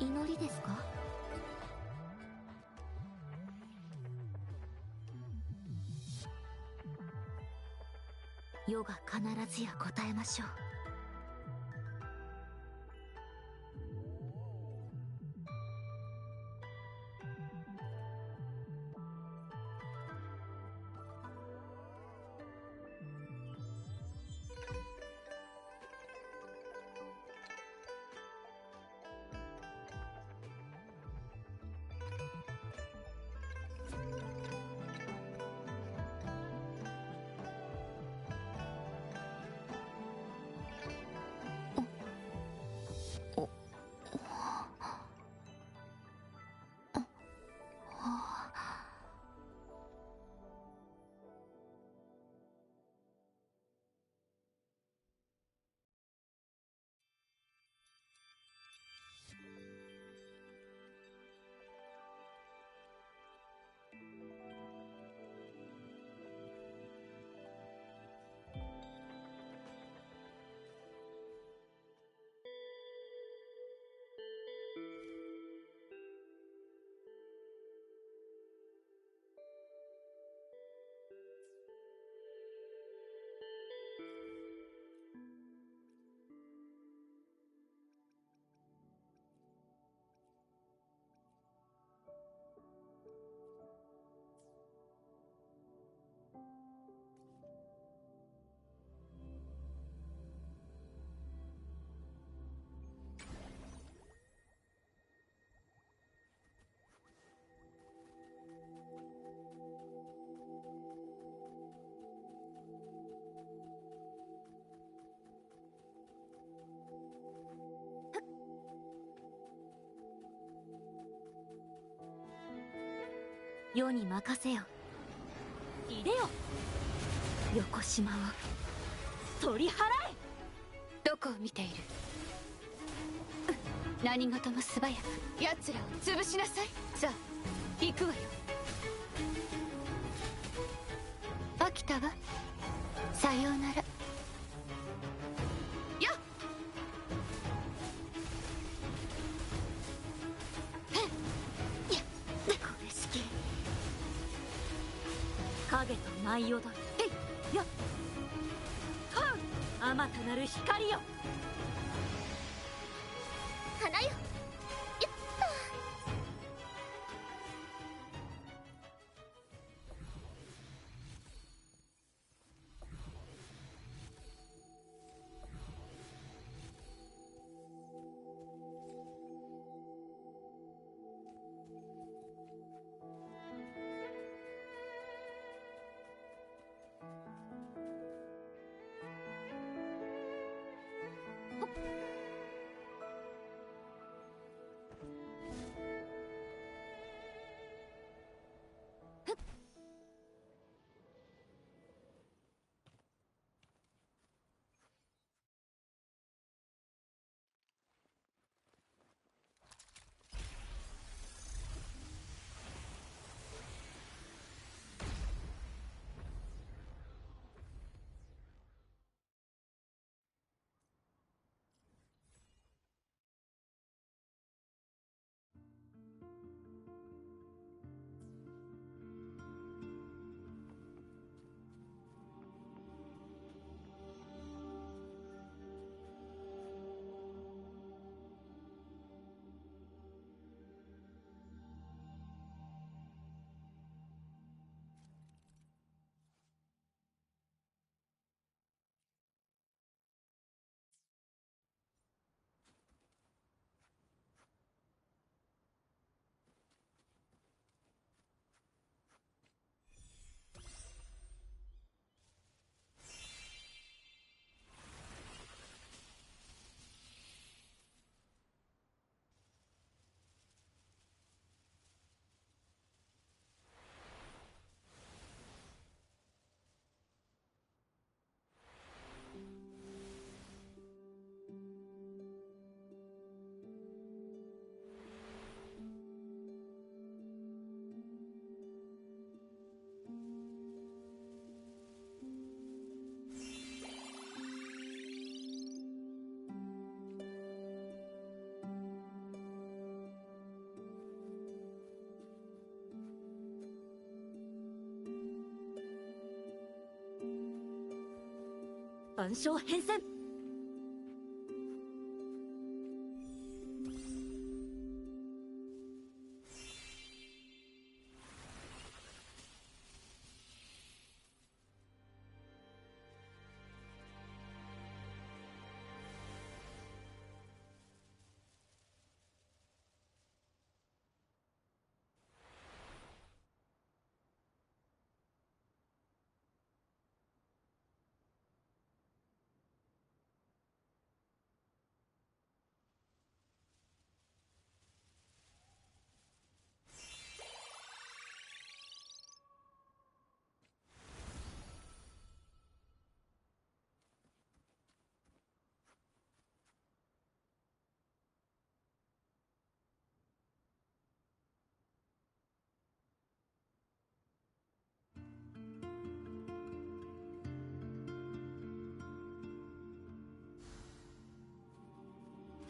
祈りですか？世が必ずや答えましょう。世に任せよ。いでよ、横島を取り払え。どこを見ている？何事も素早く奴らを潰しなさい。さあ行くわよ。飽きたわ。さようなら。やっ影と舞い踊る。やっあまたなる光よ。花よ。干渉変遷。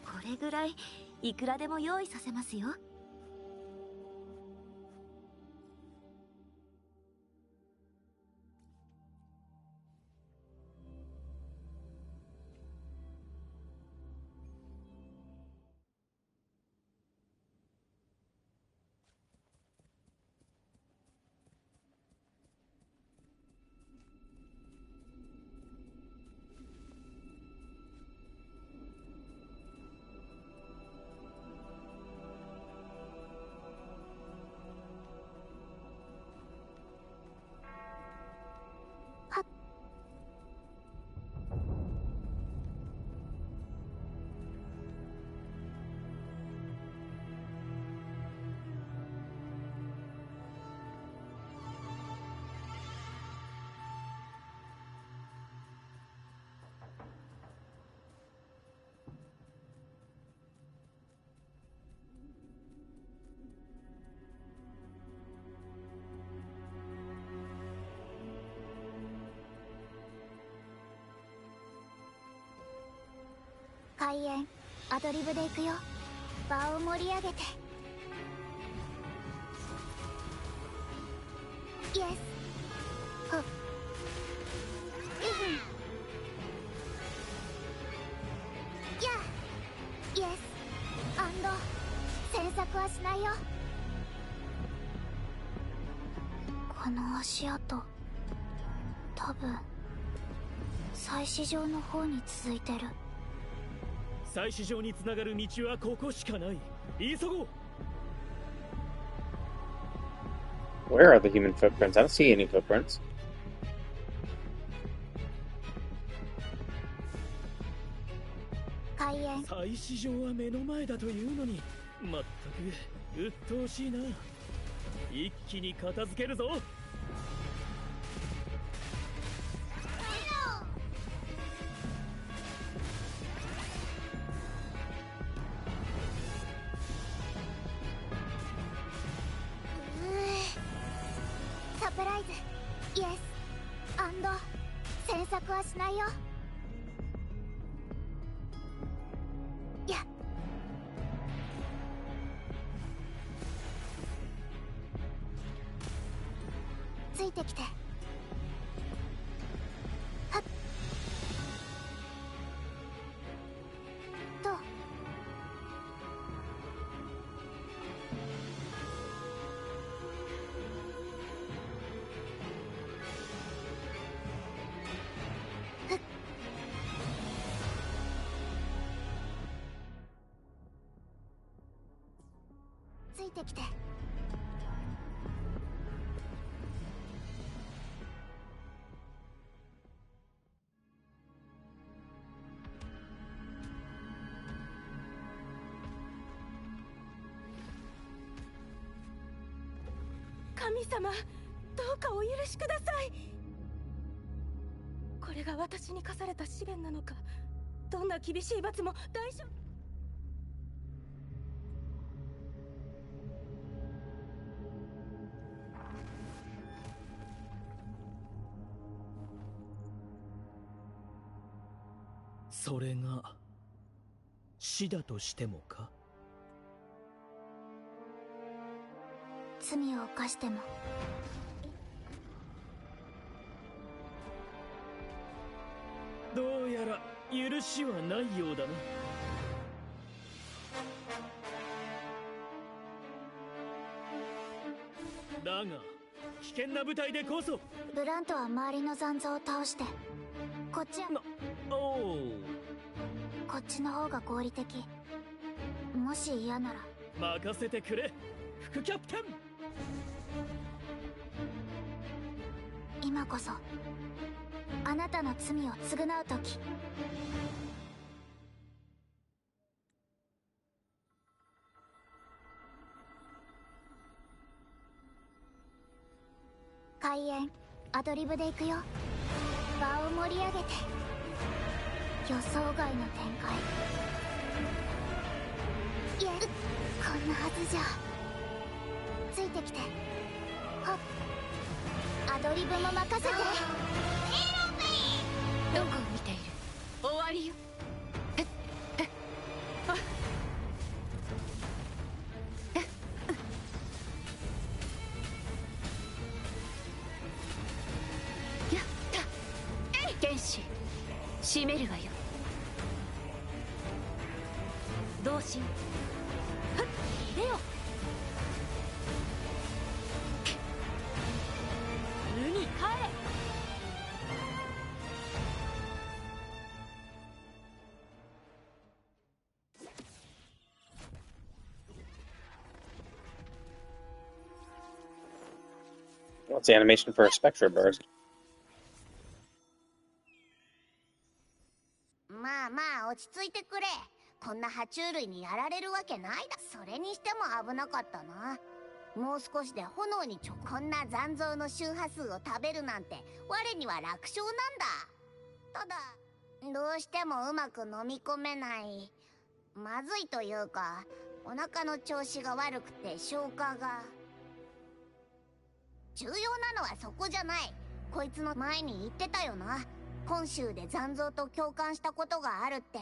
これぐらいいくらでも用意させますよ。開演。アドリブで行くよ。場を盛り上げて。イエス。ほっ。やイエス。アンド詮索はしないよ。この足跡、多分祭祀場の方に続いてる。祭祀場につながる道はここしかない。急ごう。 Where are the human footprints? I don't see any footprints. 開演。祭祀場は目の前だというのに、まったく鬱陶しいな。一気に片付けるぞ。サプライズ。イエス。アンド詮索はしないよ。やついてきて。はっとついてきて。神様、どうかお許しください。これが私に課された試練なのか、どんな厳しい罰も大丈夫。それが死だとしてもか。罪を犯してもど許しはないようだな。だが危険な部隊でこそ。ブラントは周りの残像を倒して、こっちはおお、こっちの方が合理的。もし嫌なら任せてくれ副キャプテン。今こそあなたの罪を償う時。開演アドリブで行くよ。場を盛り上げて。予想外の展開。いえ、こんなはずじゃ。ついてきて。はっ、アドリブも任せて。どこを見ている。終わりよ。やった剣士閉めるわよ。どうしよう。はっ、いでよ。無に帰れ。What's the animation for a Spectra burst? まあまあ落ち着いてくれ。こんな爬虫類にやられるわけないだ。それにしても危なかったな。もう少しで炎にこんな残像の周波数を食べるなんて我には楽勝なんだ。ただどうしてもうまく飲み込めない。まずいというか、お腹の調子が悪くて消化が。重要なのはそこじゃない。こいつの前に言ってたよな。今週で残像と共感したことがあるって。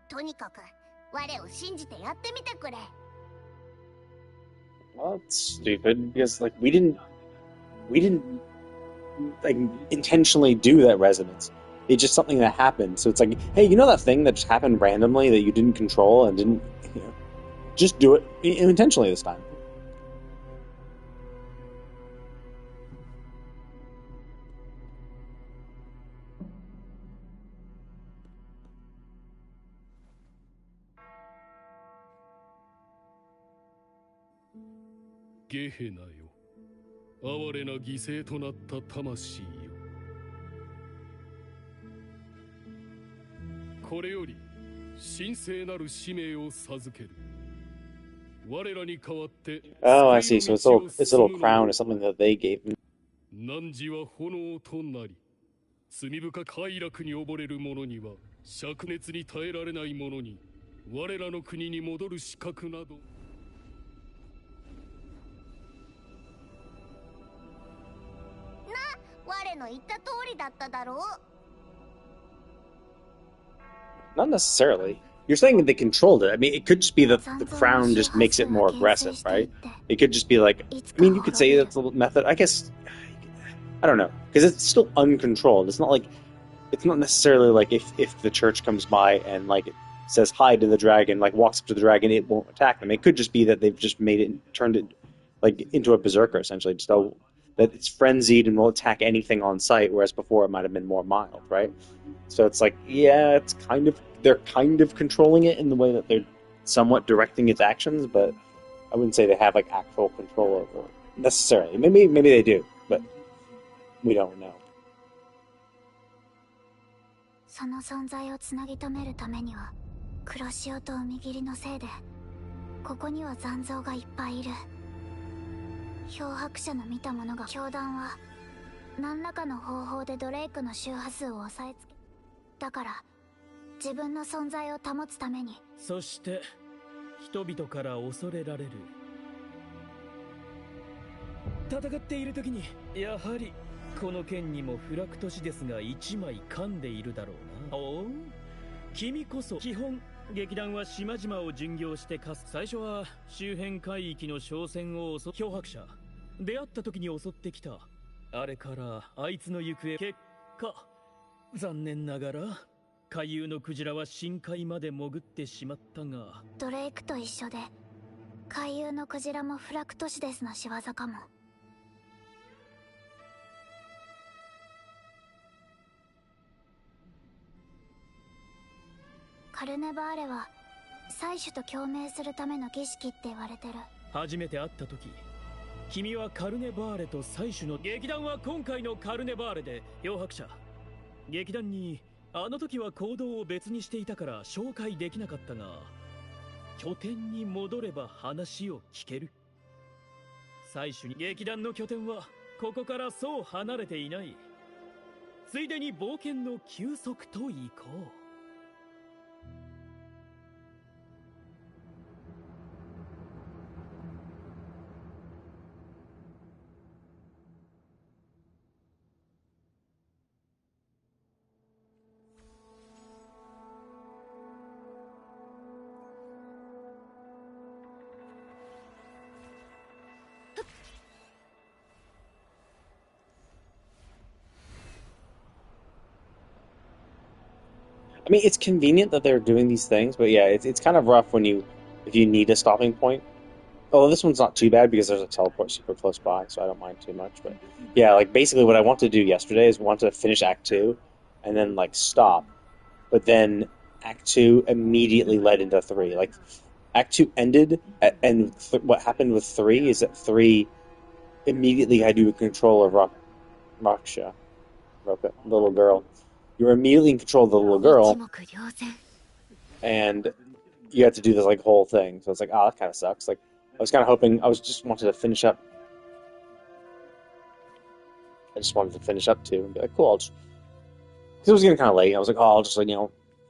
とにかく我を信じてやってみてくれ。 Well, that's stupid because like we didn't like intentionally do that resonance. It's just something that happened. So it's like, hey, you know that thing that just happened randomly that you didn't control and didn't, you know, just do it intentionally this time. Gehenna よ、哀れな犠牲となった魂よ。これより神聖なる使命を授ける。我らに代わって。Oh, I see. So this little crown is something that they gave him. 汝は炎となり、罪深快楽に溺れる者には、灼熱に耐えられない者に、我らの国に戻る資格など。我の言った通りだっただろう。 Not necessarily. You're saying that they controlled it. I mean, it could just be that the crown just makes it more aggressive, right? It could just be like, I mean, you could say that's a method. I guess, I don't know, because it's still uncontrolled. It's not necessarily like if the church comes by and like it says hi to the dragon, like walks up to the dragon, it won't attack them. It could just be that they've just turned it like into a berserker essentially, just that it's frenzied and will attack anything on sight, whereas before it might have been more mild, right? So it's like, yeah, they're kind of controlling it in the way that they're somewhat directing its actions, but I wouldn't say they have like actual control over it necessarily. Maybe they do, but we don't know. その存在をつなぎ止めるためには、黒潮と海霧のせいで、ここには残像がいっぱいいる。漂白者の見たものが、教団は何らかの方法でドレイクの周波数を抑えつけ、だから自分の存在を保つために。そして人々から恐れられる。戦っている時にやはりこの剣にもフラクトシデスが一枚噛んでいるだろうな。おう、君こそ基本劇団は島々を巡業して最初は周辺海域の商船を襲う漂白者。出会った時に襲ってきた。あれからあいつの行方、結果残念ながら海遊のクジラは深海まで潜ってしまったが、ドレイクと一緒で海遊のクジラもフラクトシデスの仕業かも。カルネバーレは採取と共鳴するための儀式って言われてる。初めて会った時、君はカルネバーレと採取の劇団は今回のカルネバーレで擁白者。劇団にあの時は行動を別にしていたから紹介できなかったが、拠点に戻れば話を聞ける。採取に劇団の拠点はここからそう離れていない。ついでに冒険の休息と行こう。I mean, it's convenient that they're doing these things, but yeah, it's kind of rough when if you need a stopping point. Although this one's not too bad because there's a teleport super close by, so I don't mind too much. But yeah, like basically what I wanted to do yesterday is want to finish Act 2 and then like stop. But then Act 2 immediately led into 3. Like Act 2 ended, and what happened with 3 is that 3 immediately had you in control of Raksha, Roka, the little girl. You're immediately in control of the little girl, and you have to do this like whole thing. So it's like, oh, that kind of sucks. Like, I was kind of hoping, I just wanted to finish up. I just wanted to finish up 2 and be like, cool. Because it was getting kind of late. I was like, oh, I'll just like,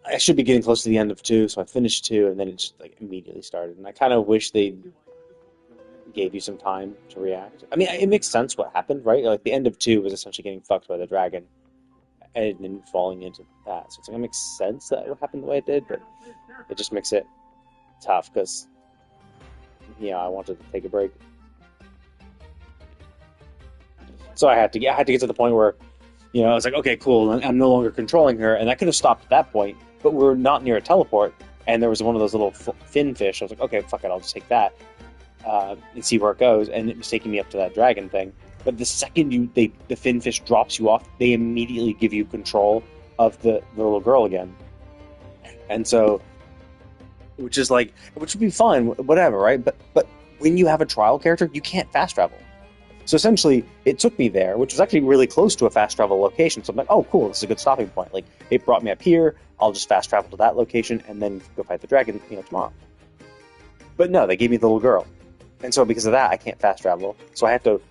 I should be getting close to the end of 2, so I finished 2, and then it just like immediately started. And I kind of wish they gave you some time to react. I mean, it makes sense what happened, right? Like the end of 2 was essentially getting fucked by the dragon, and then falling into that. So it's like, it makes sense that it happened the way it did, but it just makes it tough because, I wanted to take a break. So I had to get to the point where, I was like, okay, cool, I'm no longer controlling her, and I could have stopped at that point, but we're not near a teleport, and there was one of those little fin fish. I was like, okay, fuck it, I'll just take that and see where it goes, and it was taking me up to that dragon thing. But the second the fin fish drops you off, they immediately give you control of the little girl again. And so, which would be fine, whatever, right? But when you have a trial character, you can't fast travel. So essentially, it took me there, which was actually really close to a fast travel location. So I'm like, oh, cool, this is a good stopping point. Like, it brought me up here, I'll just fast travel to that location, and then go fight the dragon, tomorrow. But no, they gave me the little girl. And so because of that, I can't fast travel. So I have to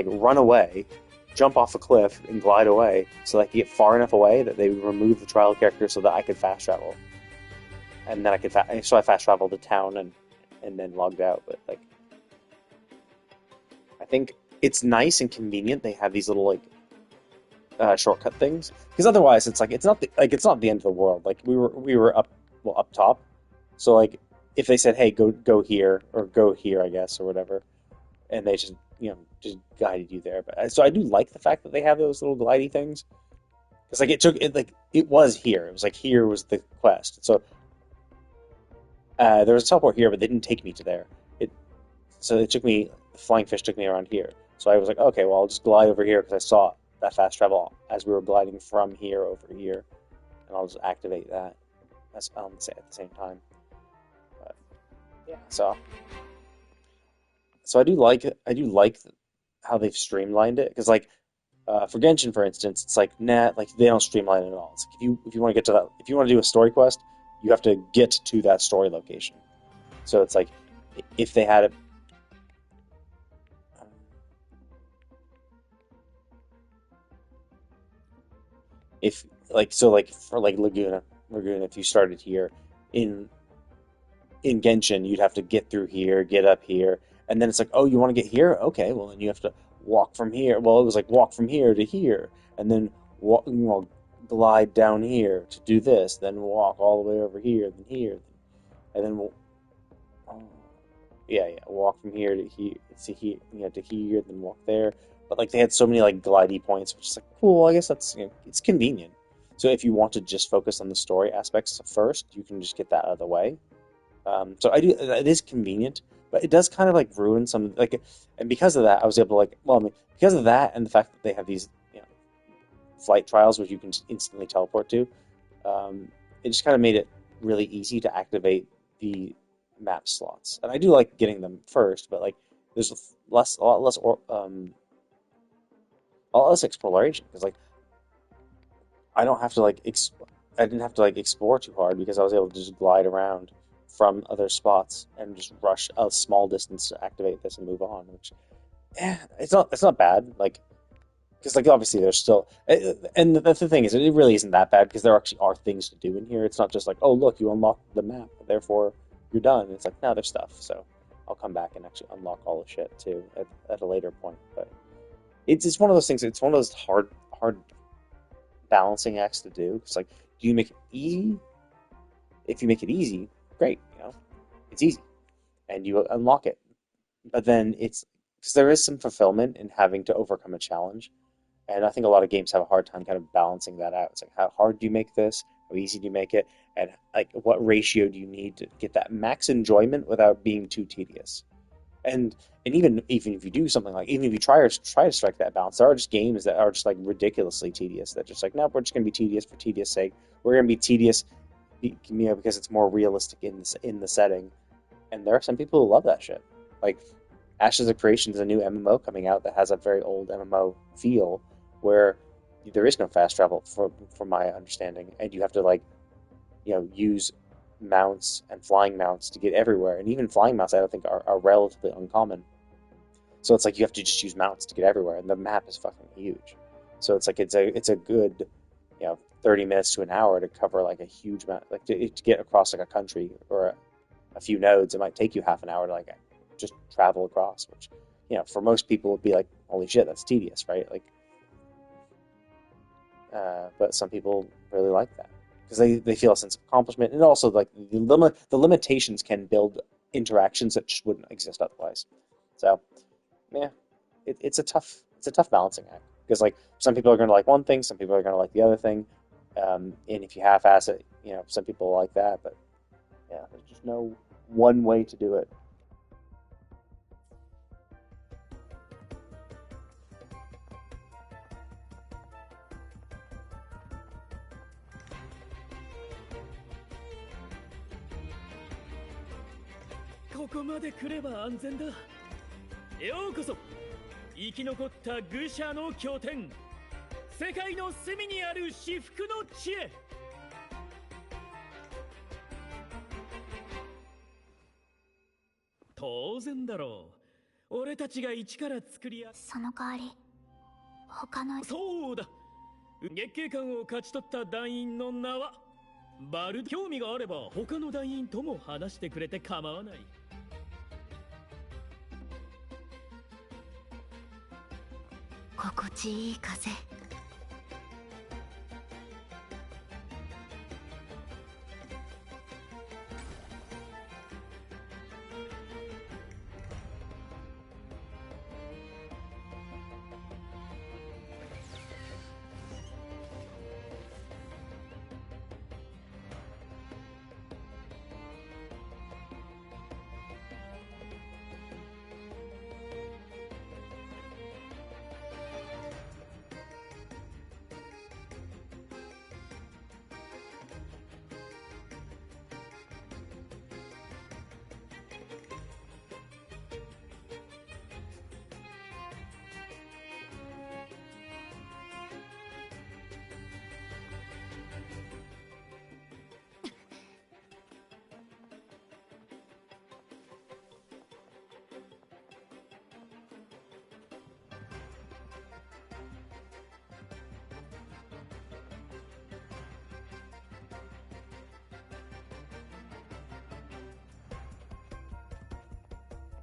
run away, jump off a cliff, and glide away so that I could get far enough away that they would remove the trial character so that I could fast travel. And then I fast traveled to town and then logged out. But I think it's nice and convenient they have these little shortcut things, because otherwise it's not the end of the world. Like we were up top, so if they said, hey, go here or go here, I guess, or whatever, and they just guided you there. But so I do like the fact that they have those little glidey things, because it was here. It was here was the quest. So there was a teleport here, but they didn't take me to there. The flying fish took me around here. So I was like, okay, well, I'll just glide over here because I saw that fast travel as we were gliding from here over here, and I'll just activate that at the same time. But yeah, so I do like how they've streamlined it, because for Genshin, for instance, it's they don't streamline it at all. It's if you want to get to that, if you want to do a story quest, you have to get to that story location. So it's if they had it. For Laguna, if you started here in Genshin, you'd have to get through here, get up here, and then it's oh, you want to get here? Okay, well then you have to walk from here. Well, it was walk from here to here, and then glide down here to do this, then walk all the way over here, then here, and then walk from here to here, to here, then walk there. But they had so many glidey points, which is cool. I guess that's it's convenient. So if you want to just focus on the story aspects first, you can just get that out of the way. So I do. It is convenient, but it does kind of like ruin some like. And because of that, I was able to like. Well, I mean, because of that and the fact that they have these flight trials which you can just instantly teleport to, it just kind of made it really easy to activate the map slots. And I do like getting them first, but like there's a lot less exploration because like I don't have to like I didn't have to like explore too hard because I was able to just glide around from other spots and just rush a small distance to activate this and move on. Which, it's not bad. Like, because like obviously there's still, and the thing is, it really isn't that bad because there actually are things to do in here. It's not just like, oh look, you unlocked the map, therefore you're done. It's like, no, there's stuff. So I'll come back and actually unlock all the shit too at a later point. But it's one of those things. It's one of those hard balancing acts to do. It's like, do you make it easy? If you make it easy, great, it's easy, and you unlock it. But then it's because there is some fulfillment in having to overcome a challenge, and I think a lot of games have a hard time kind of balancing that out. It's like, how hard do you make this? How easy do you make it? And like, what ratio do you need to get that max enjoyment without being too tedious? And even if you do something like, even if you try to strike that balance, there are just games that are just like ridiculously tedious. That just like, no, we're just going to be tedious for tedious sake. We're going to be tedious, because it's more realistic in the setting. And there are some people who love that shit. Like, Ashes of Creation is a new MMO coming out that has a very old MMO feel, where there is no fast travel, from my understanding, and you have to like, use mounts and flying mounts to get everywhere. And even flying mounts, I don't think are relatively uncommon. So it's like you have to just use mounts to get everywhere, and the map is fucking huge. So it's like it's a good 30 minutes to an hour to cover like a huge amount, like to get across like a country or a few nodes. It might take you half an hour to like just travel across, which for most people would be like, holy shit, that's tedious, right? Like, but some people really like that because they feel a sense of accomplishment, and also like the limitations can build interactions that just wouldn't exist otherwise. So yeah, it's a tough balancing act because like some people are going to like one thing, some people are going to like the other thing. And if you half-ass it, some people like that, but yeah, there's just no one way to do it. This ここまで来れば安全だ。ようこそ、生き残った愚者の拠点。世界の隅にある至福の地へ。当然だろう。俺たちが一から作り上げ。その代わり、他の。そうだ。月桂冠を勝ち取った団員の名はバル。興味があれば他の団員とも話してくれて構わない。心地いい風。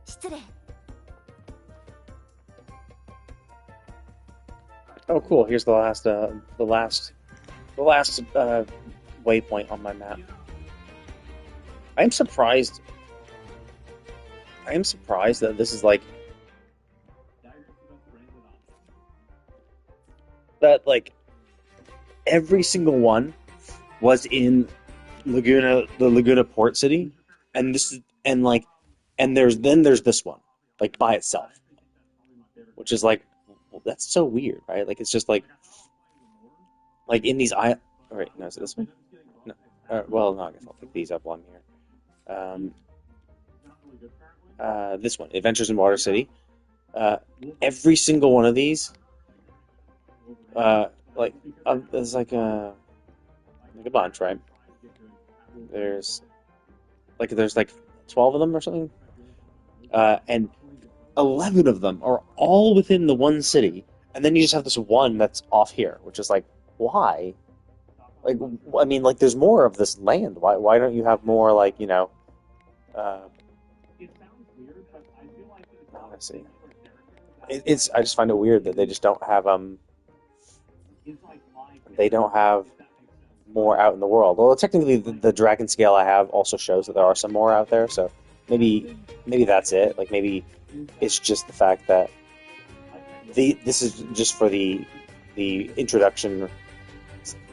失礼。 Oh, cool! Here's the last waypoint on my map. I am surprised that this is like that. Like every single one was in the Laguna port city, and there's this one, like by itself, which is like, well, that's so weird, right? Like it's just like in these All right, no, is it this one? No, well, no, I guess I'll pick these up one here. This one, Adventures in Water City. Every single one of these, there's like a bunch, right? There's like 12 of them or something, and 11 of them are all within the one city, and then you just have this one that's off here, which is like, why? Like, I mean, like, there's more of this land. Why don't you have more, like, you know? Let's see. I just find it weird that they just don't have They don't have more out in the world. Well, technically, the dragon scale I have also shows that there are some more out there. So maybe that's it. Like maybe it's just the fact that this is just for the introduction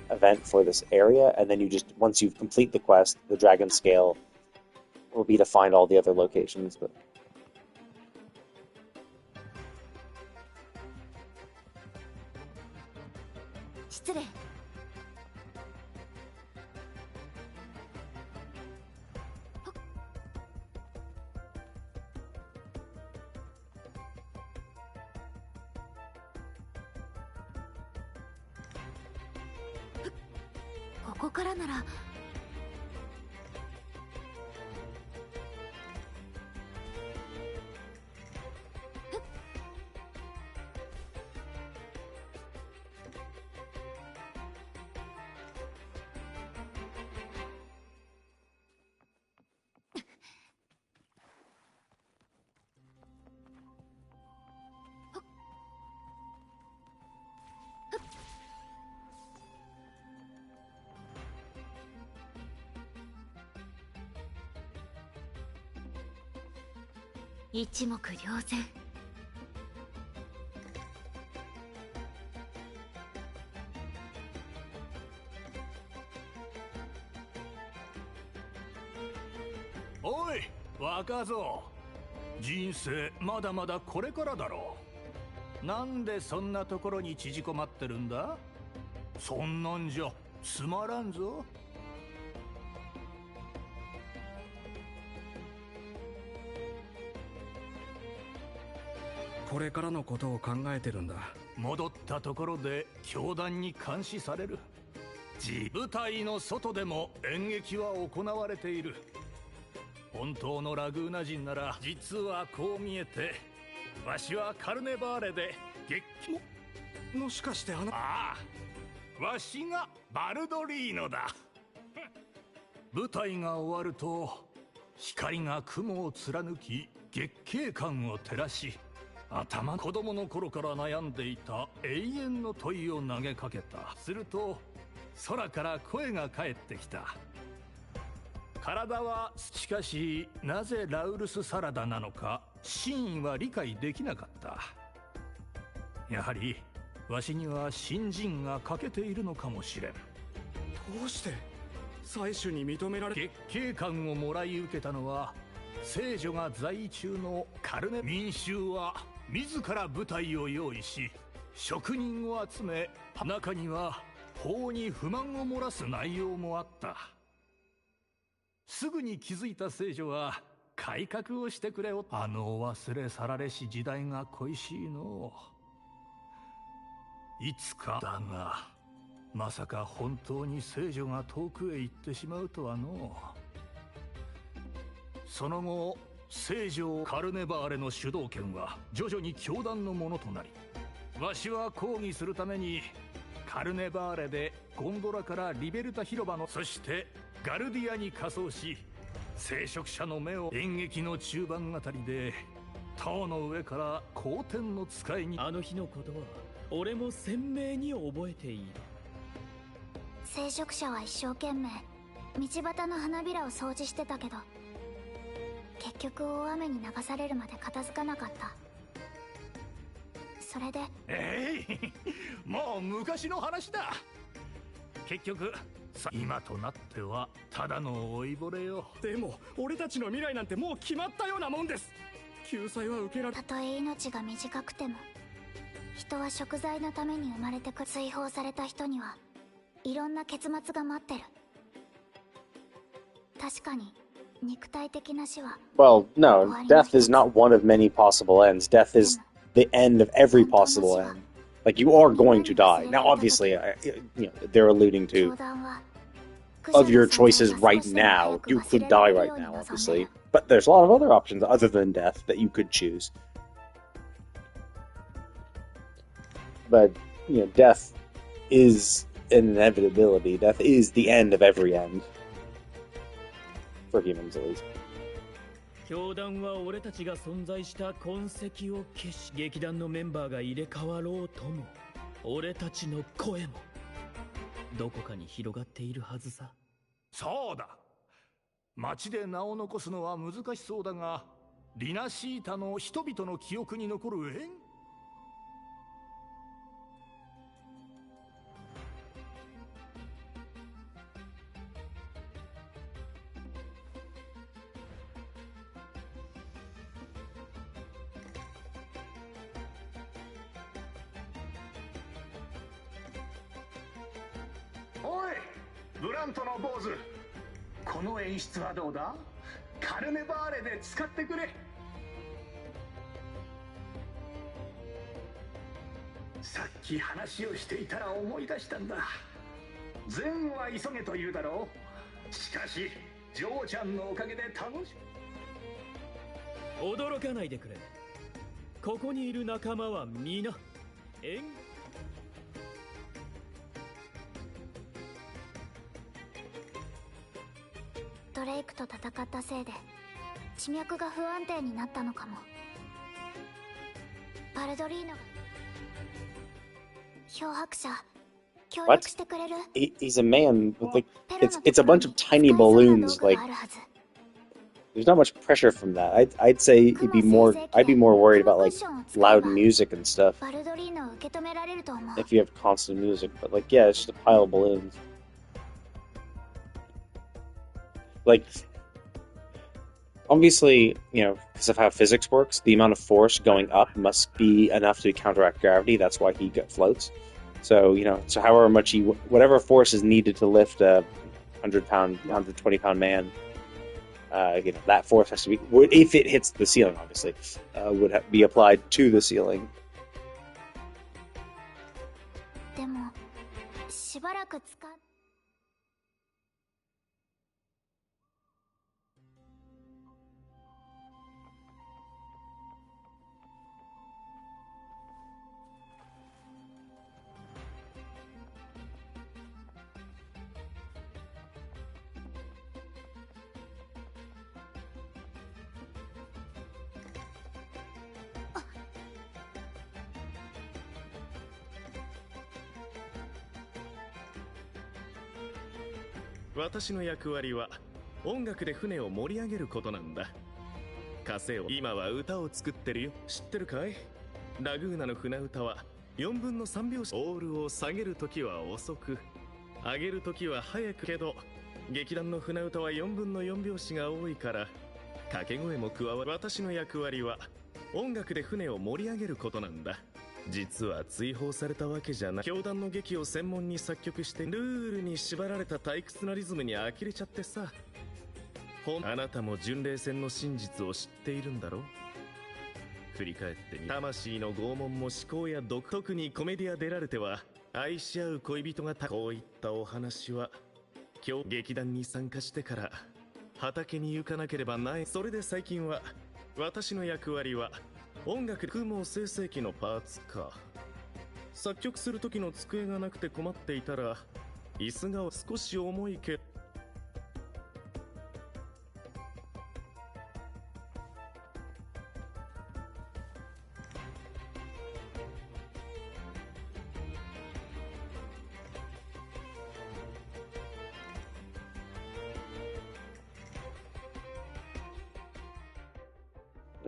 event for this area, and then once you complete the quest, the dragon scale will be to find all the other locations. Butここからなら。一目瞭然。おい、若造。人生まだまだこれからだろう。なんでそんなところに縮こまってるんだ？そんなんじゃつまらんぞ。これからのことを考えてるんだ。戻ったところで教団に監視される。部隊の外でも演劇は行われている。本当のラグーナ人なら実はこう見えて、わしはカルネバーレでもしかしてああ、わしがバルドリーノだ。舞台が終わると光が雲を貫き月桂冠を照らし、子供の頃から悩んでいた永遠の問いを投げかけた。すると空から声が返ってきた。体はしかしなぜラウルスサラダなのか真意は理解できなかった。やはりわしには新人が欠けているのかもしれん。どうして採取に認められ月桂冠をもらい受けたのは聖女が在位中のカルネ。民衆は自ら部隊を用意し職人を集め、中には法に不満を漏らす内容もあった。すぐに気づいた聖女は改革をしてくれ。忘れ去られし時代が恋しいの。いつかだが、まさか本当に聖女が遠くへ行ってしまうとはの。その後聖女カルネバーレの主導権は徐々に教団のものとなり、わしは抗議するためにカルネバーレでゴンドラからリベルタ広場の、そしてガルディアに仮装し、聖職者の目を演劇の中盤あたりで塔の上から皇天の使いに。あの日のことは俺も鮮明に覚えている。聖職者は一生懸命道端の花びらを掃除してたけど、結局大雨に流されるまで片付かなかった。それでもう昔の話だ。結局今となってはただの老いぼれよ。でも俺たちの未来なんてもう決まったようなもんです。救済は受けられ、たとえ命が短くても人は贖罪のために生まれてくる。追放された人にはいろんな結末が待ってる。確かに肉体的な死は Well, no, death is not one of many possible ends. Death is the end of every possible end. Like, you are going to die. Now, obviously, they're alluding to, 教団は of your choices right now, you could die right now, obviously. But there's a lot of other options other than death that you could choose. But, death is an inevitability. Death is the end of every end. For humans, at least. 教団は俺たちが存在した痕跡を消し、劇団のメンバーが入れ替わろうとも、俺たちの声もどこかに広がっているはずさ。そうだ。町で名を残すのは難しそうだが、リナシータの人々の記憶に残る縁。ブラントの坊主、この演出はどうだ？カルネバーレで使ってくれ。さっき話をしていたら思い出したんだ。善は急げと言うだろう。しかしジョーちゃんのおかげで楽しく。驚かないでくれ。ここにいる仲間は皆ドレイクと戦ったせいで地脈が不安定になったのかも。バルドリーノが漂白者協力してくれる。 He's a man with like it's a bunch of tiny balloons. Like, there's not much pressure from that. I'd say I'd be more worried about like loud music and stuff. バルドリーノを受け止められると思う。 If you have constant music, but like, yeah, it's just a pile of balloons. Like, obviously, because of how physics works, the amount of force going up must be enough to counteract gravity. That's why he floats. So, so however much whatever force is needed to lift a 100-pound, 120-pound man, that force has to be, if it hits the ceiling, obviously, would be applied to the ceiling. でも、しばらく使っ私の役割は音楽で船を盛り上げることなんだ。カセオ、今は歌を作ってるよ。知ってるかい？ラグーナの船歌は4分の3拍子。オールを下げるときは遅く、上げるときは早く。けど劇団の船歌は4分の4拍子が多いから掛け声も加わる。私の役割は音楽で船を盛り上げることなんだ。実は追放されたわけじゃない。教団の劇を専門に作曲してルールに縛られた退屈なリズムに呆れちゃってさ。あなたも巡礼船の真実を知っているんだろう。振り返ってみ、魂の拷問も思考や特にコメディア出られては愛し合う恋人がこういったお話は今日劇団に参加してから畑に行かなければない。それで最近は私の役割は音楽空網生成器のパーツか。作曲する時の机がなくて困っていたら椅子が少し重いけ。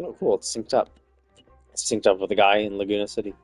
Oh, cool! It's synced up. It's synced up with the guy in Laguna City.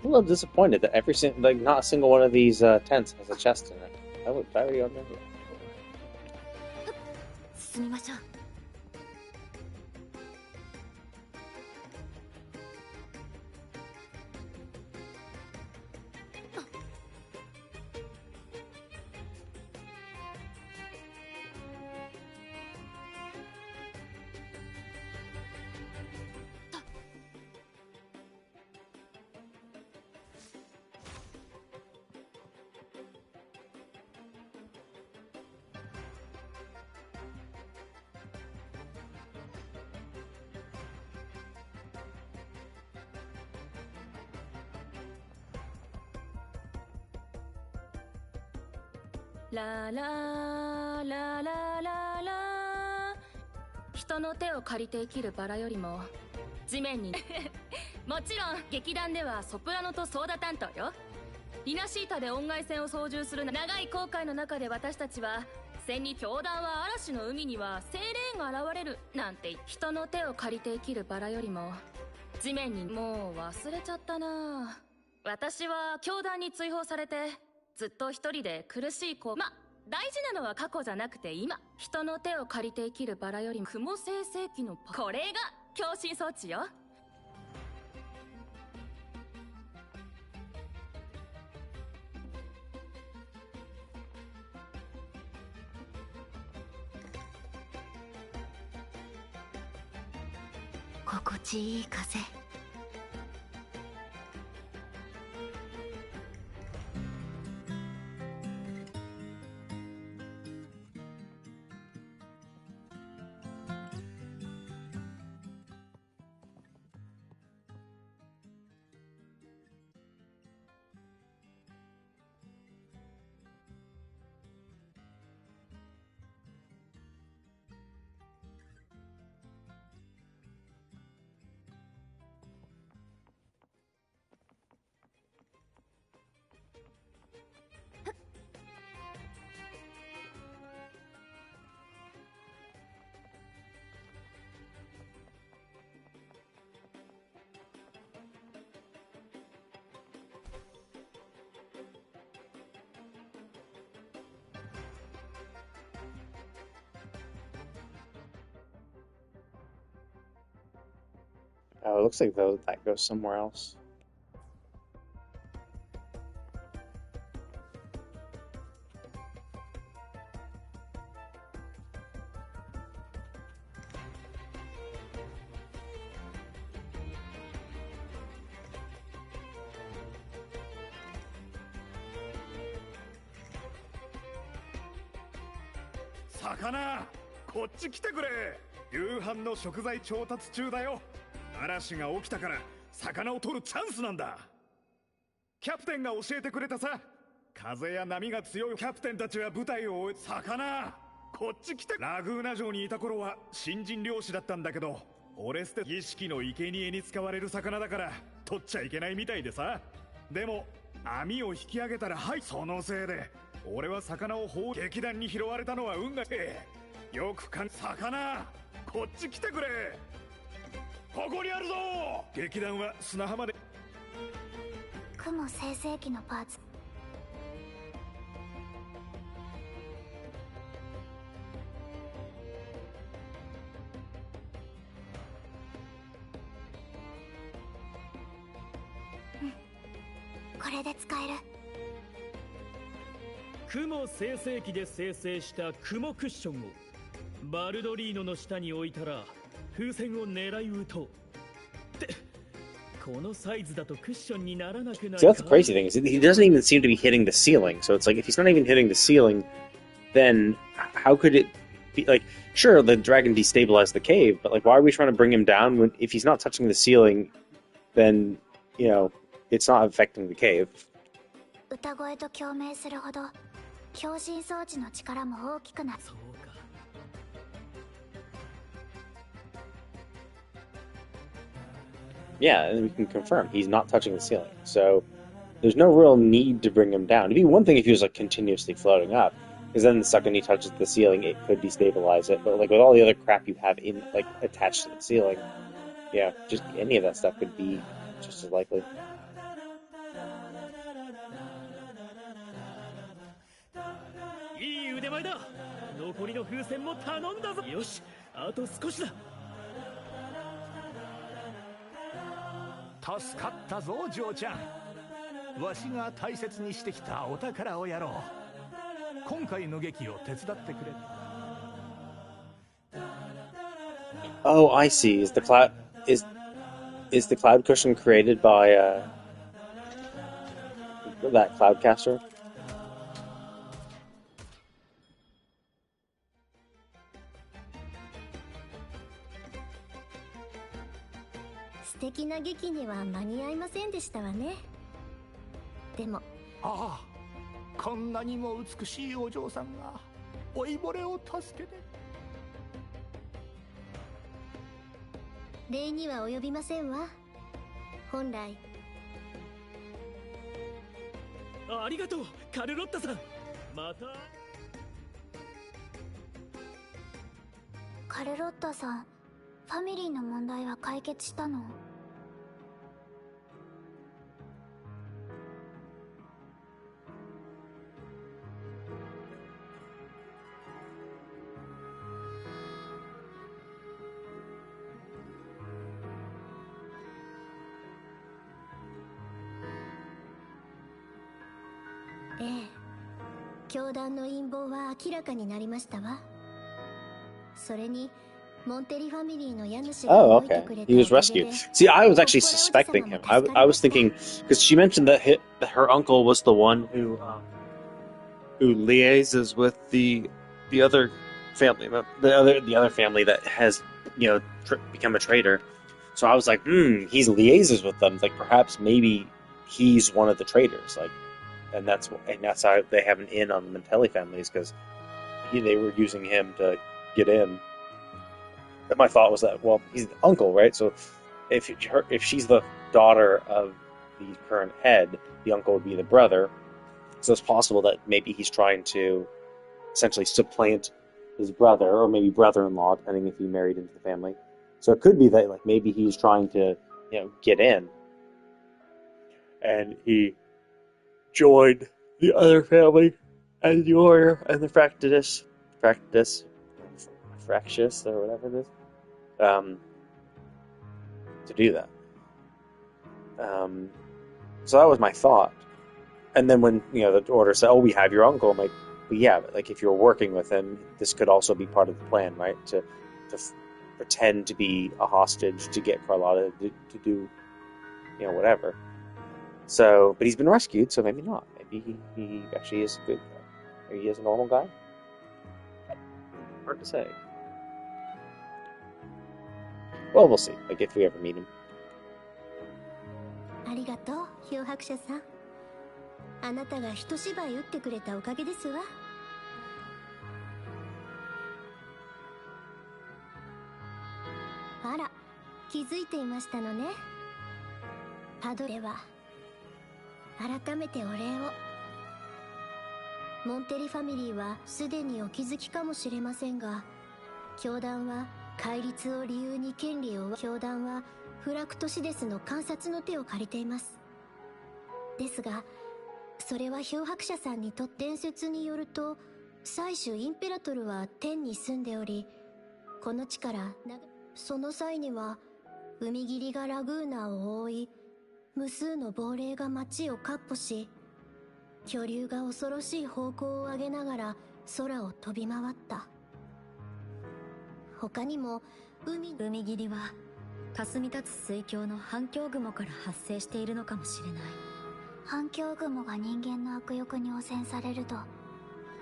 I'm a little disappointed that not a single one of these tents has a chest in it. I already remember. 進みましょう。ララララララ、人の手を借りて生きるバラよりも地面にもちろん劇団ではソプラノとソーダ担当よ。リナシータで音外線を操縦する長い航海の中で、私たちは戦に教団は嵐の海には精霊が現れるなんて、人の手を借りて生きるバラよりも地面に、もう忘れちゃったな。私は教団に追放されてずっと一人で苦しい子。大事なのは過去じゃなくて今。人の手を借りて生きるバラよりも雲生成器のこれが共振装置よ。心地いい風。Oh, it looks like though that goes somewhere else. Sakana, こっち来てくれ。夕飯の食材調達中だよ。嵐が起きたから魚を取るチャンスなんだ。キャプテンが教えてくれたさ。風や波が強いキャプテンたちは部隊を終え、魚こっち来て。ラグーナ城にいた頃は新人漁師だったんだけど、オレステ儀式の生贄に使われる魚だから取っちゃいけないみたいでさ。でも網を引き上げたら、はい、そのせいで俺は魚を劇団に拾われたのは運がよく魚こっち来てくれ。ここにあるぞ。劇団は砂浜で。雲生成器のパーツ。これで使える。雲生成器で生成した雲クッションをバルドリーノの下に置いたら風船を狙い撃とう。ってこのサイズだとクッションにならなくないか。 See, that's the crazy thing, is he doesn't even seem to be hitting the ceiling. So it's like, if he's not even hitting the ceiling, then how could it be like, sure, the dragon destabilized the cave, but like, why are we trying to bring him down when if he's not touching the ceiling, then, you know, it's not affecting the cave. 歌声と共鳴するほど共振装置の力も大きくなる。Yeah, and we can confirm he's not touching the ceiling. So there's no real need to bring him down. It'd be one thing if he was like continuously floating up, because then the second he touches the ceiling, it could destabilize it. But like with all the other crap you have in like attached to the ceiling, yeah, just any of that stuff could be just as likely. 残りの風船も頼んだぞ。よし、あと少しだ。助かったぞ嬢ちゃん。わしが大切にしてきたお宝をやろう。今回の劇を手伝ってくれ。 Oh, I see. Is the cloud cushion created by that cloudcaster? 素敵な劇には間に合いませんでしたわね。でも、ああ、こんなにも美しいお嬢さんが老いぼれを助けて。礼には及びませんわ。本来。ありがとう、カルロッタさん。また。カルロッタさん、ファミリーの問題は解決したの？ええ、教団の陰謀は明らかになりましたわ。それにモンテリファミリーの家主が Oh, 動いて okay. くれた He お was かげで rescued. See, I was actually suspecting him. I was thinking because she mentioned that her uncle was the one who liaises with the other family, the other family that has become a traitor. So I was like, he's liaises with them. Like perhaps maybe he's one of the traitors. Like, and that's how they have an in on the Mantelli families because they were using him to get in. And my thought was that, well, he's the uncle, right? So if she's the daughter of the current head, the uncle would be the brother. So it's possible that maybe he's trying to essentially supplant his brother, or maybe brother-in-law, depending if he married into the family. So it could be that, like, maybe he's trying to, get in, and he joined the other family as the warrior and the Fractus, or whatever it is, to do that. So that was my thought. And then when, the order said, oh, we have your uncle, I'm like, well, yeah, but like if you're working with him, this could also be part of the plan, right? To pretend to be a hostage to get Carlotta to do, whatever. So, but he's been rescued, so maybe not. Maybe he actually is a good guy. Maybe he is a normal guy. Hard to say. Well, we'll see. Like if we ever meet him. ありがとう、漂白者さん。あなたが一芝居打ってくれたおかげですわ。あら、気づいていましたのね。パドレは改めてお礼を。モンテリファミリーはすでにお気づきかもしれませんが、教団は戒律を理由に権利を教団はフラクトシデスの観察の手を借りています。ですが、それは漂白者さんにとって伝説によると、最終インペラトルは天に住んでおり、この地からその際には海霧がラグーナを覆い、無数の亡霊が街を闊歩し、巨竜が恐ろしい方向を上げながら空を飛び回った。他にも海霧は霞立つ水郷の反響雲から発生しているのかもしれない。反響雲が人間の悪欲に汚染されると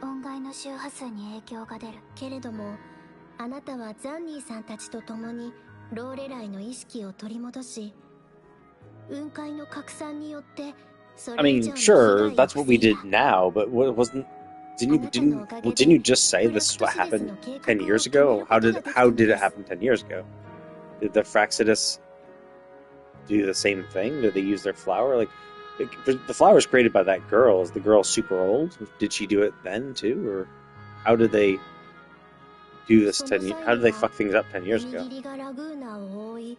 音階の周波数に影響が出る。けれどもあなたはザンニーさんたちと共にローレライの意識を取り戻し、雲海の拡散によってそ I れ以 mean, 上の sure, 被害を that's what we 防い did だ。 now, but didn't you just say this is what happened 10 years ago? How did it happen 10 years ago? Did the Fraxidus do the same thing? Did they use their flower? Like, the flower was created by that girl. Is the girl super old? Did she do it then too, or how did they do this 10 years? How did they fuck things up 10 years 海 ago? 霧がラグーナを覆い、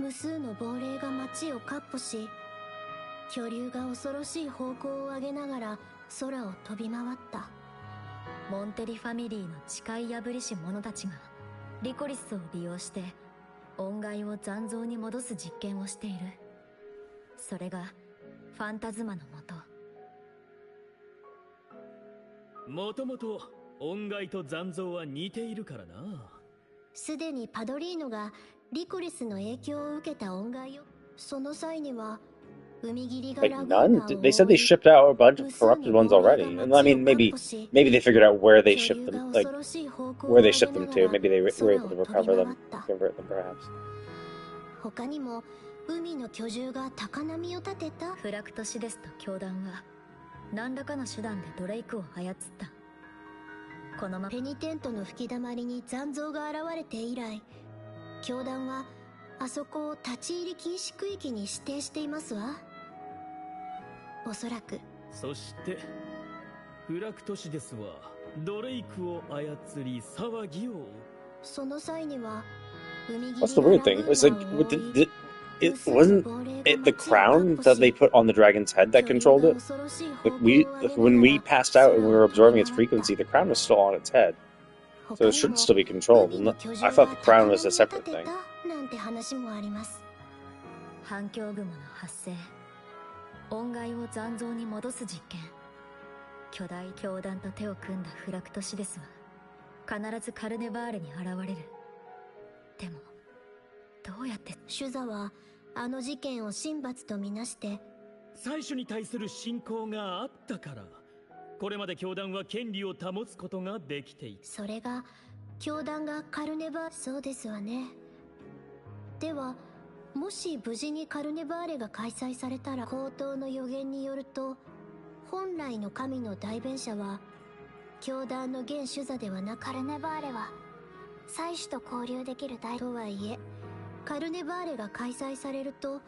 無数の亡霊が街を闊歩し、巨竜が恐ろしい方向を上げながら空を飛び回った。モンテリファミリーの誓い破りし者たちがリコリスを利用して恩骸を残像に戻す実験をしている。それがファンタズマのもと。もともと恩骸と残像は似ているからな。すでにパドリーノがリコリスの影響を受けた恩骸を、その際には海霧が Like ラグー none? ナを They said they shipped out a bunch of corrupted ones already. And I mean, maybe they figured out where they shipped them, like where they shipped them to. Maybe they were able to recover them, convert them, perhaps. 他にも海の巨獣が高波を立てた。フラクトシデスと教団は何らかの手段でドレイクを操った。このペニテントの吹き溜まりに残像が現れて以来、教団はあそこを立ち入り禁止区域に指定していますわ。おそらく。そしてフラクトシデスはドレイクを操り騒ぎを。その際には海 That's the weird thing. It was like, it wasn't it the crown that they put on the dragon's head that controlled it? Like when we passed out and we were absorbing its frequency, the crown was still on its head. So it should still be controlled. And I thought the crown was a separate thing. 反響雲の発生、恩骸を残像に戻す実験。巨大教団と手を組んだフラクトシデスは必ずカルネバーレに現れる。でもどうやって？シュザはあの事件を神罰とみなして最初に対する信仰があったから、これまで教団は権利を保つことができていた。それが教団がカルネバー、そうですわね。ではもし無事にカルネバーレが開催されたら、口頭の予言によると本来の神の代弁者は教団の現主座ではなく、カルネバーレは祭司と交流できる大とはいえ、カルネバーレが開催されると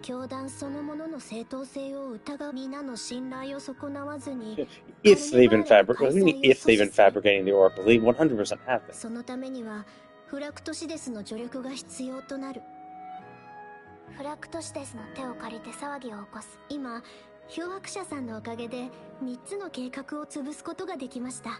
教団そのものの正当性を疑う。皆の信頼を損なわずに If they've been fabricating the oracle, they 100% have been. そのためにはフラクトシデスの助力が必要となる。フラクトシデスの手を借りて騒ぎを起こす。今漂白者さんのおかげで3つの計画を潰すことができました。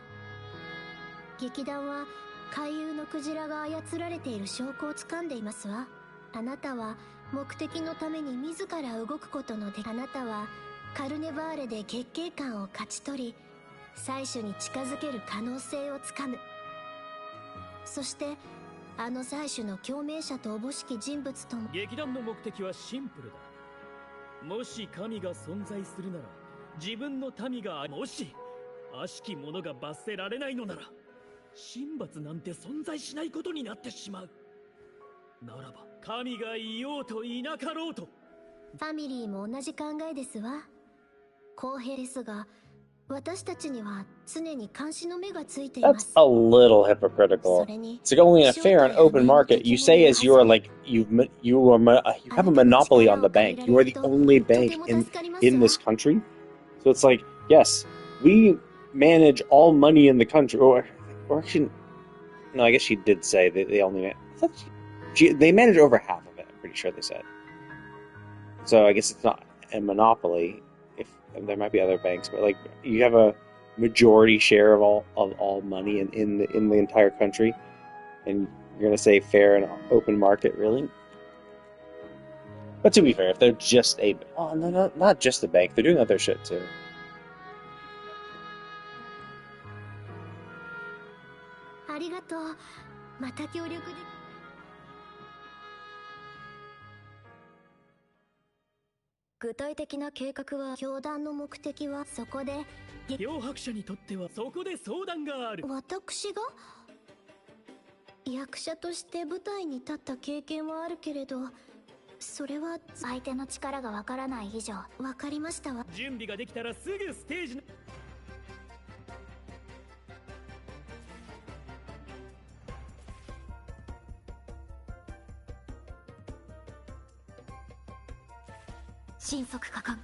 劇団は海遊のクジラが操られている証拠を掴んでいますわ。あなたは目的のために自ら動くことので、あなたはカルネバーレで月桂冠を勝ち取り、採取に近づける可能性をつかむ。そしてあの採取の共鳴者とおぼしき人物とも。劇団の目的はシンプルだ。もし神が存在するなら、自分の民が、もし悪しき者が罰せられないのなら、神罰なんて存在しないことになってしまう。ならば神がいようといなかろうと。ファミリーも同じ考えですわ。公平ですが、私たちには常に監視の目がついています。That's a little hypocritical. It's like only in a fair and open market. You say as you are like you have a monopoly on the bank. You are the only bank in this country. So it's like, yes, we manage all money in the country. Or actually, no, I guess she did say that they only they manage over half of it. I'm pretty sure they said. So I guess it's not a monopoly. There might be other banks, but like you have a majority share of all money in the entire country, and you're gonna say fair and open market, really? But to be fair, if they're just not just a bank, they're doing other shit too. ありがとう。また協力で。具体的な計画は、教団の目的はそこで、漂白者にとってはそこで相談がある。私が役者として舞台に立った経験はあるけれど、それは相手の力がわからない以上。わかりましたわ。準備ができたらすぐステージの。神速果敢。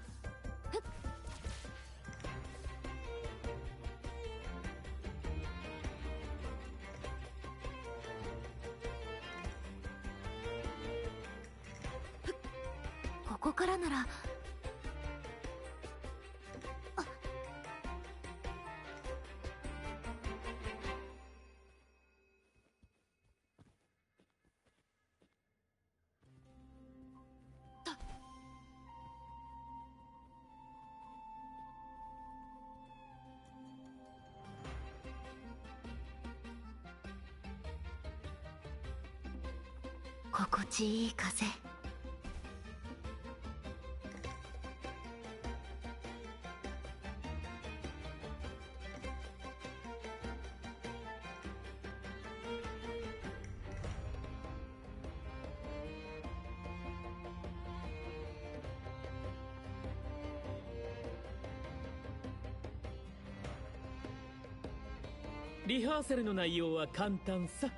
ここからなら。心地いい風。リハーサルの内容は簡単さ。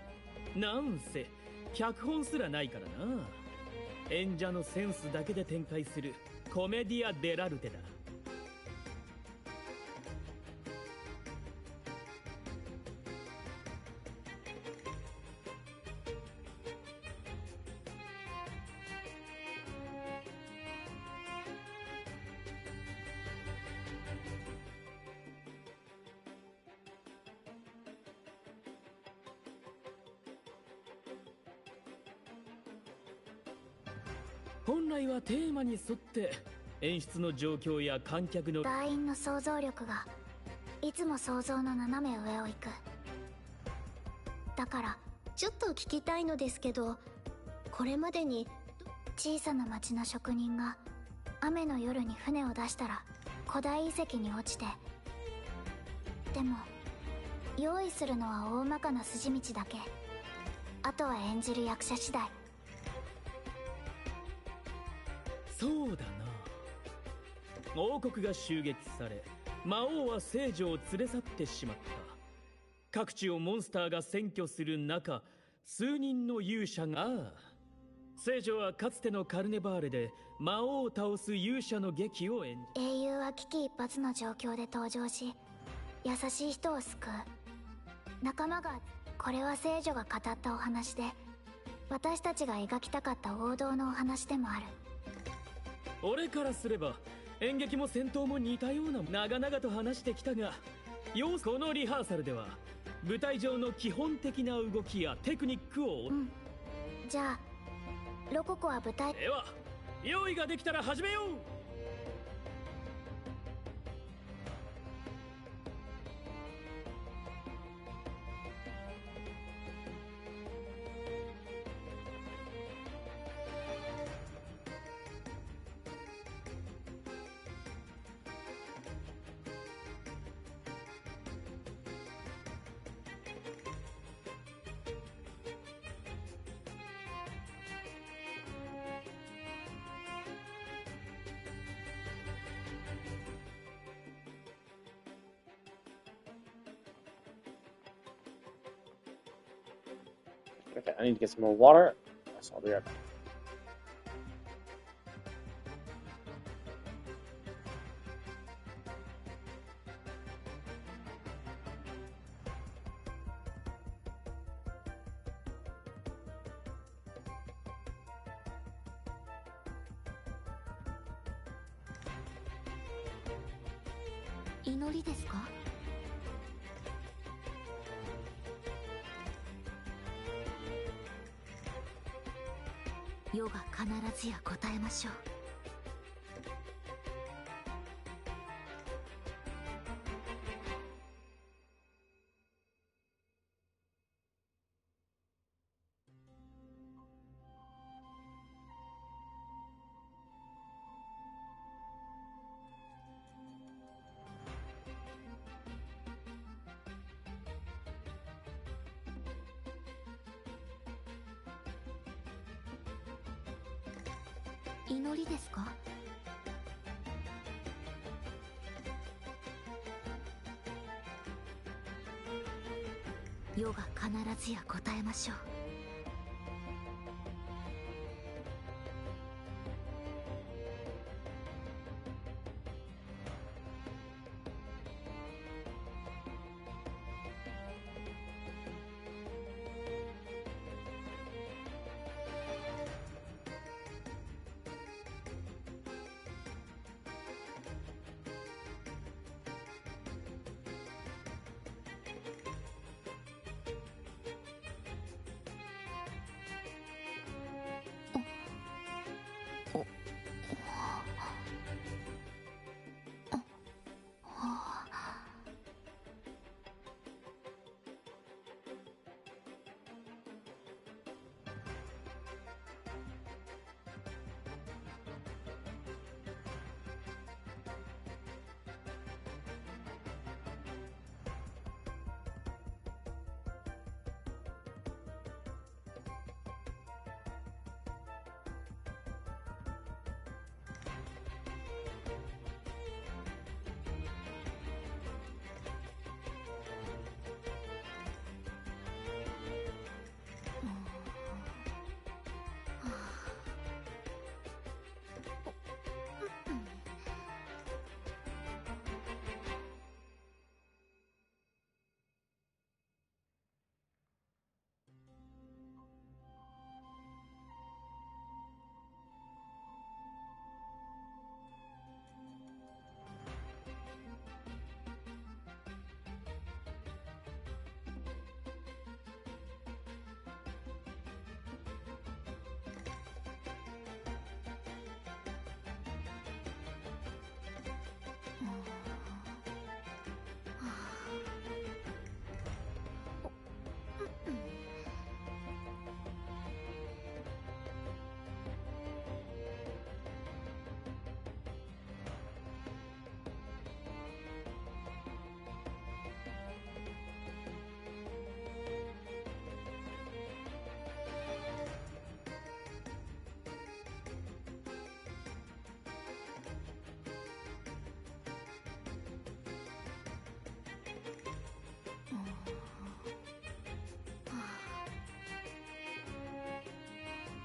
なんせ脚本すらないからな。演者のセンスだけで展開するコメディア・デラルテだ。本来はテーマに沿って演出の状況や観客の団員の想像力がいつも想像の斜め上を行く。だからちょっと聞きたいのですけど、これまでに小さな町の職人が雨の夜に船を出したら古代遺跡に落ちて、でも用意するのは大まかな筋道だけ。あとは演じる役者次第。そうだな。王国が襲撃され、魔王は聖女を連れ去ってしまった。各地をモンスターが占拠する中、数人の勇者が、聖女はかつてのカルネバーレで魔王を倒す勇者の劇を演じ、英雄は危機一髪の状況で登場し、優しい人を救う。仲間が、これは聖女が語ったお話で、私たちが描きたかった王道のお話でもある。俺からすれば演劇も戦闘も似たような長々と話してきたが、このリハーサルでは舞台上の基本的な動きやテクニックを、じゃあロココは舞台では用意ができたら始めよう。Okay, I need to get some more water. So I'll be right back.「祈りですか？」世が必ずや答えましょう。祈りですか？世が必ずや答えましょう。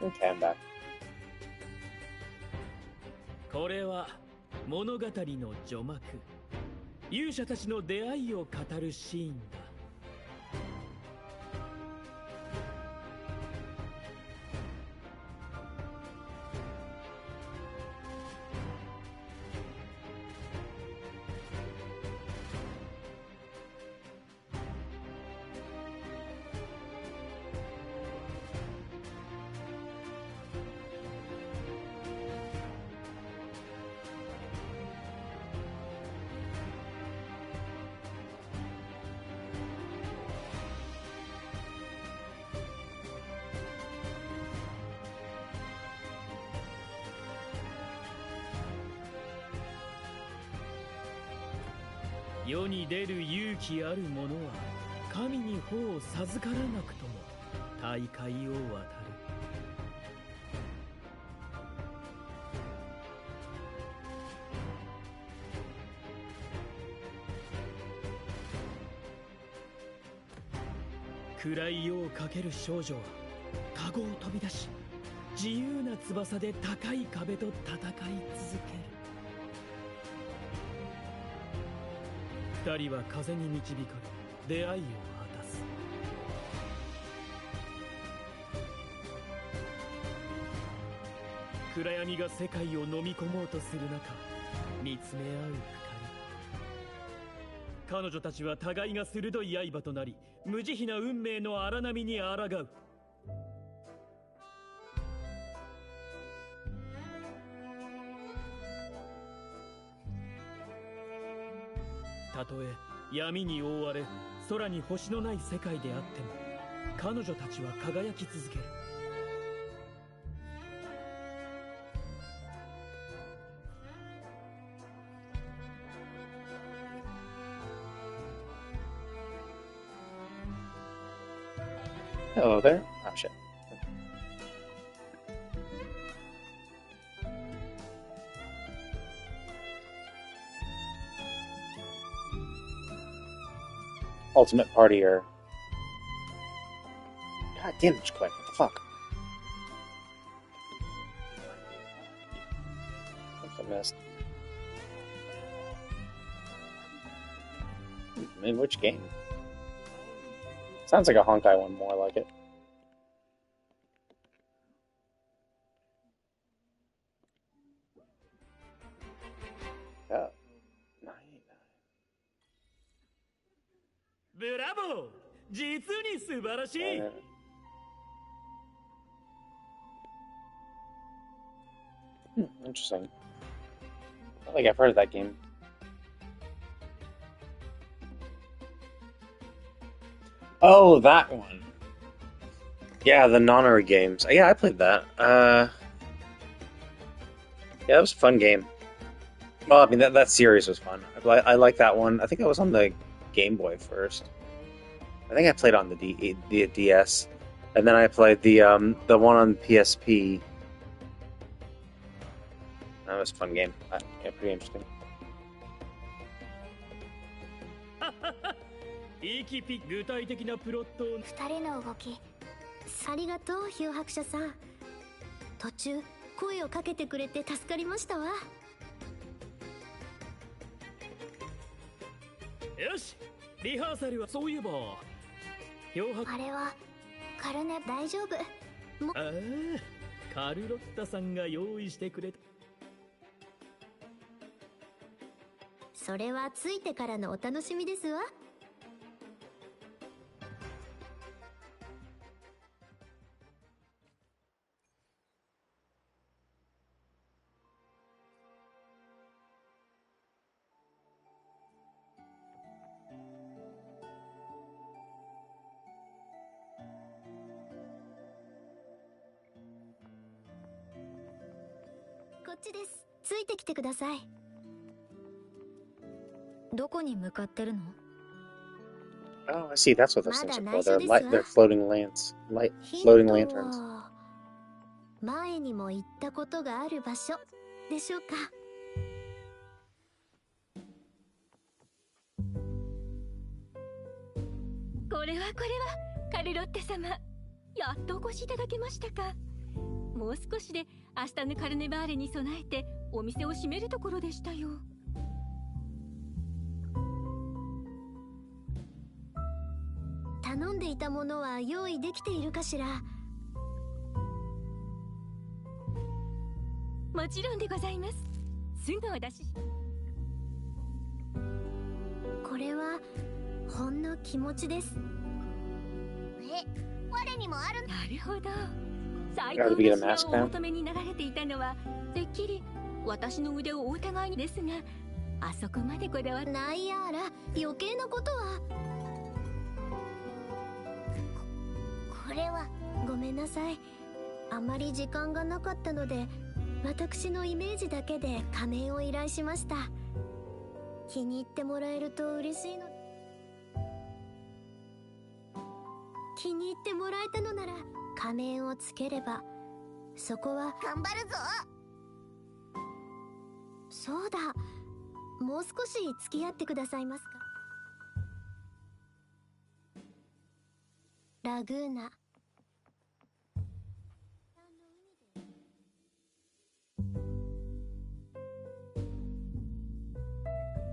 Okay, I'm back. これは物語の序幕。勇者たちの出会いを語るシーンだ。世に出る勇気ある者は神に保を授からなくとも大海を渡る。暗い夜をかける少女はカゴを飛び出し、自由な翼で高い壁と戦い続ける。二人は風に導かれ出会いを果たす。暗闇が世界を飲み込もうとする中、見つめ合う二人。彼女たちは互いが鋭い刃となり、無慈悲な運命の荒波に抗う。たとえ闇に覆われ空に星のない世界であっても、彼女たちは輝き続ける。Hello there. Oh shit. Ultimate Partier. God damn it, quick. What the fuck? What I missed? I mean, which game? Sounds like a Honkai one, more like it. Oh. Bravo! 実に素晴らしい。Interesting. I don't think I've heard of that game. Oh, that one. Yeah, the Nonary games. Yeah, I played that. Yeah, that was a fun game. Well, I mean, that series was fun. I like that one. I think I was on the Game Boy first. I think I played on the DS, and then I played the one on PSP. That was a fun game. Yeah, pretty interesting. 具体的なプロットを。二人の動き。ありがとう、ヒュー伯爵さん。途中声をかけてくれて助かりましたわ。よし、リハーサルは。そういえばあれはカルネ。大丈夫。ああ、カルロッタさんが用意してくれた。それはついてからのお楽しみですわ。こっちです。ついてきてください。どこに向かってるの？ Oh, I see. That's what those things are for. They're floating floating lanterns. 前にも行ったことがある場所でしょうか。これはカルロッテ様、やっとお越しいただけましたか。もう少しで明日のカルネバーレに備えてお店を閉めるところでしたよ。頼んでいたものは用意できているかしら？もちろんでございます。すぐお出しし。これはほんの気持ちです。我にもある。なるほど。最高の品をお求めになられていたのはてっきり私の腕をお疑いですが、あそこまでこだわる。ないやら余計なことは。これはごめんなさい。あまり時間がなかったので、私のイメージだけで仮面を依頼しました。気に入ってもらえると嬉しいの。気に入ってもらえたのなら仮面をつければ、そこは頑張るぞ。そうだ、もう少し付き合ってくださいますか？ラグーナ。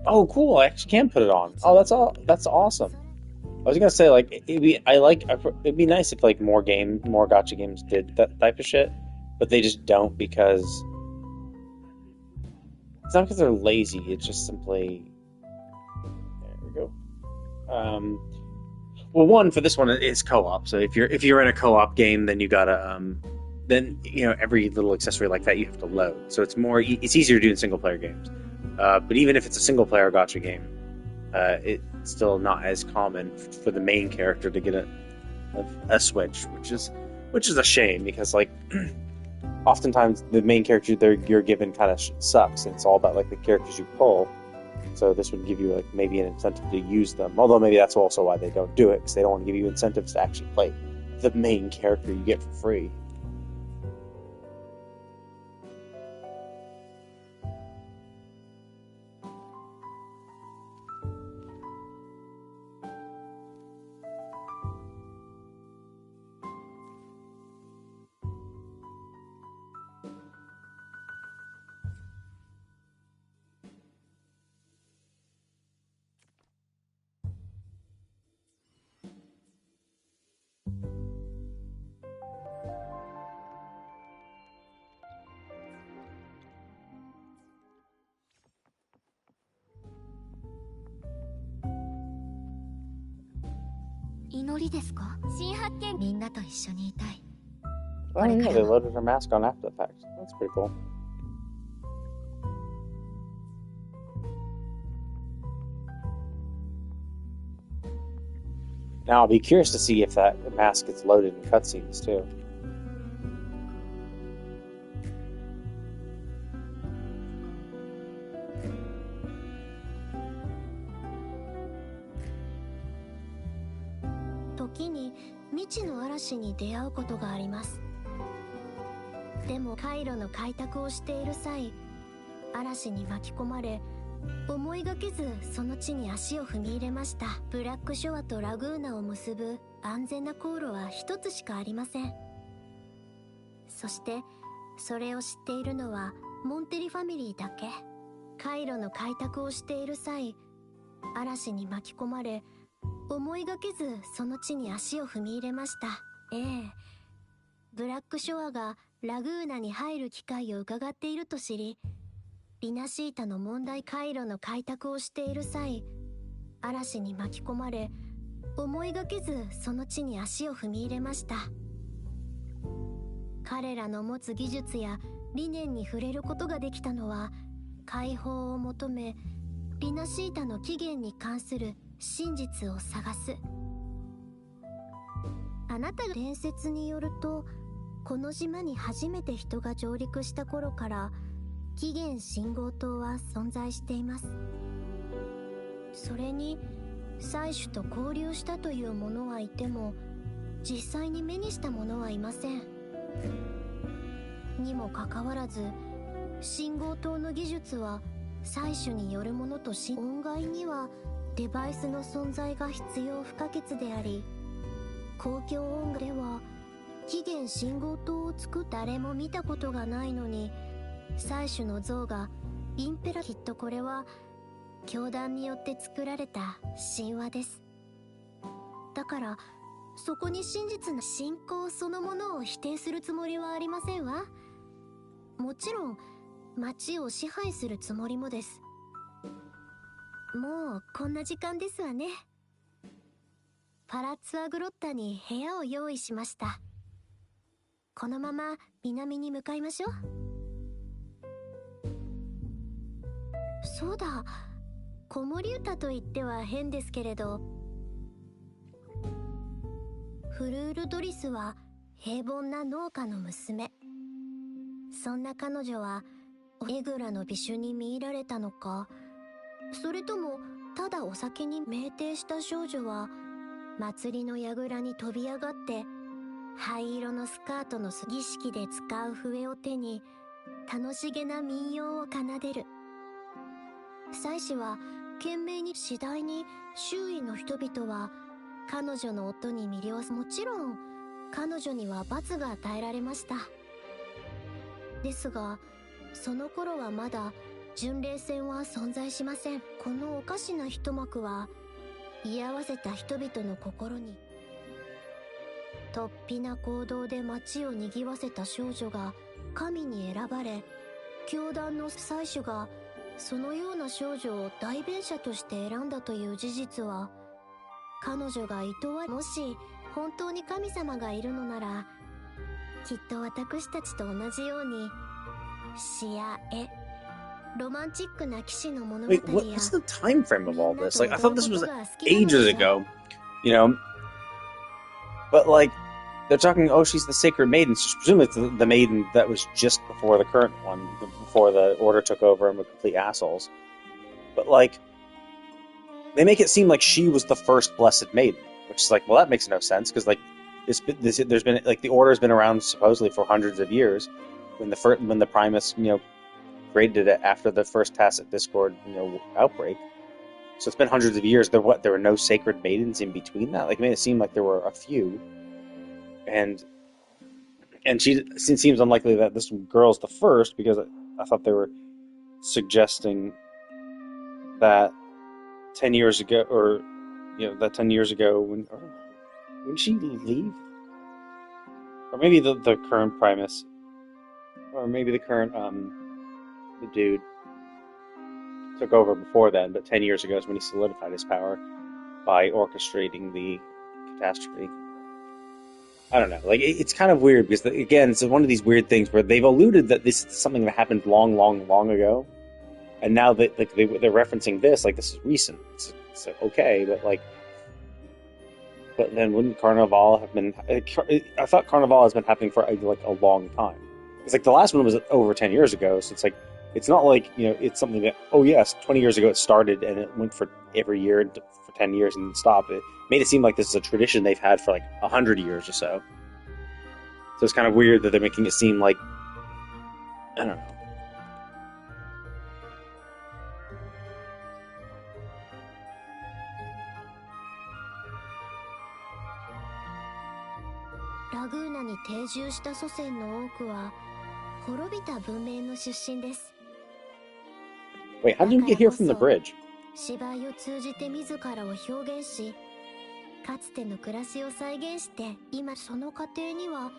Oh, cool! I actually can put it on. Oh, that's all. That's awesome. I was gonna say like it'd be nice if like more gacha games did that type of shit, but they just don't because it's not because they're lazy. It's just simply there we go. Well, one for this one is co-op. So if you're in a co-op game, then you gotta then every little accessory like that you have to load. So it's easier to do in single player games. But even if it's a single player gacha game, it's still not as common for the main character to get a switch, which is a shame because like oftentimes the main character you're given kind of sucks, and it's all about like the characters you pull. So this would give you like maybe an incentive to use them. Although maybe that's also why they don't do it, because they don't want to give you incentives to actually play the main character you get for free. Oh yeah, they loaded her mask on After Effects. That's pretty cool. Now I'll be curious to see if that mask gets loaded in cutscenes too. Tokini, 未知の嵐に出会うことがあります。でも回路の開拓をしている際、嵐に巻き込まれ、思いがけずその地に足を踏み入れました。ブラックショアとラグーナを結ぶ安全な航路は一つしかありません。そしてそれを知っているのはモンテリファミリーだけ。回路の開拓をしている際、嵐に巻き込まれ、思いがけずその地に足を踏み入れました。ブラックショアがラグーナに入る機会を伺っていると知り、リナシータの問題回路の開拓をしている際、嵐に巻き込まれ、思いがけずその地に足を踏み入れました。彼らの持つ技術や理念に触れることができたのは、解放を求め、リナシータの起源に関する真実を探す。あなたの伝説によると、この島に初めて人が上陸した頃から起源信号塔は存在しています。それに採取と交流したという者はいても、実際に目にした者はいません。にもかかわらず、信号塔の技術は採取によるものとし、音外にはデバイスの存在が必要不可欠であり、公共音楽では起源信号塔を作っ誰も見たことがないのに祭主の像がインペラ、きっとこれは教団によって作られた神話です。だからそこに真実な信仰そのものを否定するつもりはありませんわ。もちろん町を支配するつもりもです。もうこんな時間ですわね。パラッツァグロッタに部屋を用意しました。このまま南に向かいましょう。そうだ、子守歌と言っては変ですけれど、フルールドリスは平凡な農家の娘。そんな彼女はエグラの美酒に魅入られたのか、それともただお酒に酩酊した少女は祭りの櫓に飛び上がって灰色のスカートの儀式で使う笛を手に楽しげな民謡を奏でる。祭司は懸命に、次第に周囲の人々は彼女の音に魅了す。もちろん彼女には罰が与えられました。ですがその頃はまだ巡礼船は存在しません。このおかしな一幕は居合わせた人々の心に、突飛な行動で街を賑わせた少女が神に選ばれ、教団の祭主がそのような少女を代弁者として選んだという事実は、彼女が厭われ、もし本当に神様がいるのなら、きっと私たちと同じように詩や絵、ロマンチックな騎士の物語や。 Wait, what's the time frame of all this? Like, I thought this was ages ago, you know? But like, they're talking, oh, she's the sacred maiden, so presumably it's the maiden that was just before the current one, before the Order took over and were complete assholes. But like, they make it seem like she was the first blessed maiden, which is like, well, that makes no sense, because like, there's been, like, the Order has been around supposedly for hundreds of years. When the Primus, you know, created it after the first Tacit Discord, you know, outbreak. So it's been hundreds of years. There were no sacred maidens in between that? Like, it made it seem like there were a few. And it seems unlikely that this girl's the first, because I thought they were suggesting that 10 years ago, or, you know, that 10 years ago, when did she leave? Or maybe the current Primus, or maybe the current, the dude took over before then, but 10 years ago is when he solidified his power by orchestrating the catastrophe. I don't know. Like, it's kind of weird, because, again, it's one of these weird things where they've alluded that this is something that happened long, long, long ago, and now they're referencing this, like, this is recent. It's okay, but, like, but then wouldn't Carnival have been... I thought Carnival has been happening for, like, a long time. It's like, the last one was over 10 years ago, so it's like, it's not like, you know, it's something that, oh yes, 20 years ago it started and it went for every year for 10 years and stopped. It made it seem like this is a tradition they've had for like 100 years or so. So it's kind of weird that they're making it seem like, I don't know. Laguna に定住した祖先の多くは滅びた文明の出身です。 Wait, how did you get here from the bridge? 芝居を通じて自らを表現し、かつての暮らしを再現して、今その過程には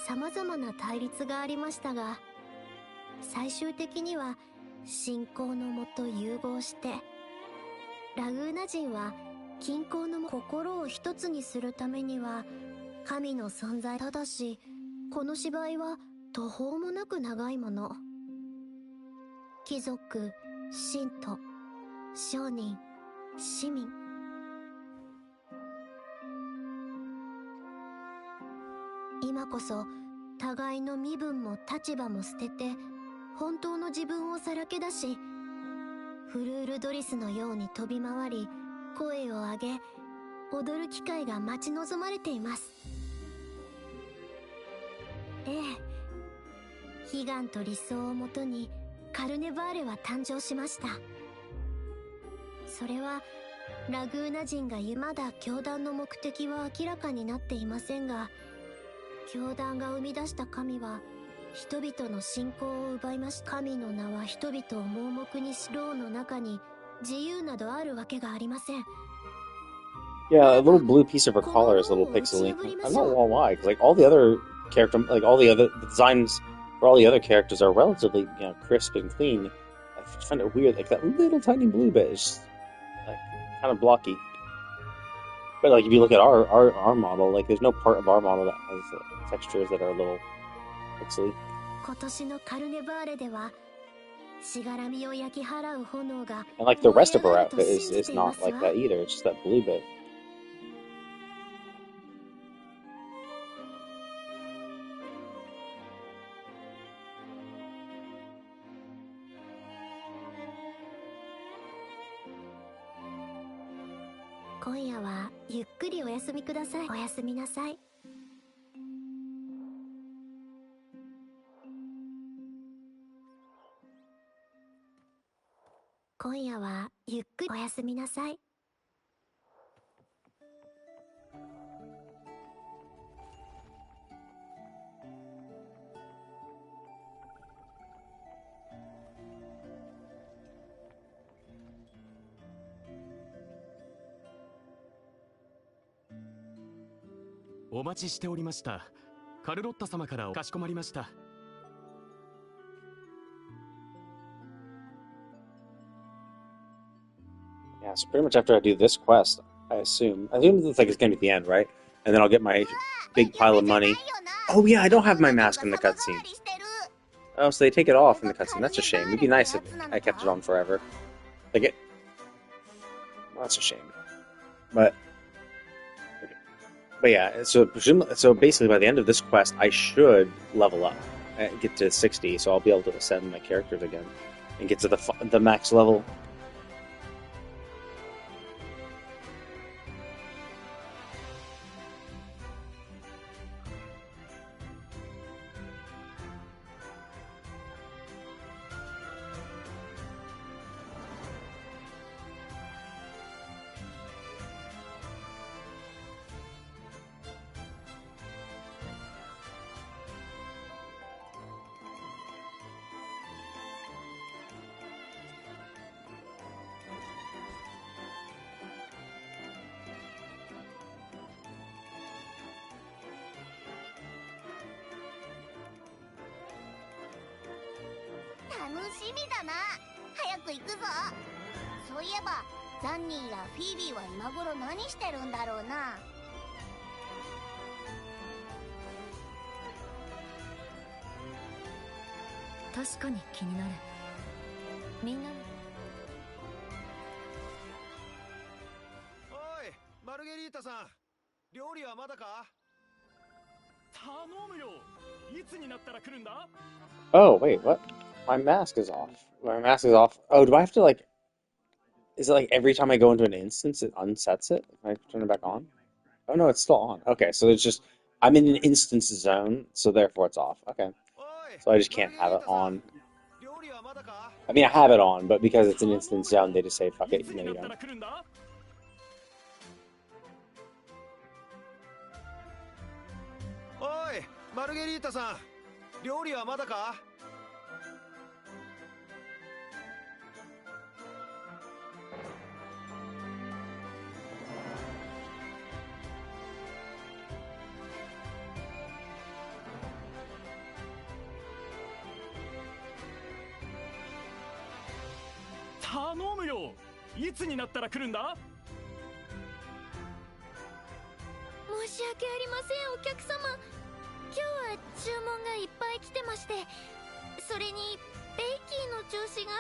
様々な対立がありましたが、最終的には信仰のもと融合して、ラグーナ人は均衡の心を一つにするためには神の存在。ただしこの芝居は途方もなく長いもの。貴族、信徒、商人、市民、今こそ互いの身分も立場も捨てて本当の自分をさらけ出し、フルールドリスのように飛び回り声を上げ踊る機会が待ち望まれています。ええ、悲願と理想をもとにカルネバーレは誕生しました。それはラグーナ人がまだ教団の目的は明らかになっていませんが、教団が生み出した神は人々の信仰を奪いました。神の名は人々を盲目にし、牢の中に自由などあるわけがありません。 Yeah, a little blue piece of her collar is a little pixely. I don't know why, because like all the other the designs for all the other characters are relatively, you know, crisp and clean. I find it weird, like that little tiny blue bit is just, like kind of blocky. But like if you look at our model, like there's no part of our model that has textures that are a little pixely. 今年のカルネバーレではしがらみを焼き払う炎が And like the rest of her outfit is not like that either. It's just that blue bit. 今夜はゆっくりお休みください。おやすみなさい。今夜はゆっくりおやすみなさい。お待ちしておりました。カルロッタ様からかしこまりました。Yeah, so pretty much after I do this quest, I assume it's like it's gonna be the end, right? And then I'll get my big pile of money. Oh yeah, I don't have my mask in the cutscene. Oh, so they take it off in the cutscene. That's a shame. It'd be nice if I kept it on forever. Like it. Well, that's a shame. But yeah, so basically by the end of this quest, I should level up and get to 60, so I'll be able to ascend my characters again and get to the max level. 楽しみだな。早く行くぞ。そういえばザンニーやフィービーは今頃何してるんだろうな。確かに気になる。みんなおい、マルゲリータさん、料理はまだか？頼むよ。いつになったら来るんだ？ Oh wait, what? My mask is off. My mask is off. Oh, do I have to like? Is it like every time I go into an instance, it unsets it? Can I turn it back on? Oh no, it's still on. Okay, so it's just I'm in an instance zone, so therefore it's off. Okay, so I just can't have it on. I mean, I have it on, but because it's an instance zone, they just say fuck it. No, you don't. おい、マルゲリータさん、料理はまだか？頼むよ。いつになったら来るんだ？申し訳ありません、お客様。今日は注文がいっぱい来てまして、それにベイキーの調子が。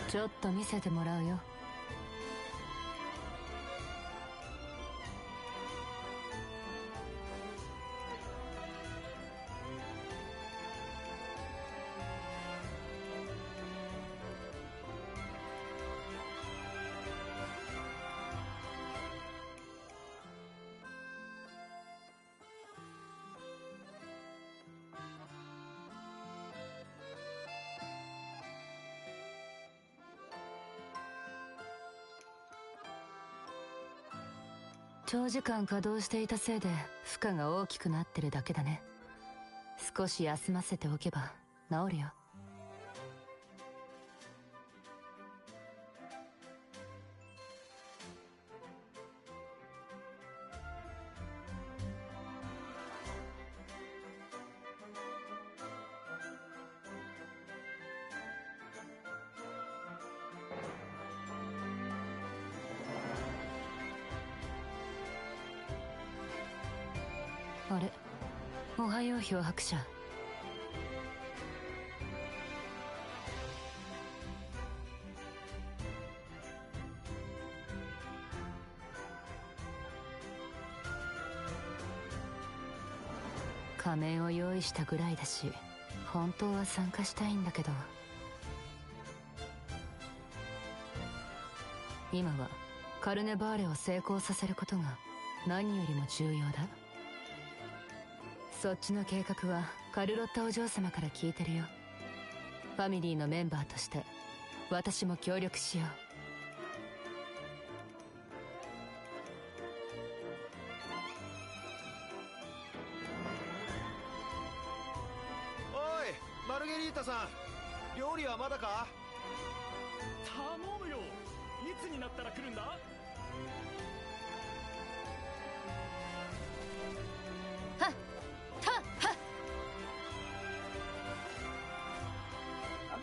ちょっと見せてもらうよ。長時間稼働していたせいで負荷が大きくなってるだけだね。少し休ませておけば治るよ。あれ、おはよう漂白者。仮面を用意したぐらいだし、本当は参加したいんだけど、今はカルネバーレを成功させることが何よりも重要だ。そっちの計画はカルロッタお嬢様から聞いてるよ。ファミリーのメンバーとして私も協力しよう。おい、マルゲリータさん、料理はまだか？頼むよ。いつになったら来るんだ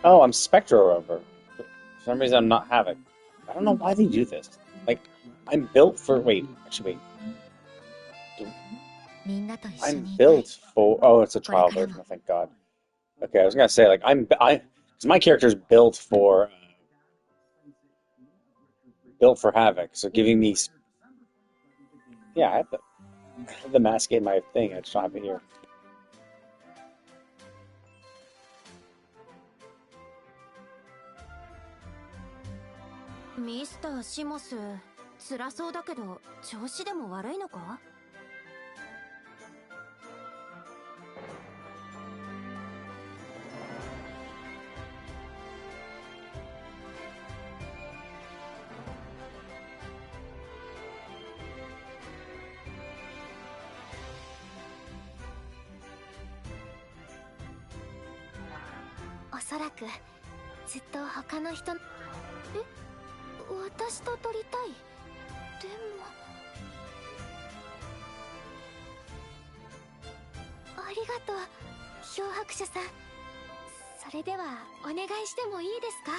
？Oh, I'm Spectro Rover. For some reason, I'm not Havoc. I don't know why they do this. Like, I'm built for. Wait, actually, wait. I'm built for. Oh, it's a trial version. Oh, thank God. Okay, I was gonna say, like, because my character's built for Havoc. So giving me. Yeah, I have the Masquerade my thing. I just don't have it here. Mr. シモス、辛そうだけど調子でも悪いのか？おそらくずっと他の人。私と撮りたい。でもありがとう、漂白者さん。それではお願いしてもいいですか？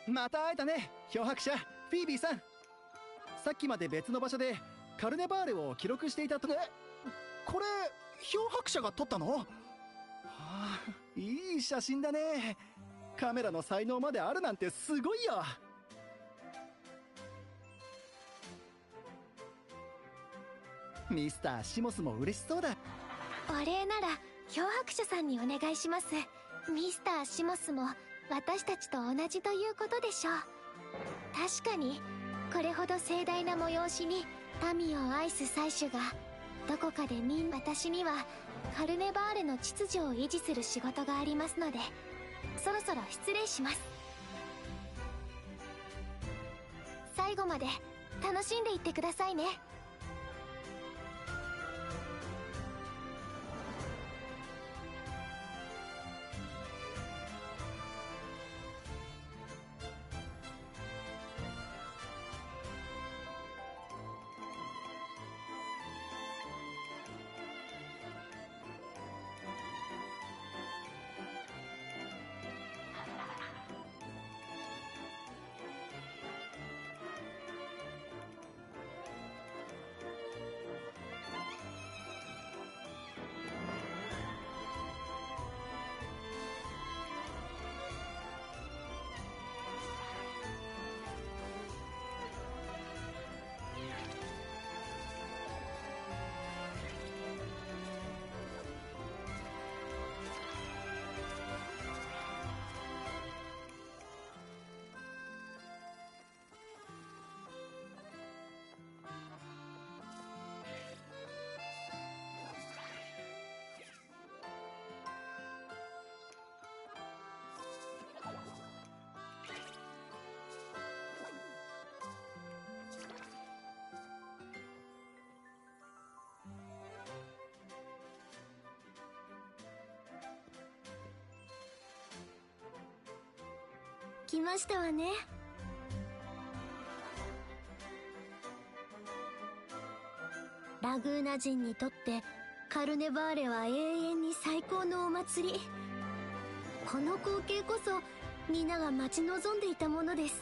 また会えたね、漂白者フィービーさん。さっきまで別の場所でカルネバーレを記録していたと。これ漂白者が撮ったの？はあ、いい写真だね。カメラの才能まであるなんてすごいよ。ミスターシモスも嬉しそうだ。お礼なら漂白者さんにお願いします。ミスターシモスも私たちと同じということでしょう。確かにこれほど盛大な催しに民を愛す祭主がどこかで私にはカルネバーレの秩序を維持する仕事がありますので、そろそろ失礼します。最後まで楽しんでいってくださいね。来ましたわね。ラグーナ人にとってカルネバーレは永遠に最高のお祭り。この光景こそ皆が待ち望んでいたものです。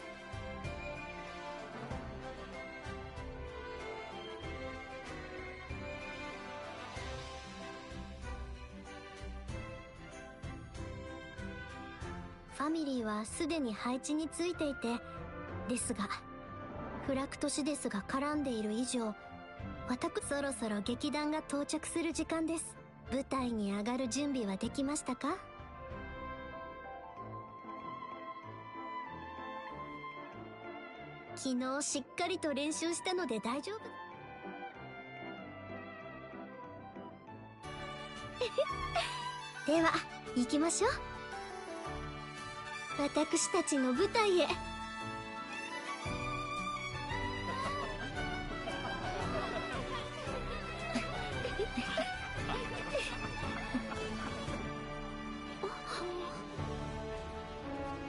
ファミリーはすでに配置についていて、ですがフラクトシデスが絡んでいる以上、私そろそろ劇団が到着する時間です。舞台に上がる準備はできましたか？昨日しっかりと練習したので大丈夫。では行きましょう。私たちの舞台へ。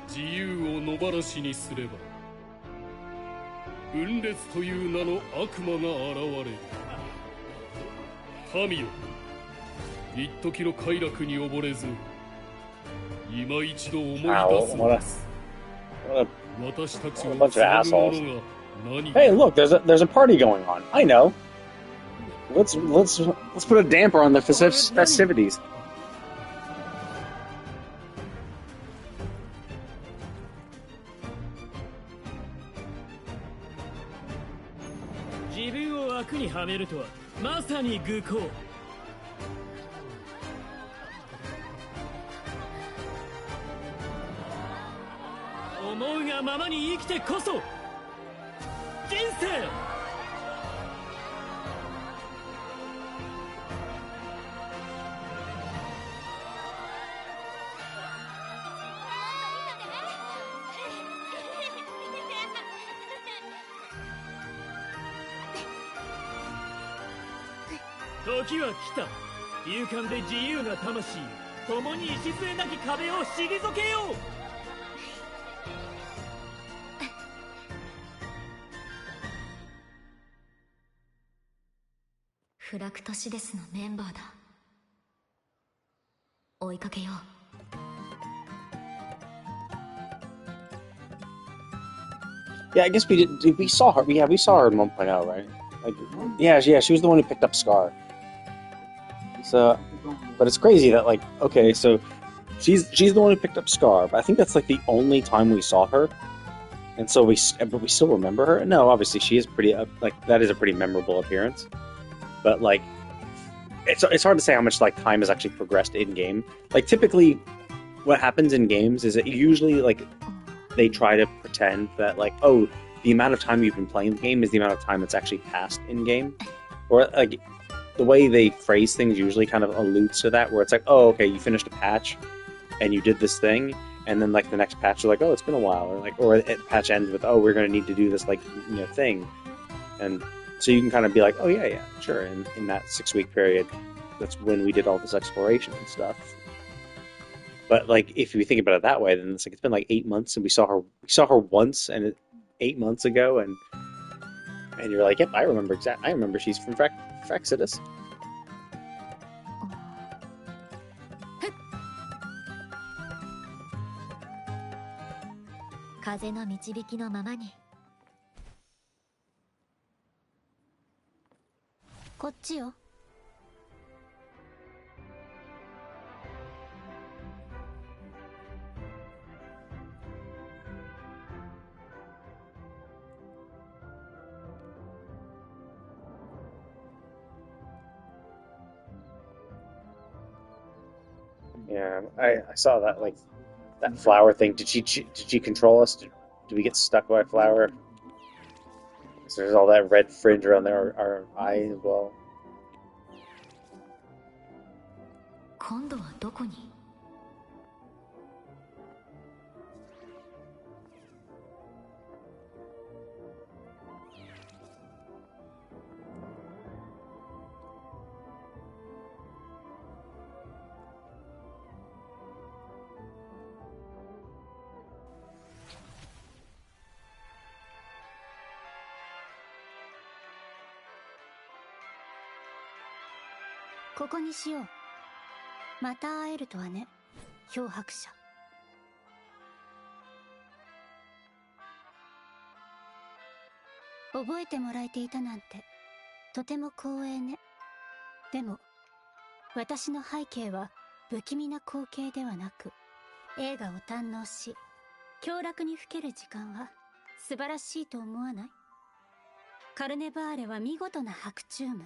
自由を野放しにすれば分裂という名の悪魔が現れる。民よ、一時の快楽に溺れず今一度思い出す。私たちを bunch of assholes. Hey, look, there's a party going on. I know. Let's put a damper on the festivities. 自分を枠にはめるとはまさに愚行。思うがままに生きてこそ人生。時は来た。勇敢で自由な魂、共に礎なき壁を退けよう。フラクトシデスのメンバーだ。追いかけよう。Yeah, I guess we did. We saw her. Yeah, we saw her in 1.0, right? Like, yeah, she was the one who picked up Scar. So, but it's crazy that, like, okay, so she's the one who picked up Scar, but I think that's like the only time we saw her, and so but we still remember her. No, obviously she is pretty like that is a pretty memorable appearance, but like it's hard to say how much like time has actually progressed in game. Like typically, what happens in games is that usually like they try to pretend that like, oh, the amount of time you've been playing the game is the amount of time that's actually passed in game, or like the way they phrase things usually kind of alludes to that, where it's like, oh, okay, you finished a patch, and you did this thing, and then like the next patch, you're like, oh, it's been a while, or it patch ends with, oh, we're going to need to do this like thing, and so you can kind of be like, oh yeah, sure. And in that 6-week period, that's when we did all this exploration and stuff. But like, if you think about it that way, then it's like it's been like 8 months, and we saw her once, and 8 months ago, and you're like, yep, I remember she's from Frexodus. 風の導きのままに。こっちよ。Yeah, I saw that, like, that flower thing. Did she control us? Did we get stuck by a flower? So there's all that red fringe around our eye as well. 今度はどこに?「ここにしよう。また会えるとはね、漂白者。覚えてもらえていたなんて、とても光栄ね。でも、私の背景は不気味な光景ではなく、映画を堪能し、享楽にふける時間は素晴らしいと思わない？カルネバーレは見事な白昼夢。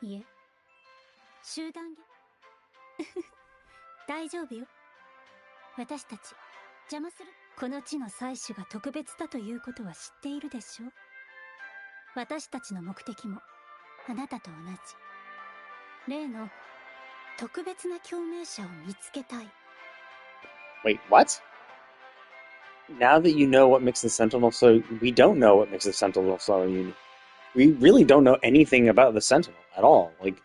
いえ、集団大丈夫よ。私たち邪魔する。この地の採取が特別だということは知っているでしょう。私たちの目的もあなたと同じ。例の特別な共鳴者を見つけたい。 Wait, what? Now that you know what makes the Sentinel so... We don't know what makes the Sentinel so unique. We really don't know anything about the Sentinel at all. Like,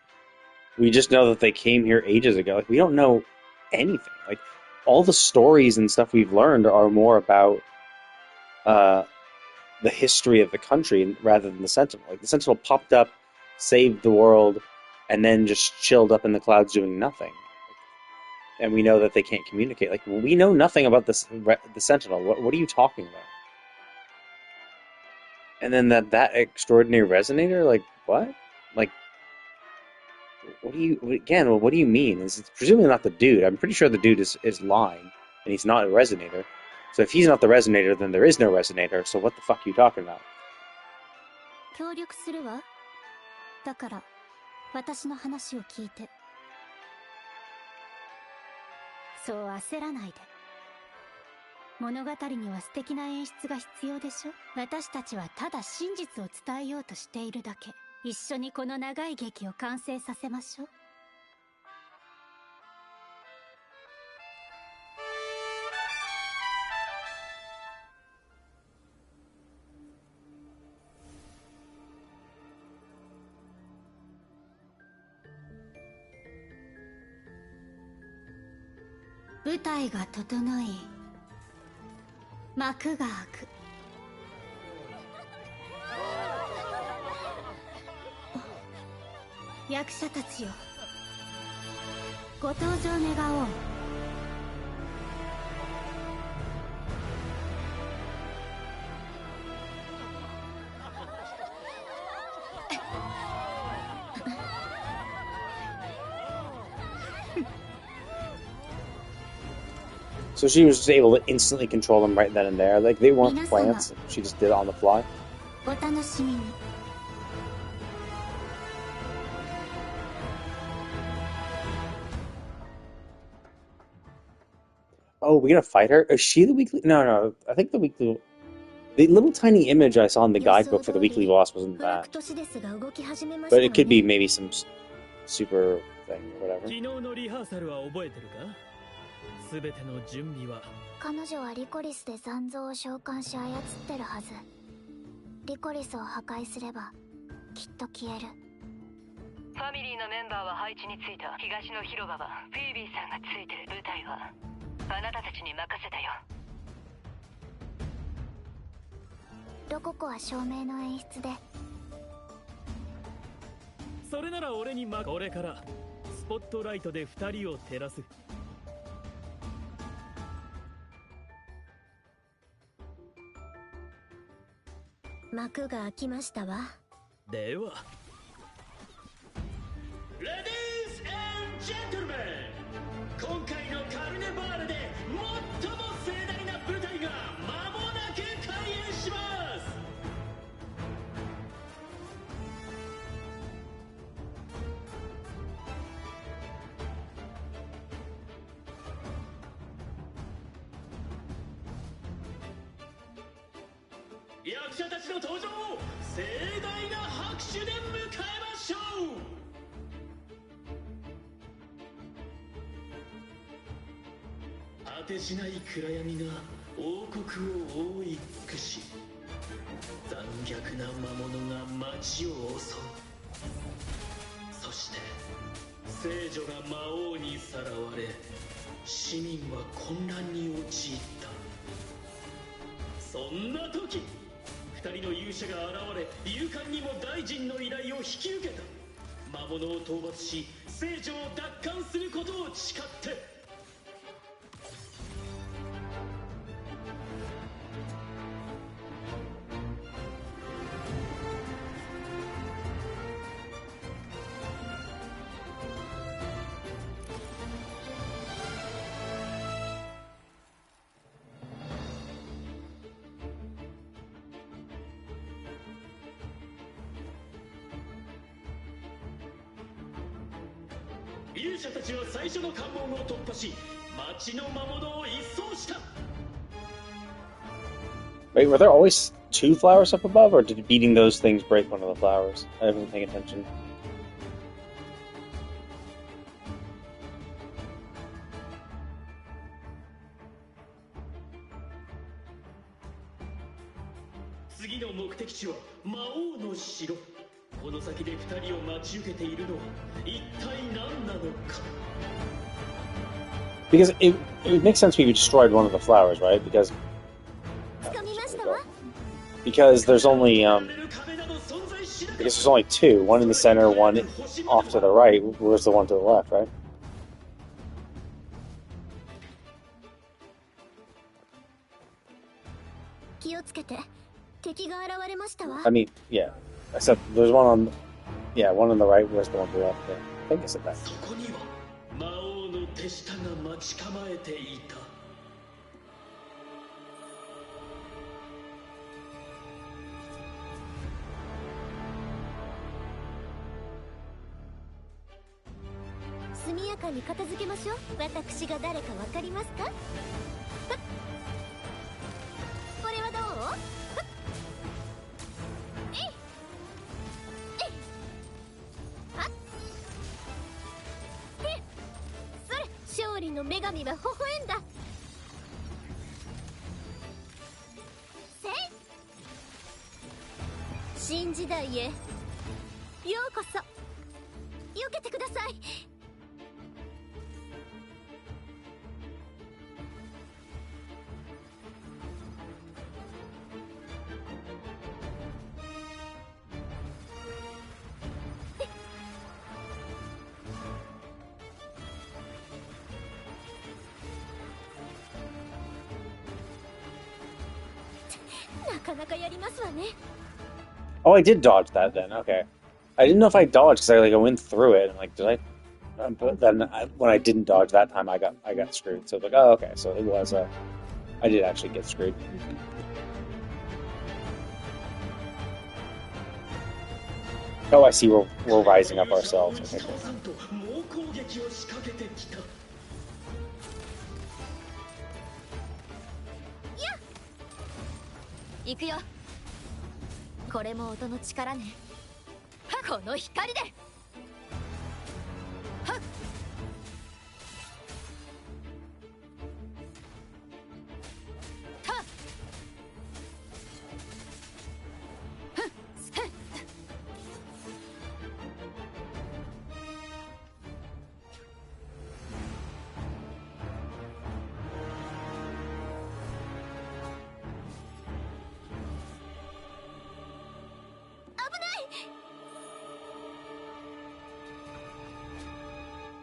we just know that they came here ages ago. Like, we don't know anything. Like, all the stories and stuff we've learned are more about the history of the country rather than the Sentinel. Like, the Sentinel popped up, saved the world, and then just chilled up in the clouds doing nothing. And we know that they can't communicate. Like, we know nothing about the Sentinel. What are you talking about? And then that extraordinary resonator? Like, what? Like, what do you mean? It's presumably not the dude. I'm pretty sure the dude is lying, and he's not a resonator. So if he's not the resonator, then there is no resonator. So what the fuck are you talking about? 協力するわ。だから、私の話を聞いて。そう焦らないで。物語には素敵な演出が必要でしょ。私たちはただ真実を伝えようとしているだけ。一緒にこの長い劇を完成させましょう。舞台が整い、幕が開く。役者たちよ、ご登場願おう。So she was just able to instantly control them right then and there. Like, they weren't plants. She just did it on the fly. お楽しみに。Oh, we gonna fight her? Is she the weekly? No. I think the little tiny image I saw in the guidebook for the weekly boss wasn't that. But it could be maybe some super thing or whatever. 全ての準備は。彼女はリコリスで残像を召喚し操ってるはず。リコリスを破壊すればきっと消える。ファミリーのメンバーは配置についた。東の広場はフィービーさんがついてる。舞台はあなたたちに任せたよ。ロココは照明の演出で。それなら俺にこれからスポットライトで2人を照らす。幕が開きましたわ。ではレディース&ジェントルメン、今回のカルネバーレで最も盛大な舞台が間もなく開演します。役者たちの登場を盛大な拍手で迎えましょう。果てしない暗闇が王国を覆い尽くし、残虐な魔物が街を襲う。そして聖女が魔王にさらわれ、市民は混乱に陥った。そんな時、二人の勇者が現れ、勇敢にも大臣の依頼を引き受けた。魔物を討伐し、聖女を奪還することを誓って。勇者たちは最初の関門を突破し、町の魔物を一掃した。 Wait, were there always 2 flowers up above, or did beating those things break one of the flowers? I haven't been paying attention. 次の目的地は魔王の城。この先で2人を待ち受けているのは一体何なのか。 Because it would make sense if we destroyed one of the flowers, right? Because there's only because there's only 2, one in the center, one off to the right. Where's the one to the left, right? 気をつけて。敵が現れましたわ。 I mean, yeah. Except there's one on, yeah, one on the right. Where's the one to the left? I think I said that. そこには魔王の手下が待ち構えていた。速やかに片付けましょう。私が誰かわかりますか？これはどう？勝利の女神は微笑んだ。新時代へようこそ。避けてください。なかなかやりますわね。 Oh, I did dodge that then. Okay, I didn't know if I dodged because I went through it. And like, did I? But then when I didn't dodge that time, I got screwed. So like, oh, okay. So it was I did actually get screwed. Oh, I see. We're rising up ourselves. Okay, cool. 行くよ。これも音の力ね。この光で。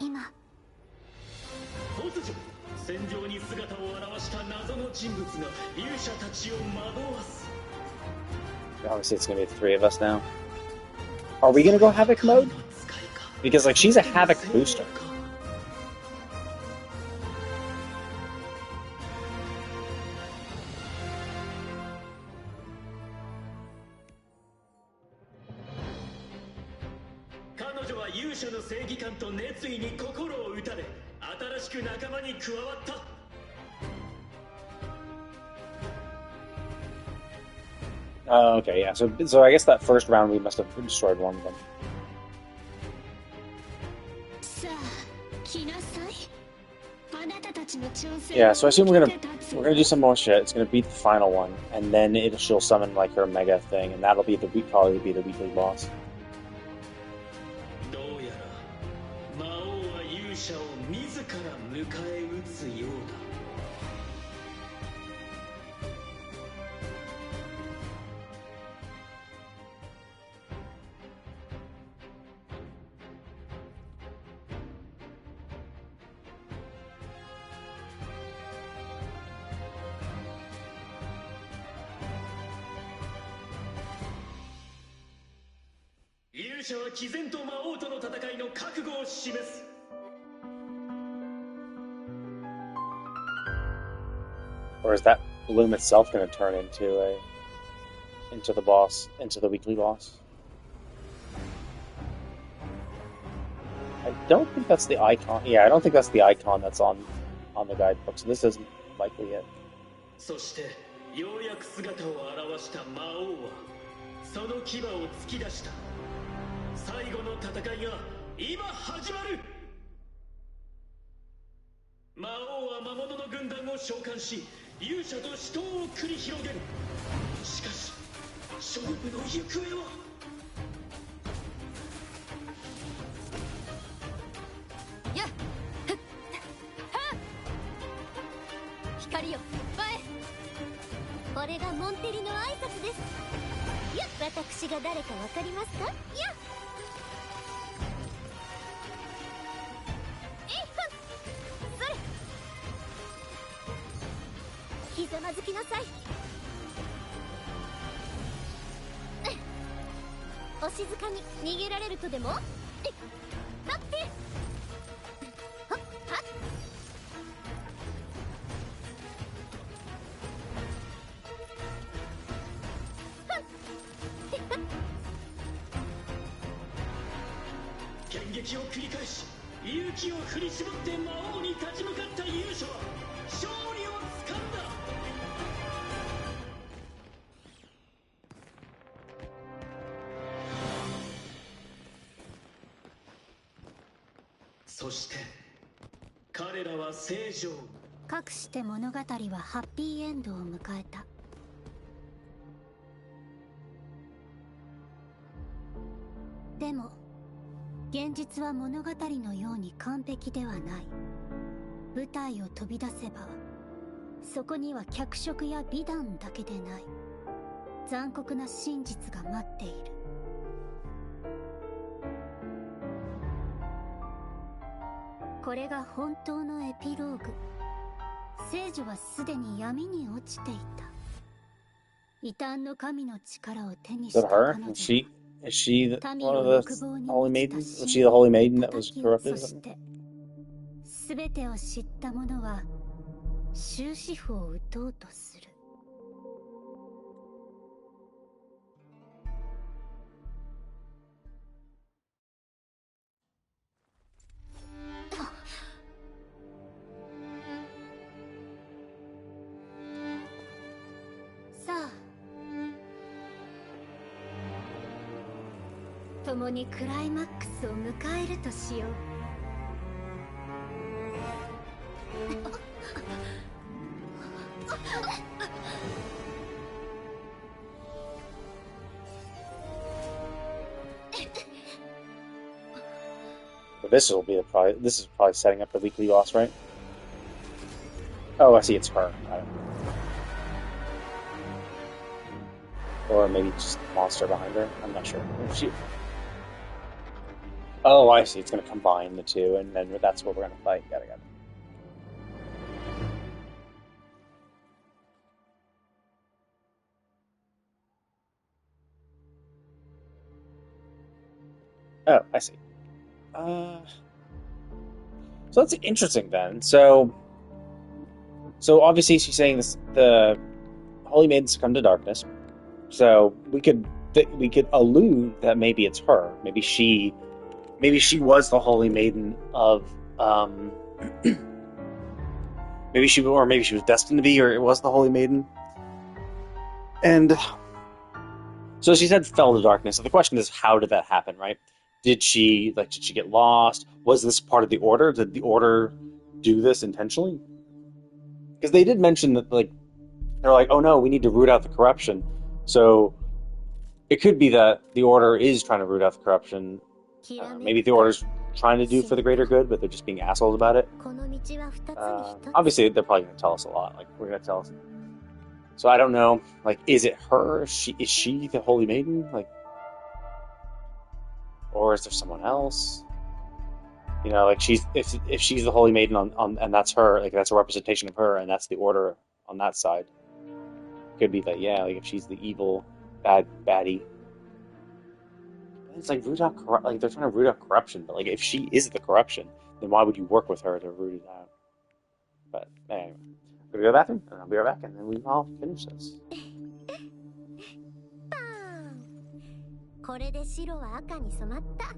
今突如戦場に姿を現した謎の人物が勇者たちを惑わす。 Obviously, it's gonna be the three of us now. Are we gonna go Havoc mode? Because like she's a Havoc booster. Oh, okay, yeah. So I guess that first round we must have destroyed one of them. Yeah, so I assume we're gonna do some more shit. It's gonna beat the final one, and then she'll summon like her mega thing, and that'll be probably be the weekly boss. Or is that bloom itself going to turn into the boss, into the weekly boss? I don't think that's the icon. Yeah, I don't think that's the icon that's on the guidebook. So this isn't likely it. そしてようやく姿を現した魔王はその牙を突き出した。最後の戦いが今始まる。魔王は魔物の軍団を召喚し、勇者と死闘を繰り広げる。しかし勝負の行方は。やっ、光よ、前。これがモンテリの挨拶です。やっ、私が誰かわかりますか？やっ。ひざまずきなさい。お静かに逃げられるとでも？立って。はっはっ。剣撃を繰り返し、勇気を振り絞って魔王に立ち向かった勇者は勝利をつかんだ。そして彼らは正常。かくして物語はハッピーエンドを迎えた。でも現実は物語のように完璧ではない。舞台を飛び出せばそこには脚色や美談だけでない残酷な真実が待っている。これが本当のエピローグ。聖女はすでに闇に落ちていた。異端の神の力を手にした her? Is she one of the holy maidens? Was she the holy maiden that was corrupted? すべてを知った者は終止符を打とうとする。共にクライマックスを迎えるとしよう。This is probably setting up the weekly boss, right? Oh, I see. It's her. Or maybe just the monster behind her. I'm not sure. Oh, I see. It's going to combine the two, and then that's what we're going to fight. Got it. Oh, I see. So that's interesting then. So obviously she's saying this: the Holy Maiden succumbed to darkness. So we could allude that maybe it's her. Maybe she was the Holy Maiden of maybe she was destined to be, or it was the Holy Maiden. And so she said fell to darkness. So the question is, how did that happen, right? Did she get lost? Was this part of the Order? Did the Order do this intentionally? Because they did mention that, like, they're like, oh no, we need to root out the corruption. So it could be that the Order is trying to root out the corruption. Maybe the Order's trying to do for the greater good, but they're just being assholes about it. Obviously, they're probably going to tell us a lot. Like, we're going to tell us. So I don't know. Like, is it her? Is she the Holy Maiden? Like, or is there someone else? You know, like if she's the Holy Maiden on and that's her, like that's a representation of her, and that's the Order on that side. Could be that, yeah, like if she's the evil baddie. It's like root out like they're trying to root out corruption, but like if she is the corruption, then why would you work with her to root it out? But anyway, I'm gonna go to the bathroom, and I'll be right back, and then we can all finish this. これで白は赤に染まった。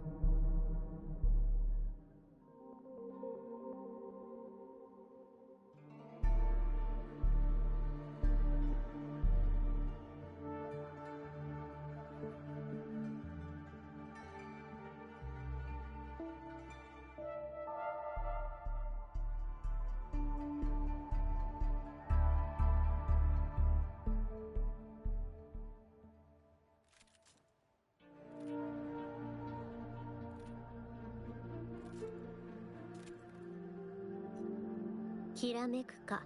きらめくか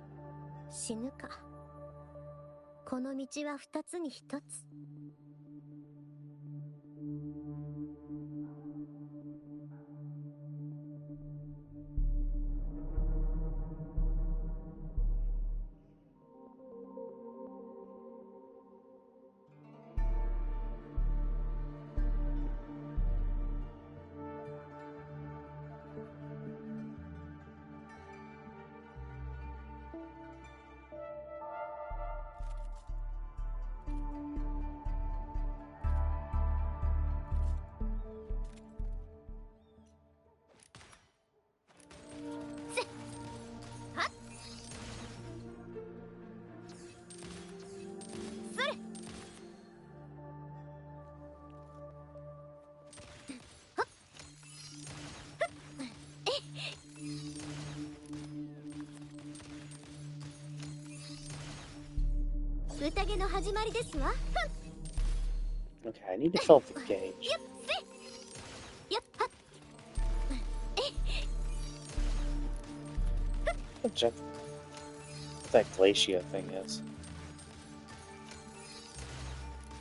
死ぬか、この道は二つに一つ。宴の始まりですわ。Okay, I need to fill up the gauge. Check what that glacier thing is.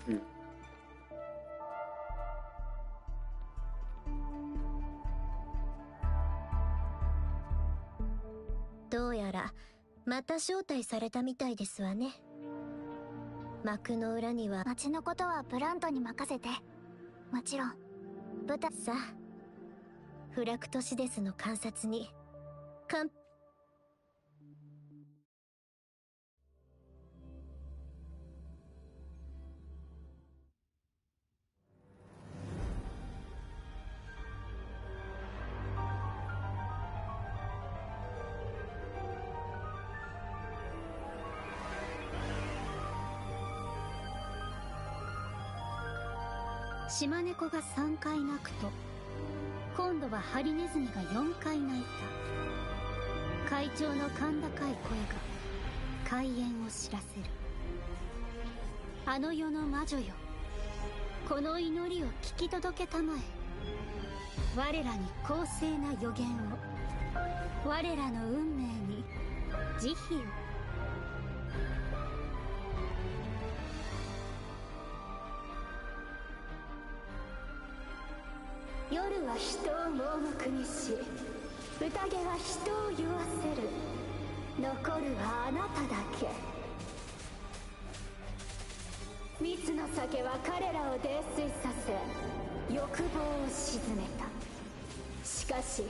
Hmm. どうやらまた招待されたみたいですわね。幕の裏には町のことはブラントに任せて。もちろん舞台さあ、フラクトシデスの観察に島猫が3回鳴くと、今度はハリネズミが4回鳴いた。会長の甲高い声が開演を知らせる。あの世の魔女よ、この祈りを聞き届けたまえ。我らに公正な予言を、我らの運命に慈悲を。夜は人を盲目にし、宴は人を酔わせる。残るはあなただけ。蜜の酒は彼らを泥酔させ、欲望を鎮めた。しかし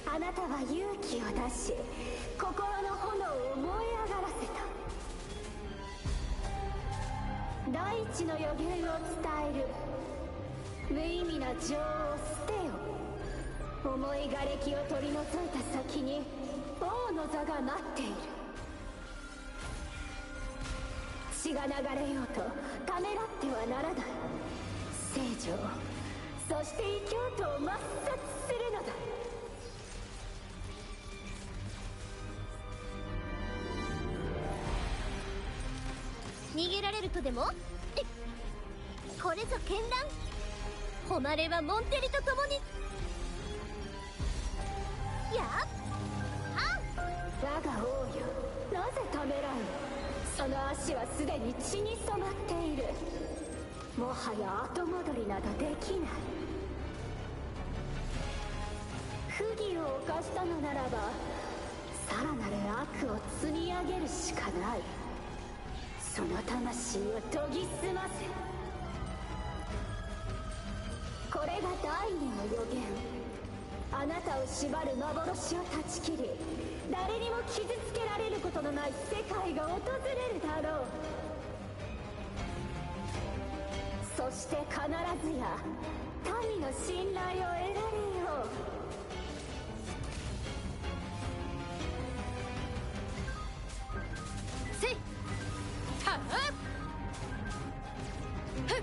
あなたは勇気を出し、心の炎を燃え上がらせた。大地の予言を伝える。無意味な情を捨てよ。重い瓦礫を取り除いた先に王の座が待っている。血が流れようとためらってはならない。聖女、そして異教徒を抹殺するのだ。逃げられるとでも？これぞ絢爛。誉れはモンテリと共に。やっ我が王よ、なぜためらう？その足はすでに血に染まっている。もはや後戻りなどできない。不義を犯したのならば、さらなる悪を積み上げるしかない。その魂を研ぎ澄ませ。これが第二の予言。あなたを縛る幻を断ち切り、誰にも傷つけられることのない世界が訪れるだろう。そして必ずや民の信頼を得られよう。せいはっふっ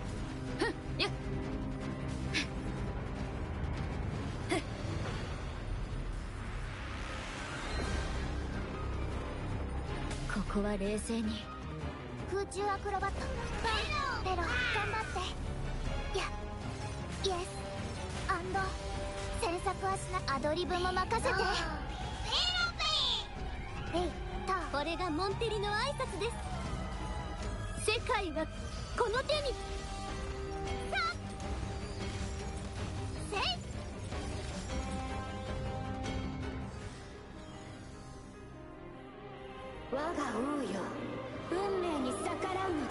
ふっやっここは冷静に。空中アクロバット。ペロ頑張って。イエス詮索はしな。アドリブも任せて。これがモンテリの挨拶です。世界はこの手に。さあせい。我が王よ、運命に逆らうのだ。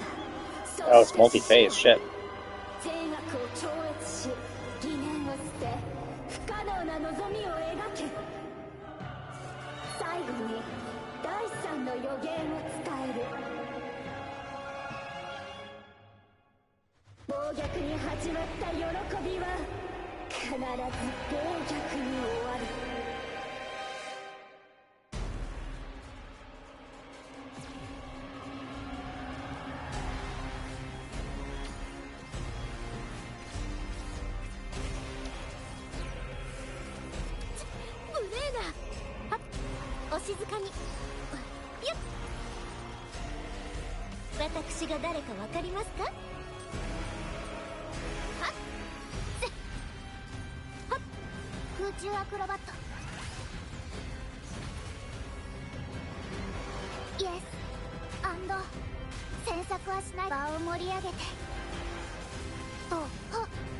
Oh, it's multi-phase, shit. 善悪を超越し、疑念を捨て、不可能な望みを描け。最後に第三の予言を伝える。暴虐に始まった喜びは必ず暴虐に終わる。お静かに。よっ。私が誰かわかりますか？はっせはっ。空中アクロバット。イエス詮索はしない。場を盛り上げて。とはっ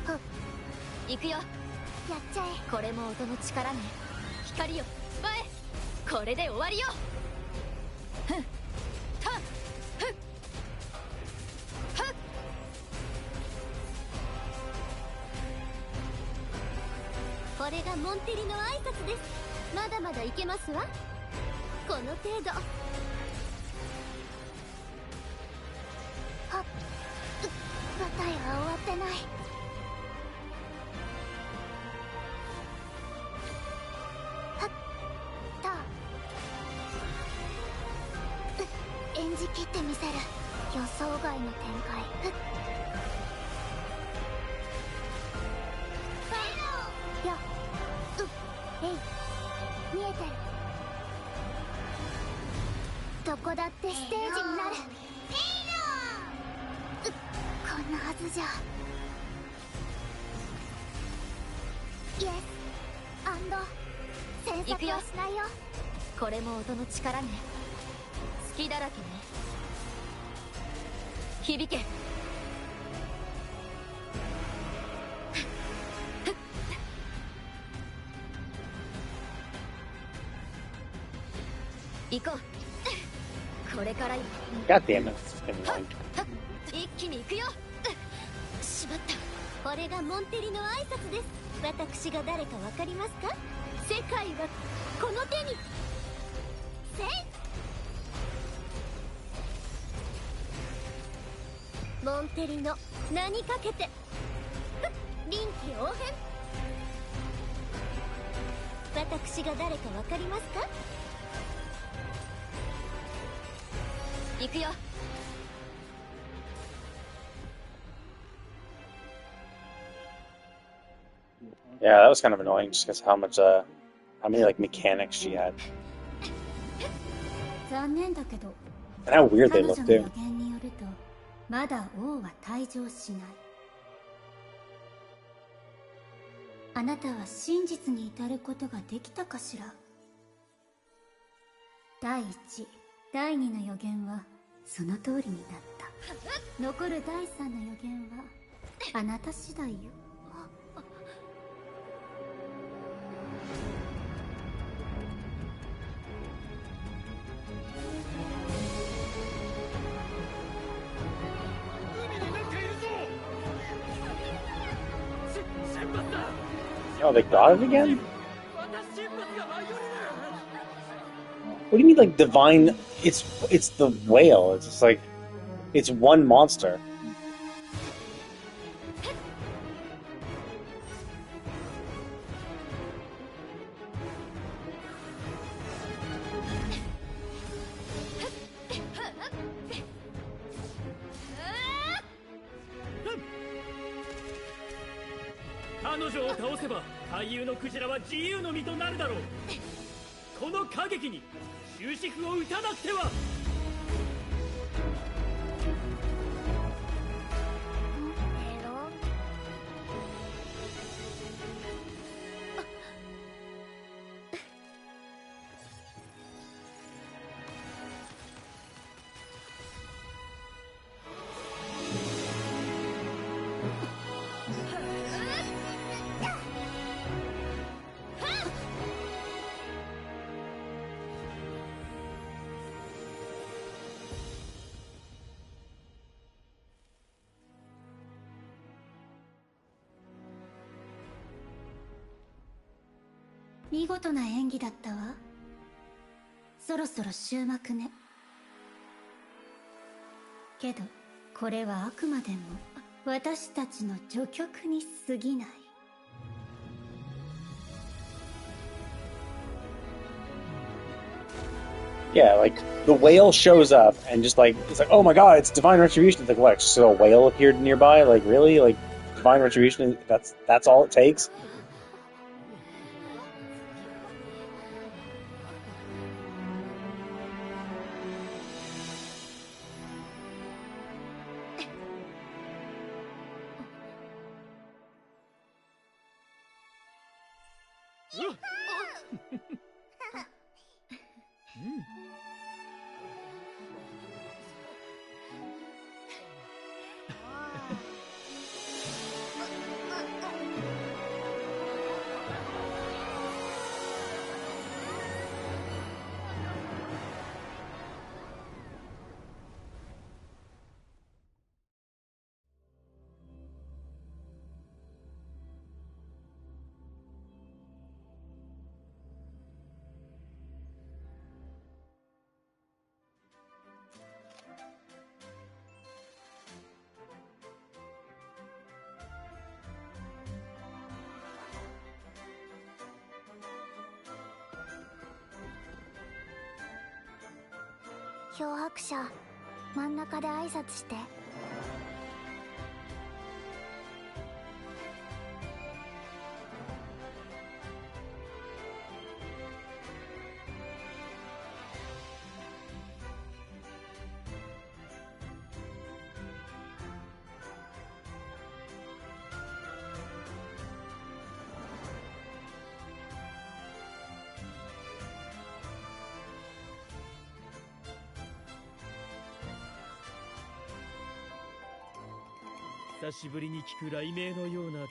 はっ。行くよ。やっちゃえ。これも音の力ね。光よ前。これで終わりよ。ふんはっふっはっ。これがモンテリの挨拶です。まだまだいけますわ。この程度。はっ。舞台は終わってない。演じ切ってみせる。予想外の展開。よえい見えてる。どこだってステージになる。こんなはずじゃ。イエス詮索はしないよ。これも音の力ね。隙だらけね。響け。行こう。これから God damn it. It's been long. 一気に行くよ。しまった。これがモンテリの挨拶です。私が誰かわかりますか？世界はこの手に。せい。モンテリの名にかけて。臨機応変。私が誰かわかりますか？行くよ。Yeah, that was kind of annoying just because how much, how many like mechanics she had. 残念だけど And how weird they 彼 look 女の too. 予言によるとまだ王は退場しない。あなたは真実に至ることができたかしら。第1、第2の予言はその通りになった。残る第3の予言はあなた次第よ。Oh, they got it again? What do you mean, like divine? It's the whale. It's just like it's one monster.見事な演技だったわ。そろそろ終幕ね。けどこれはあくまでも私たちの序曲に過ぎない。Yeah, like the whale shows up and just like it's like, oh my god, it's divine retribution. It's like, what? So a whale appeared nearby? Like really? Like divine retribution? That's all it takes?「漂白者真ん中で挨拶して」久しぶりに聞く雷鳴のような歓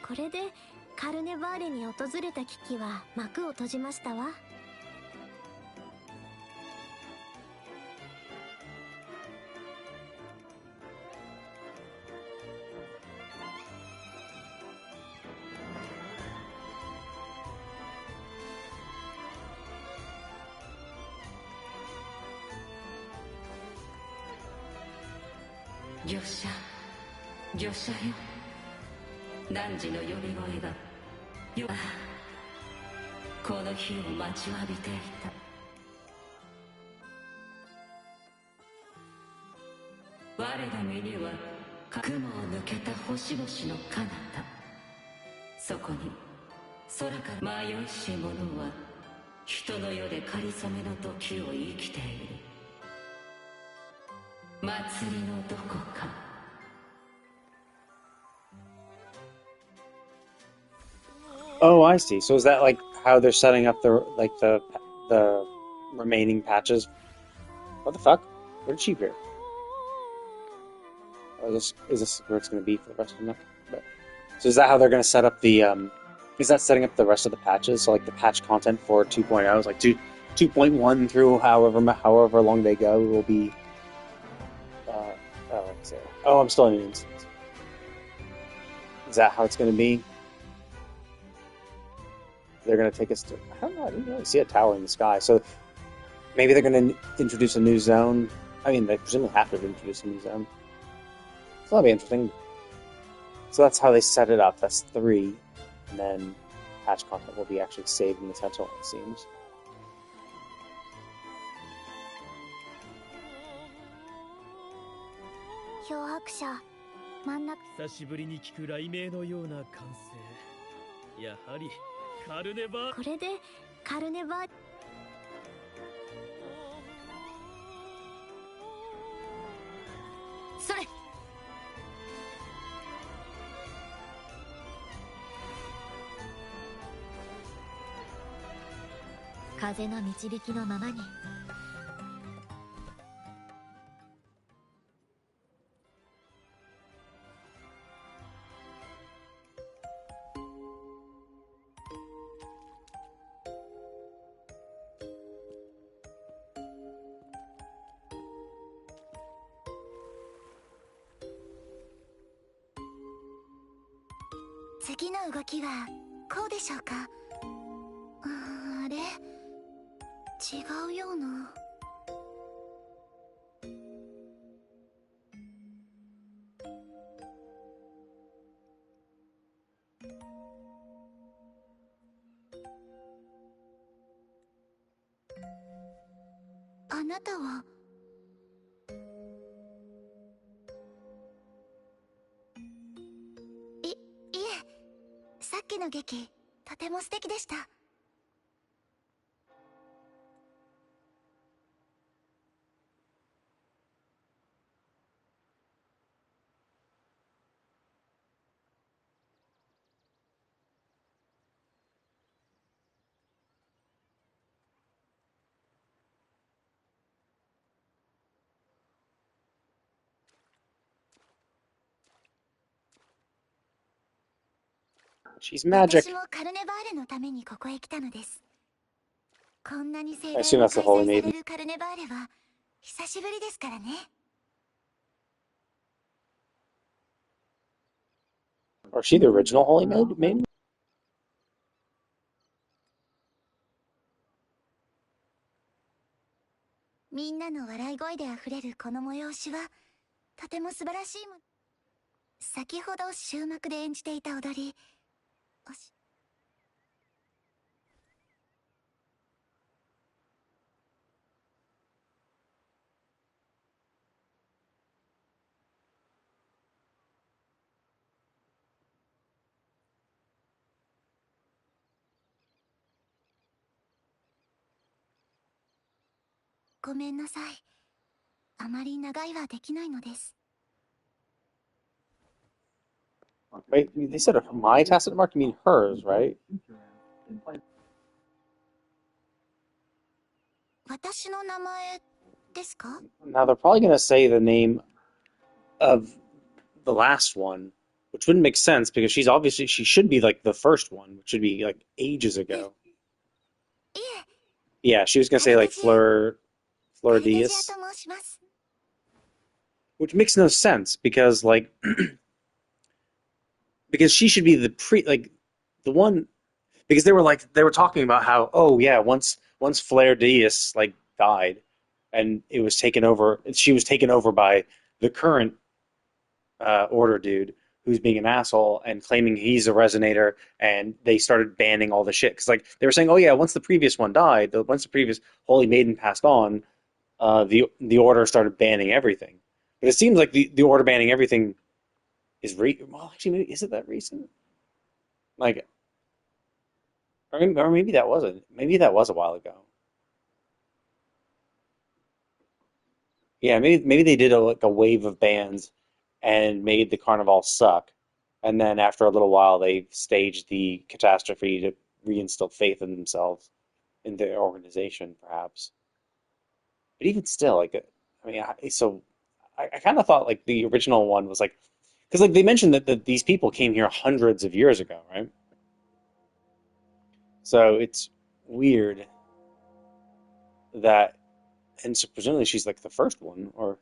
声。これでカルネバーレに訪れた危機は幕を閉じましたわ。魚者魚者よ、汝の呼び声がよ、この日を待ちわびていた。我ら身には雲を抜けた星々の彼方、そこに空から迷いし者は人の世でかりそめの時を生きている。祭りのどこか。Oh, I see. So is that like how they're setting up the remaining patches? What the fuck? Where did she appear? Oh, is this where it's going to be for the rest of the month? But, so is that how they're going to set up the is that setting up the rest of the patches? So like the patch content for 2.0 is like 2.1 through however long they go will be. Oh, I'm still in an instance. Is that how it's going to be? They're going to take us to... I don't know, I didn't really see a tower in the sky. So maybe they're going to introduce a new zone. I mean, they presumably have to introduce a new zone. So that'll be interesting. So that's how they set it up. That's 3. And then patch content will be actually saved in the Sentinel, it seems. Hyohakusha, 久しぶりに聞く雷鳴のような歓声。やはりカルネバー。これでカルネバー。それ。風の導きのままに。次の動きはこうでしょうか。あれ、違うような。あなたは。さっきの劇、とても素敵でした。She's magic. 私もカルネバーレのためにここへ来たのです。こんなに盛 I 大 assume に that's 開 the Holy 催さ Maiden. れるカルネバーレは久しぶりですからね。Or is she the original Holy Maiden? みんなの笑い声であふれるこの催しはとても素晴らしいもの。先ほど終幕で演じていた踊り、ごめんなさい。あまり長いはできないのです。Wait, they said my tacit mark? You mean hers, right? 私の名前ですか？ Now they're probably going to say the name of the last one, which wouldn't make sense because she should be like the first one, which should be like ages ago. Yeah, she was going to say like Fleur Diaz, which makes no sense because like because she should be the one, because they were talking about how, oh yeah, once Fleur Diaz like died and it was taken over, she was taken over by the current order dude who's being an asshole and claiming he's a resonator, and they started banning all the shit because like they were saying, oh yeah, once the previous one died, once the previous Holy Maiden passed on, the order started banning everything. But it seems like the order banning everything is well, actually, maybe, is it that recent? Like, or maybe that wasn't. Maybe that was a while ago. Yeah, maybe they did like a wave of bans and made the carnival suck, and then after a little while they staged the catastrophe to reinstill faith in themselves, in their organization, perhaps. But even still, like, I mean, I kind of thought like the original one was like, because like they mentioned that these people came here hundreds of years ago, right? So it's weird that, and so presumably she's like the first one, or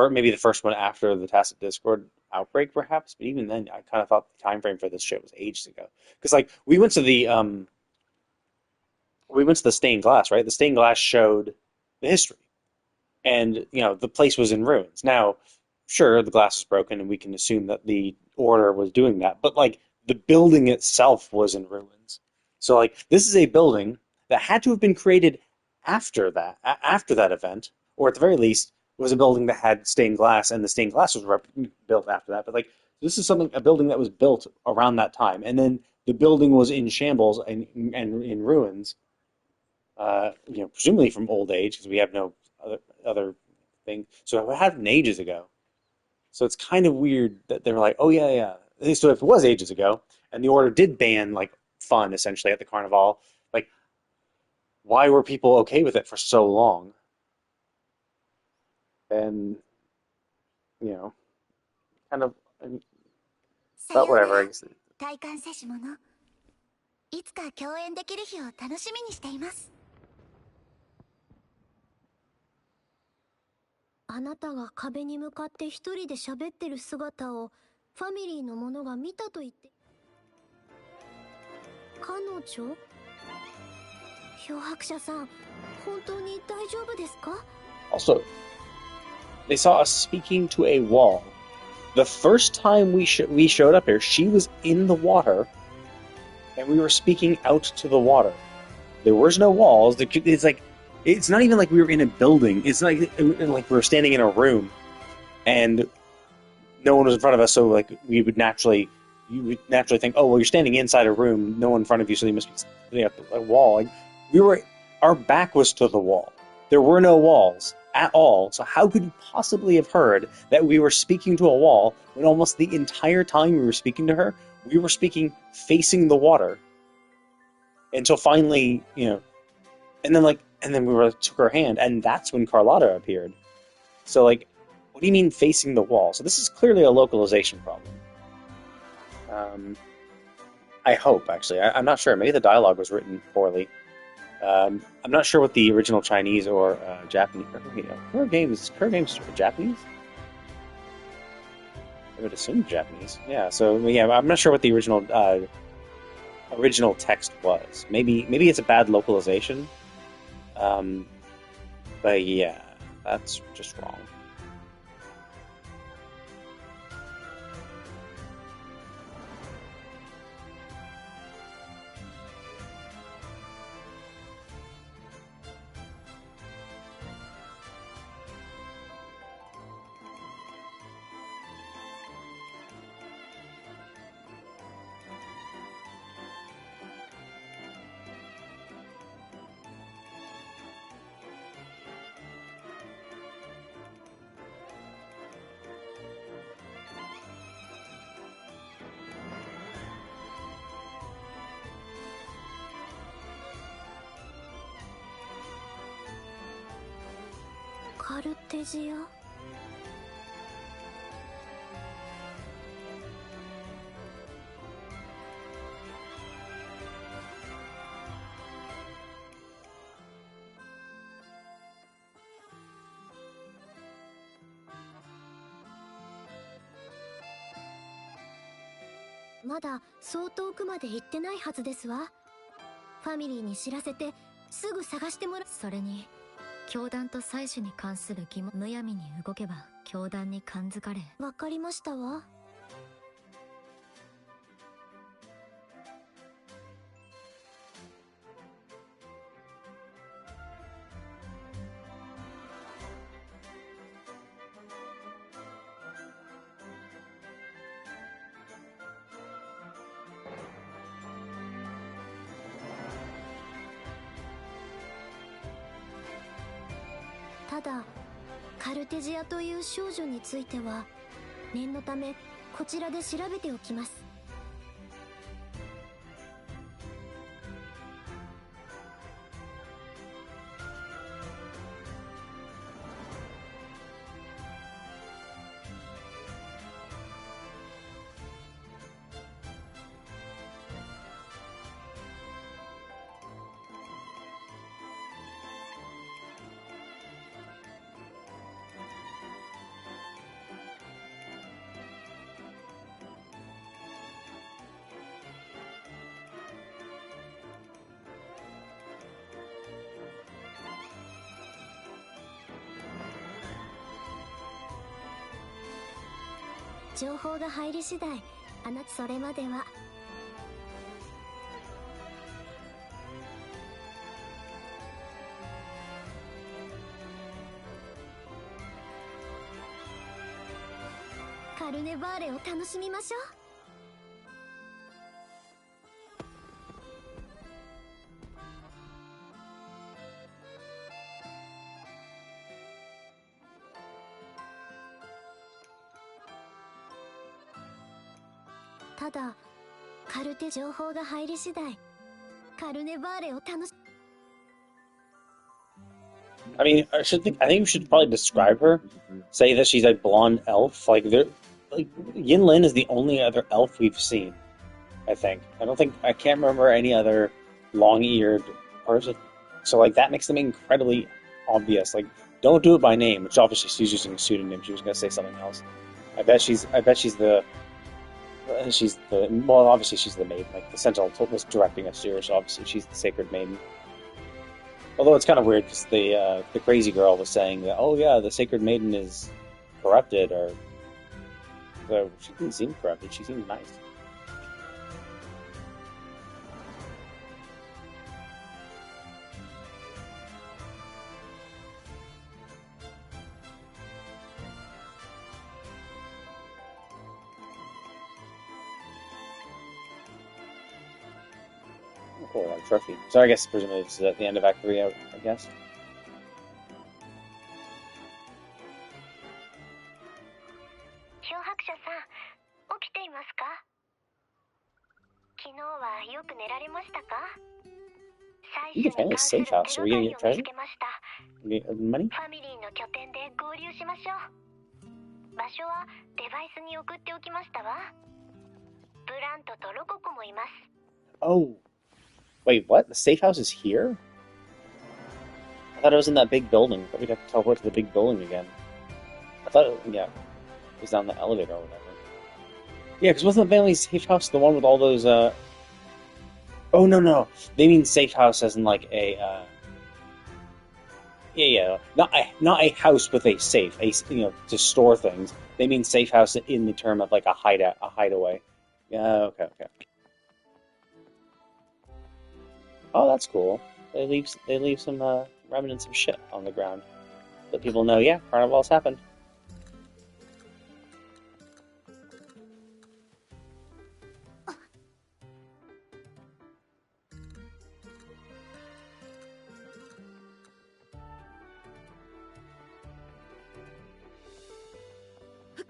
maybe the first one after the Tacit Discord outbreak, perhaps. But even then, I kind of thought the time frame for this shit was ages ago. Because like we went to the stained glass, right? The stained glass showed the history, and the place was in ruins. Now, sure, the glass was broken, and we can assume that the order was doing that, but like the building itself was in ruins. So like this is a building that had to have been created after that event, or at the very least was a building that had stained glass, and the stained glass was built after that. But like this is a building that was built around that time, and then the building was in shambles and in ruins. Presumably from old age, because we have no other thing. So it happened ages ago. So it's kind of weird that they were like, oh yeah. So if it was ages ago, and the order did ban like fun essentially at the carnival, like why were people okay with it for so long? And kind of, but whatever. I guess. 体感せし者。いつか共演できる日を楽しみにしています。あなたが壁に向かって一人で喋ってる姿をファミリーの者が見たと言って。彼女？漂白者さん、本当に大丈夫ですか? Also, they saw us speaking to a wall. The first time we showed up here, she was in the water, and we were speaking out to the water. There was no walls. It's like, it's not even like we were in a building. It's like we were standing in a room, and no one was in front of us. So like you would naturally think, oh well, you're standing inside a room, no one in front of you, so you must be sitting at the wall. Like our back was to the wall. There were no walls at all. So how could you possibly have heard that we were speaking to a wall when almost the entire time we were speaking to her, we were speaking facing the water? Until finally, and then we took her hand, and that's when Carlotta appeared. So like, what do you mean facing the wall? So this is clearly a localization problem. I hope, actually. I'm not sure. Maybe the dialogue was written poorly. I'm not sure what the original Chinese or Japanese. Her game's Japanese? I would assume Japanese. Yeah. So yeah, I'm not sure what the original text was. Maybe it's a bad localization. But yeah, that's just wrong. Cartesia? まだそう遠くまで行ってないはずですわ。ファミリーに知らせてすぐ探してもらう。それに教団と採取に関する疑問、むやみに動けば教団に感づかれ。わかりましたわ。ただカルテジアという少女については念のためこちらで調べておきます。情報が入り次第、あなたそれまでは。カルネバーレを楽しみましょう。ただカルテ情報が入り次第カルネバーレを楽し。 I mean, I think we should probably describe her. Say that she's a blonde elf. Like Yin-Lin is the only other elf we've seen. I think. I can't remember any other long-eared person. So like that makes them incredibly obvious. Like, don't do it by name. Which obviously she's using a pseudonym. She was gonna say something else. I bet she's the. Well, obviously she's the maiden. Like the Sentinel was directing us here, so obviously she's the Sacred Maiden. Although it's kind of weird because the crazy girl was saying that, oh yeah, the Sacred Maiden is corrupted, or so she didn't seem corrupted. She seemed nice. Cool, that trophy. So I guess presumably this is at the end of Act 3, I guess. 漂白者さん、起きていますか？昨日はよく寝られましたか？ You can find a safe house. Are we gonna get treasure? Money? ファミリーの拠点で合流しましょう。場所はデバイスに送っておきましたわ。ブラントとロココもいます。 Oh. Wait, what? The safe house is here? I thought it was in that big building. I thought we'd have to teleport to the big building again. I thought it was down the elevator or whatever. Yeah, because wasn't the family safe house the one with all those, Oh, no. They mean safe house as in like a, Not a house with a safe, to store things. They mean safe house in the term of like a hideaway. Yeah, okay. Oh, that's cool. They leave some remnants of shit on the ground. Let people know, yeah, carnival's happened. This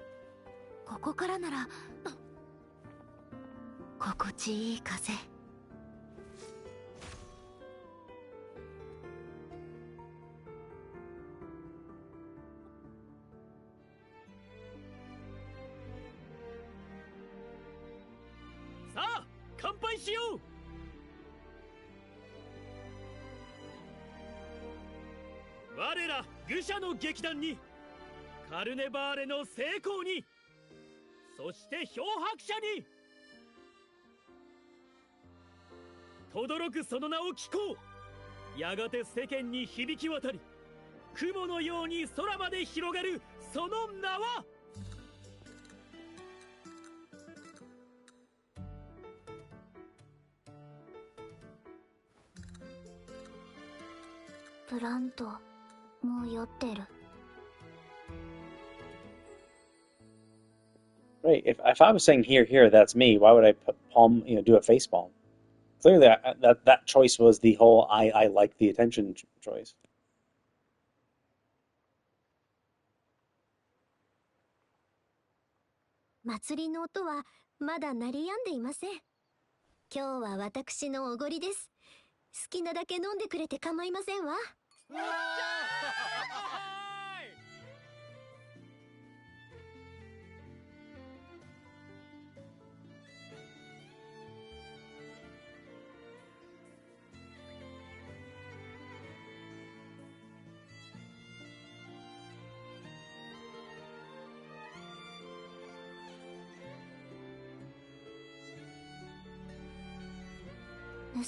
さあ、乾杯しよう。我ら愚者の劇団に、カルネバーレの成功に、そして漂白者に、轟くその名を聞こう。やがて世間に響き渡り、雲のように空まで広がるその名は。ブラント、もう酔ってる。Right. If I was saying here, that's me, why would I palm, do a face palm? Clearly, that choice was the whole I like the attention choice. 祭りの音はまだ鳴り止んでいません。今日は私のおごりです。好きなだけ飲んでくれて構いませんわ。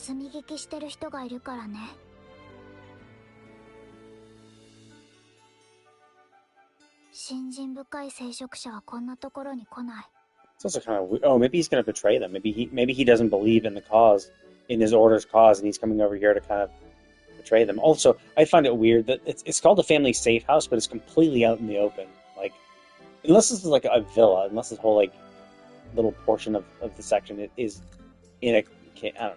盗み聞きしてる人がいるからね。信心深い聖職者はこんなところに来ない。 It's also kind of weird. Oh, maybe he's going to betray them. Maybe he doesn't believe in the cause, in his order's cause, and he's coming over here to kind of betray them. Also, I find it weird that it's called a family safe house, but it's completely out in the open. Like, unless this is like a villa, unless this whole like little portion of the section is in a, I don't know.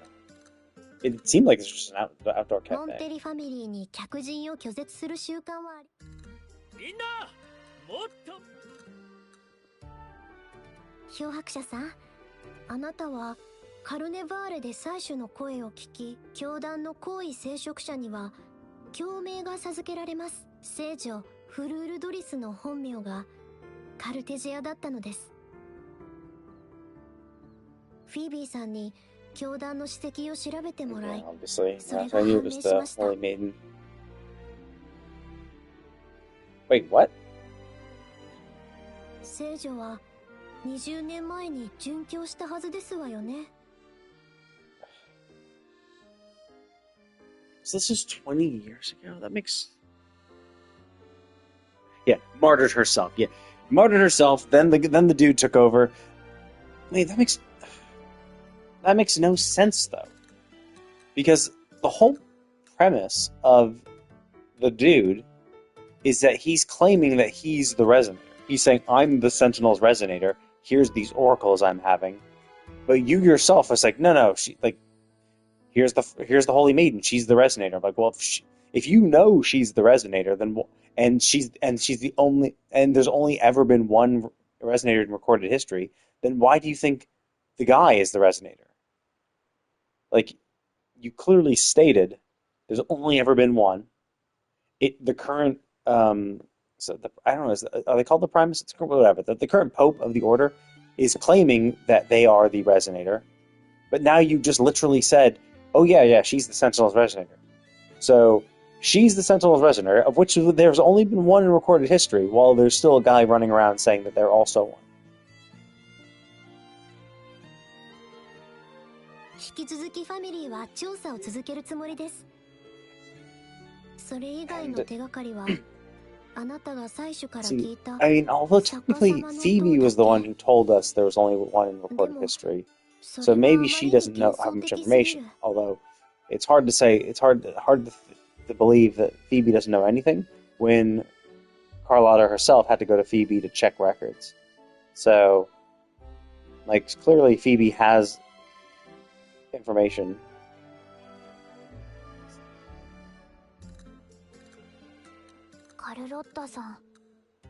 It seemed like it's just an outdoor モンテ cafe. リファミリーに客人を拒絶する習慣はあり。みんな、もっと。漂白者さん、あなたはカルネバーレで採取の声を聞き、教団の高位聖職者には共鳴が授けられます。聖女フルールドリスの本名がカルテジアだったのです。フィービーさんに教団の史跡を調べてもらい、 Obviously, それ I が knew 判 it 明 was しま the した。 Holy Maiden. Wait, what? 聖女は20年前に殉教したはずですわよね。 So this is 20 years ago? That makes... Yeah, martyred herself. Yeah, martyred herself, then the dude took over. Wait, that makes no sense, though. Because the whole premise of the dude is that he's claiming that he's the resonator. He's saying, I'm the Sentinel's resonator. Here's these oracles I'm having. But you yourself is like, no, she, like, here's the Holy Maiden. She's the resonator. I'm like, well, if you know she's the resonator, then and she's the only, and there's only ever been one resonator in recorded history, then why do you think the guy is the resonator? Like, you clearly stated there's only ever been one. The current I don't know, are they called the Primus? It's whatever. The current Pope of the Order is claiming that they are the resonator, but now you just literally said, oh yeah, she's the Sentinel's resonator. So she's the Sentinel's resonator, of which there's only been one in recorded history, while there's still a guy running around saying that they're also one. 引き続きファミリーは調査を続けるつもりです。それ以外の手がかりはあなたが採取から聞いた。 I mean, although technically Phoebe was the one who told us there was only one in recorded history, so maybe she doesn't have much information. Although it's hard to say, it's hard to believe that Phoebe doesn't know anything when Carlotta herself had to go to Phoebe to check records. So, like, clearly Phoebe has information. カルロッタさん、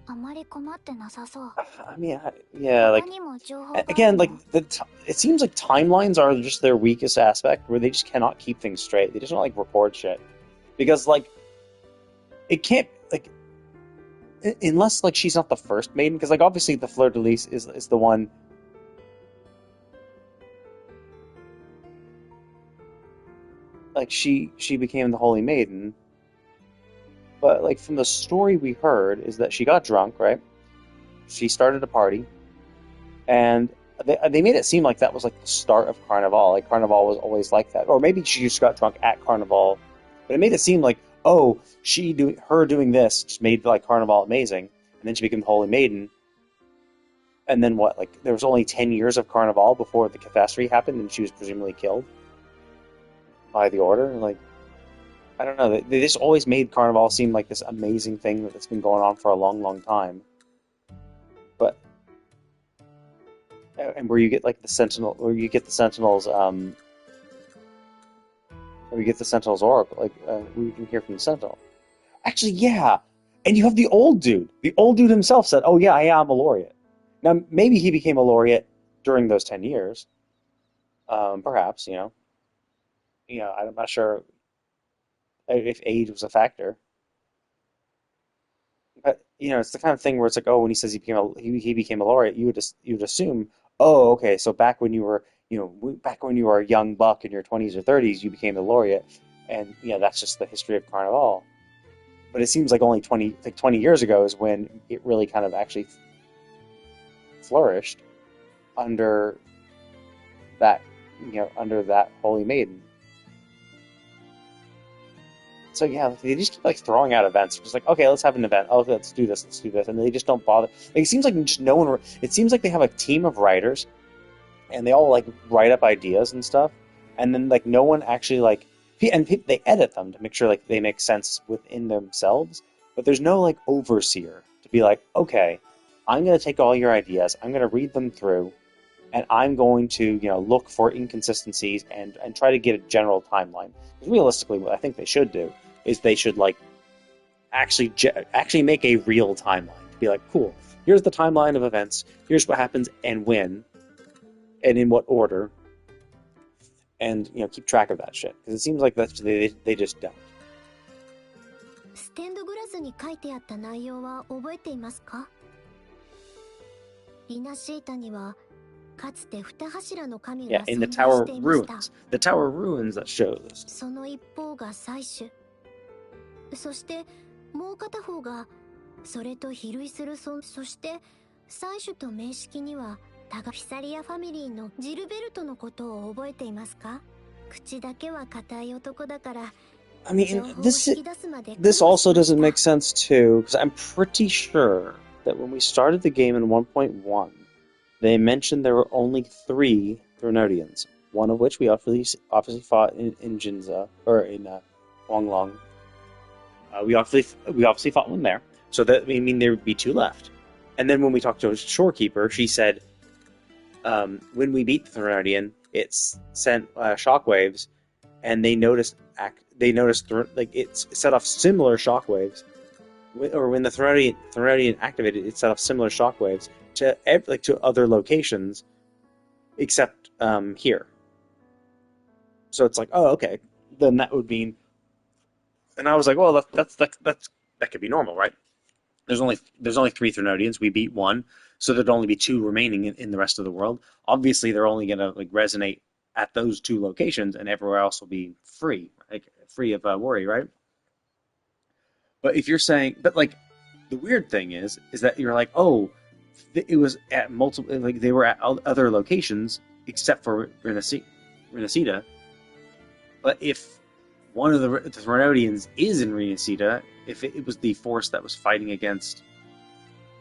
あまり困ってなさそう。 I mean, yeah, like, 他にも情報があるの？ again, like, it seems like timelines are just their weakest aspect, where they just cannot keep things straight. They just don't, like, record shit. Because, like, it can't, like, unless, like, she's not the first maiden, because, like, obviously the Fleur-de-Lis is the one... Like, she became the Holy Maiden. But, like, from the story we heard is that she got drunk, right? She started a party. And they made it seem like that was, like, the start of Carnival. Like, Carnival was always like that. Or maybe she just got drunk at Carnival. But it made it seem like, oh, her doing this just made like Carnival amazing, and then she became the Holy Maiden. And then what? Like there was only 10 years of Carnival before the catastrophe happened, and she was presumably killed by the Order. Like, I don't know. They just always made Carnival seem like this amazing thing that's been going on for a long, long time. But and where you get like the Sentinel, or you get the Sentinels, or you get the Sentinel's oracle, like we can hear from the Sentinel. Actually, yeah. And you have the old dude. The old dude himself said, "Oh yeah, I am a laureate." Now, maybe he became a laureate during those 10 years. Perhaps, you know. I'm not sure if age was a factor. But, it's the kind of thing where it's like, oh, when he says he became a laureate, you would assume, oh, okay, so back when you were a young buck in your 20s or 30s, you became the laureate. And, that's just the history of Carnival. But it seems like only 20 years ago is when it really kind of actually flourished under that Holy Maiden. So yeah, they just keep like throwing out events. Just like, okay, let's have an event. Oh, let's do this, and they just don't bother. Like, it seems like just no one. It seems like they have a team of writers, and they all like write up ideas and stuff, and then like no one actually like, and they edit them to make sure like they make sense within themselves. But there's no like overseer to be like, okay, I'm going to take all your ideas, I'm going to read them through, and I'm going to, look for inconsistencies and try to get a general timeline. Because realistically, what I think they should do is they should, like, actually make a real timeline. To be like, cool, here's the timeline of events, here's what happens and when, and in what order, and, keep track of that shit. Because it seems like they just don't. ステンドグラスに書いてあった内容は覚えていますか？リナシータにはかつて二柱の神が in the 存在 Tower していました。 Ruins. The Tower Ruins that show this. その一方が採取。そしてもう片方がそれと比類するそして採取と名式にはフィサリアファミリーのジルベルトのことを覚えていますか？口だけは固い男だから。 I mean, this also doesn't make sense too, because I'm pretty sure that when we started the game in 1.1, they mentioned there were only 3 Threnodians, one of which we obviously fought in Jinza, or in Huanglong. We obviously fought one there, so that there would be 2 left. And then when we talked to a Shorekeeper, she said, when we beat the Threnodian, it sent shockwaves, and they noticed it set off similar shockwaves. Or when the Threnodian activated, it set off similar shockwaves to other locations, except here. So it's like, oh, okay, then that would mean. And I was like, well, that could be normal, right? There's only 3 Threnodians. We beat 1, so there'd only be 2 remaining in the rest of the world. Obviously, they're only gonna like resonate at those 2 locations, and everywhere else will be free, like free of worry, right? But if you're saying, but like, the weird thing is that you're like, oh, it was at multiple, like they were at other locations except for Renacida. But if one of the Threnodians is in Renacida, if it was the force that was fighting against,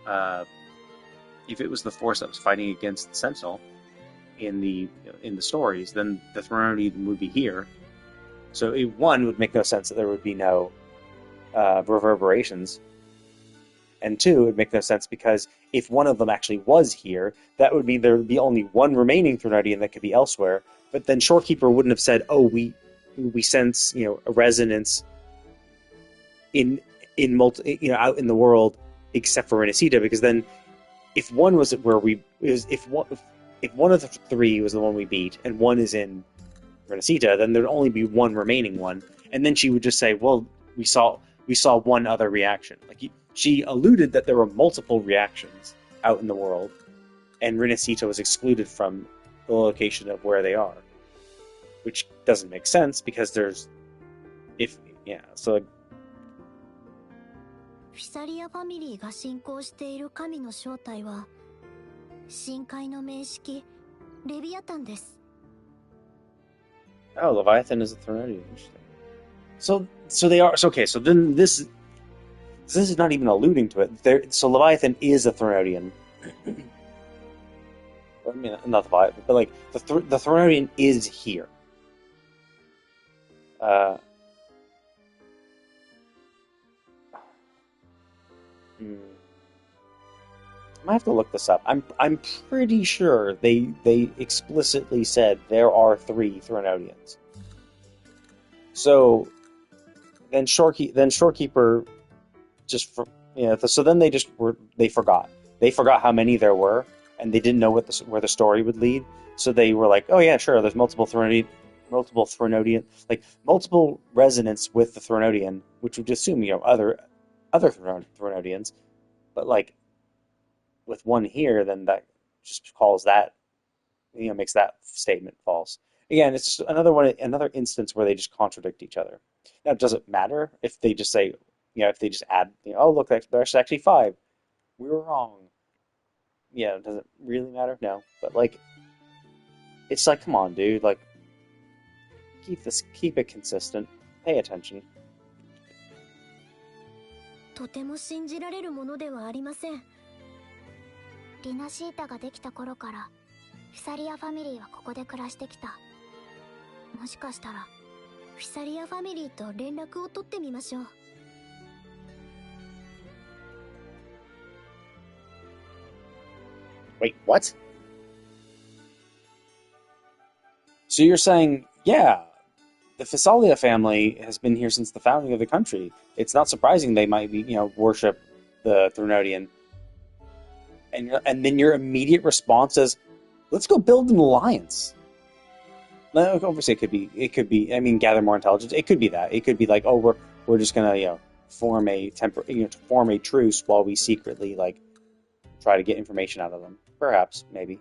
the Sentinel in the stories, then the Threnodian would be here. So one would make no sense that there would be no reverberations, and 2, it would make no sense because if one of them actually was here, that would mean there would be only 1 remaining Threnodian that could be elsewhere. But then Shorekeeper wouldn't have said, "Oh, we sense a resonance in out in the world except for Renacida," because then if one was where if one of the 3 was the one we beat and 1 is in Renacida, then there'd only be 1 remaining one, and then she would just say, "Well, we saw 1 other reaction." Like she alluded that there were multiple reactions out in the world, and Renacida was excluded from the location of where they are, which doesn't make sense because there's so. フィサリアファミリーが信仰している神の正体は深海の名式レビアタンです。 Oh, Leviathan is a Threnodian. Interesting. So So they are. So okay. So then this is not even alluding to it. So Leviathan is a Threnodian. I mean, not the Leviathan, but like the Threnodian is here. I might have to look this up. I'm pretty sure they explicitly said there are 3 Threnodians. So then Shorekeeper just so then they forgot. They forgot how many there were, and they didn't know where the story would lead. So they were like, oh yeah, sure, there's multiple Threnodian, like multiple resonants with the Threnodian, which would assume other Threnodians, but like with one here, then that just calls that, makes that statement false. Again, it's just another instance where they just contradict each other. Now, does it matter if they just say, if they just add, oh look, there's actually 5, we were wrong. Yeah, does it really matter? No, but like, it's like, come on, dude, like, keep it consistent, pay attention. とても信じられるものではありません。リナシータができた頃からフィサリアファミリーはここで暮らしてきた。もしかしたらフィサリアファミリーと連絡を取ってみましょう。Wait, what? So you're saying, yeah, the Physalia family has been here since the founding of the country. It's not surprising they might be, worship the Threnodian. And then your immediate response is, let's go build an alliance. Obviously, it could be. I mean, gather more intelligence. It could be that. It could be like, oh, we're just gonna, form a truce while we secretly try to get information out of them. Perhaps, maybe.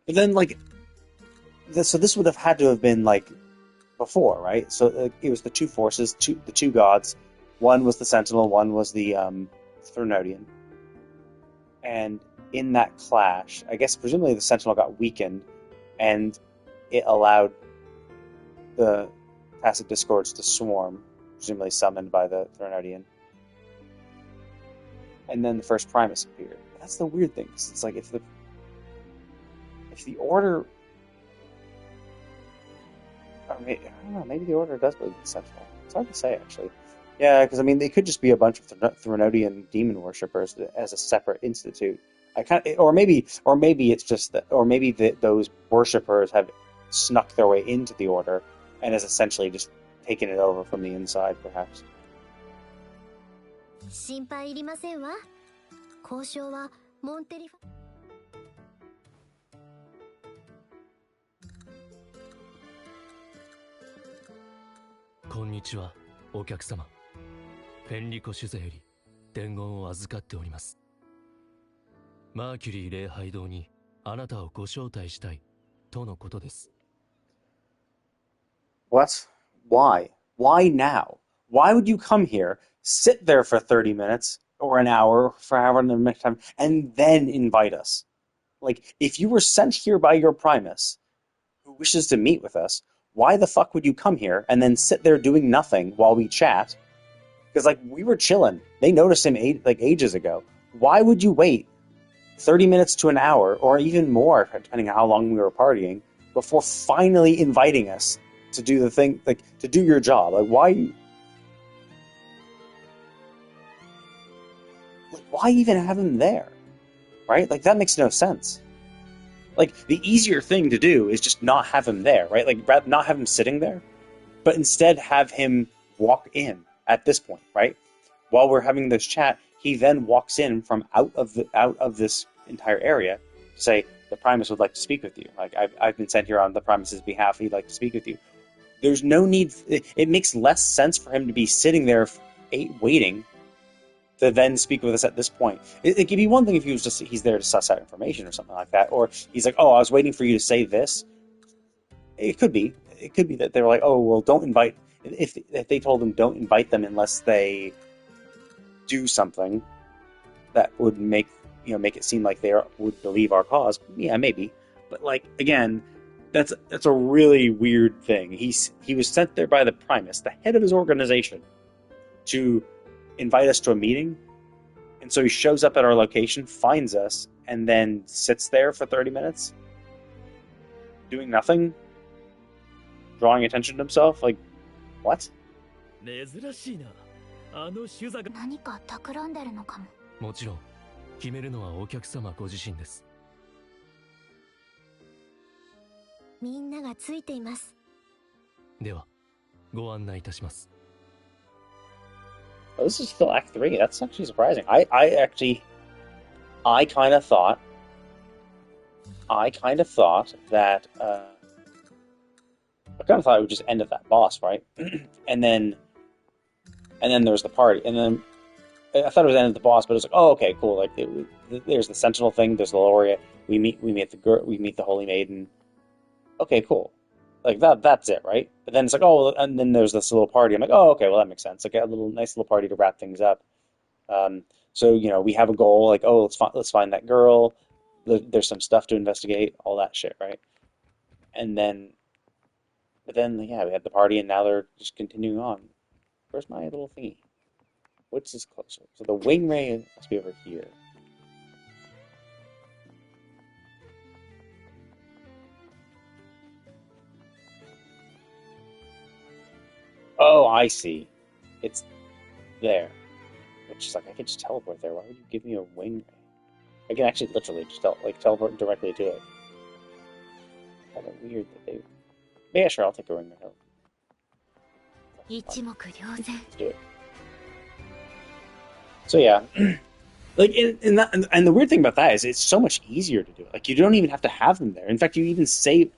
But then, so this would have had to have been before, right? So it was the 2 forces, the 2 gods. One was the Sentinel, one was the Threnodian. And in that clash, I guess presumably the Sentinel got weakened, and it allowed the Tacet Discords to swarm, presumably summoned by the Threnodian. And then the first Primus appeared. But that's the weird thing, because it's like if the Order, or maybe, I don't know, maybe the Order does believe in the Sentinel. It's hard to say, actually. Yeah, because I mean, they could just be a bunch of Threnodian demon worshippers as a separate institute. Or maybe it's just that, or maybe those worshippers have snuck their way into the Order and has essentially just taken it over from the inside, perhaps. 心配いりませんわ。交渉はモンテリファ。こんにちは、お客様。フェンリコ酒税より伝言を預かっております。マーキュリー礼拝堂にあなたをご招待したいとのことです。What? Why? Why now? Why would you come here, sit there for 30 minutes or an hour, for however much time, and then invite us? If you were sent here by your Primus, who wishes to meet with us, why the fuck would you come here and then sit there doing nothing while we chat? Because, we were chilling. They noticed him ages ago. Why would you wait 30 minutes to an hour, or even more, depending on how long we were partying, before finally inviting us to do the thing, to do your job? Why even have him there? Right? That makes no sense. The easier thing to do is just not have him there, right? Not have him sitting there, but instead have him walk in at this point, right? While we're having this chat, he then walks in from out of this entire area to say, the Primus would like to speak with you. I've been sent here on the Primus's behalf. He'd like to speak with you. There's no need. It makes less sense for him to be sitting there waiting to then speak with us at this point. It could be one thing if he's there to suss out information or something like that, or he's like, oh, I was waiting for you to say this. It could be that they were like, oh, well, don't invite. If they told him don't invite them unless they do something that would make it seem like they would believe our cause. Yeah, maybe. But again, that's a really weird thing. He was sent there by the Primus, the head of his organization, to invite us to a meeting. And so he shows up at our location, finds us, and then sits there for 30 minutes, doing nothing, drawing attention to himself. Like, what? 珍しいな。あの酒座が何か企んでるのかも。もちろん決めるのはお客様ご自身です。みんながついています。ではご案内いたします。Oh, this is still Act 3. That's actually surprising. I kind of thought that it would just end at that boss, right? and then there's the party, and then I thought it was end at the boss, but it was like, oh, okay, cool. Like there's the Sentinel thing, there's the Laureate. We meet the girl, we meet the Holy Maiden. Okay, cool. Like that's it, right? But then it's like, oh, and then there's this little party. I'm like, oh, okay, well that makes sense. Like a nice little party to wrap things up. So we have a goal. Like, oh, let's find that girl. There's some stuff to investigate. All that shit, right? But then we had the party, and now they're just continuing on. Where's my little thingy? Which is closer? So the wing ray must be over here. Oh, I see. It's there. Which is like, I could just teleport there. Why would you give me a wing ray? I can actually literally just teleport directly to it. Kind of weird that they... Yeah, sure, I'll take a ring ray. Let's do it. So yeah, like and the weird thing about that is it's so much easier to do it. Like you don't even have to have them there. In fact, you even save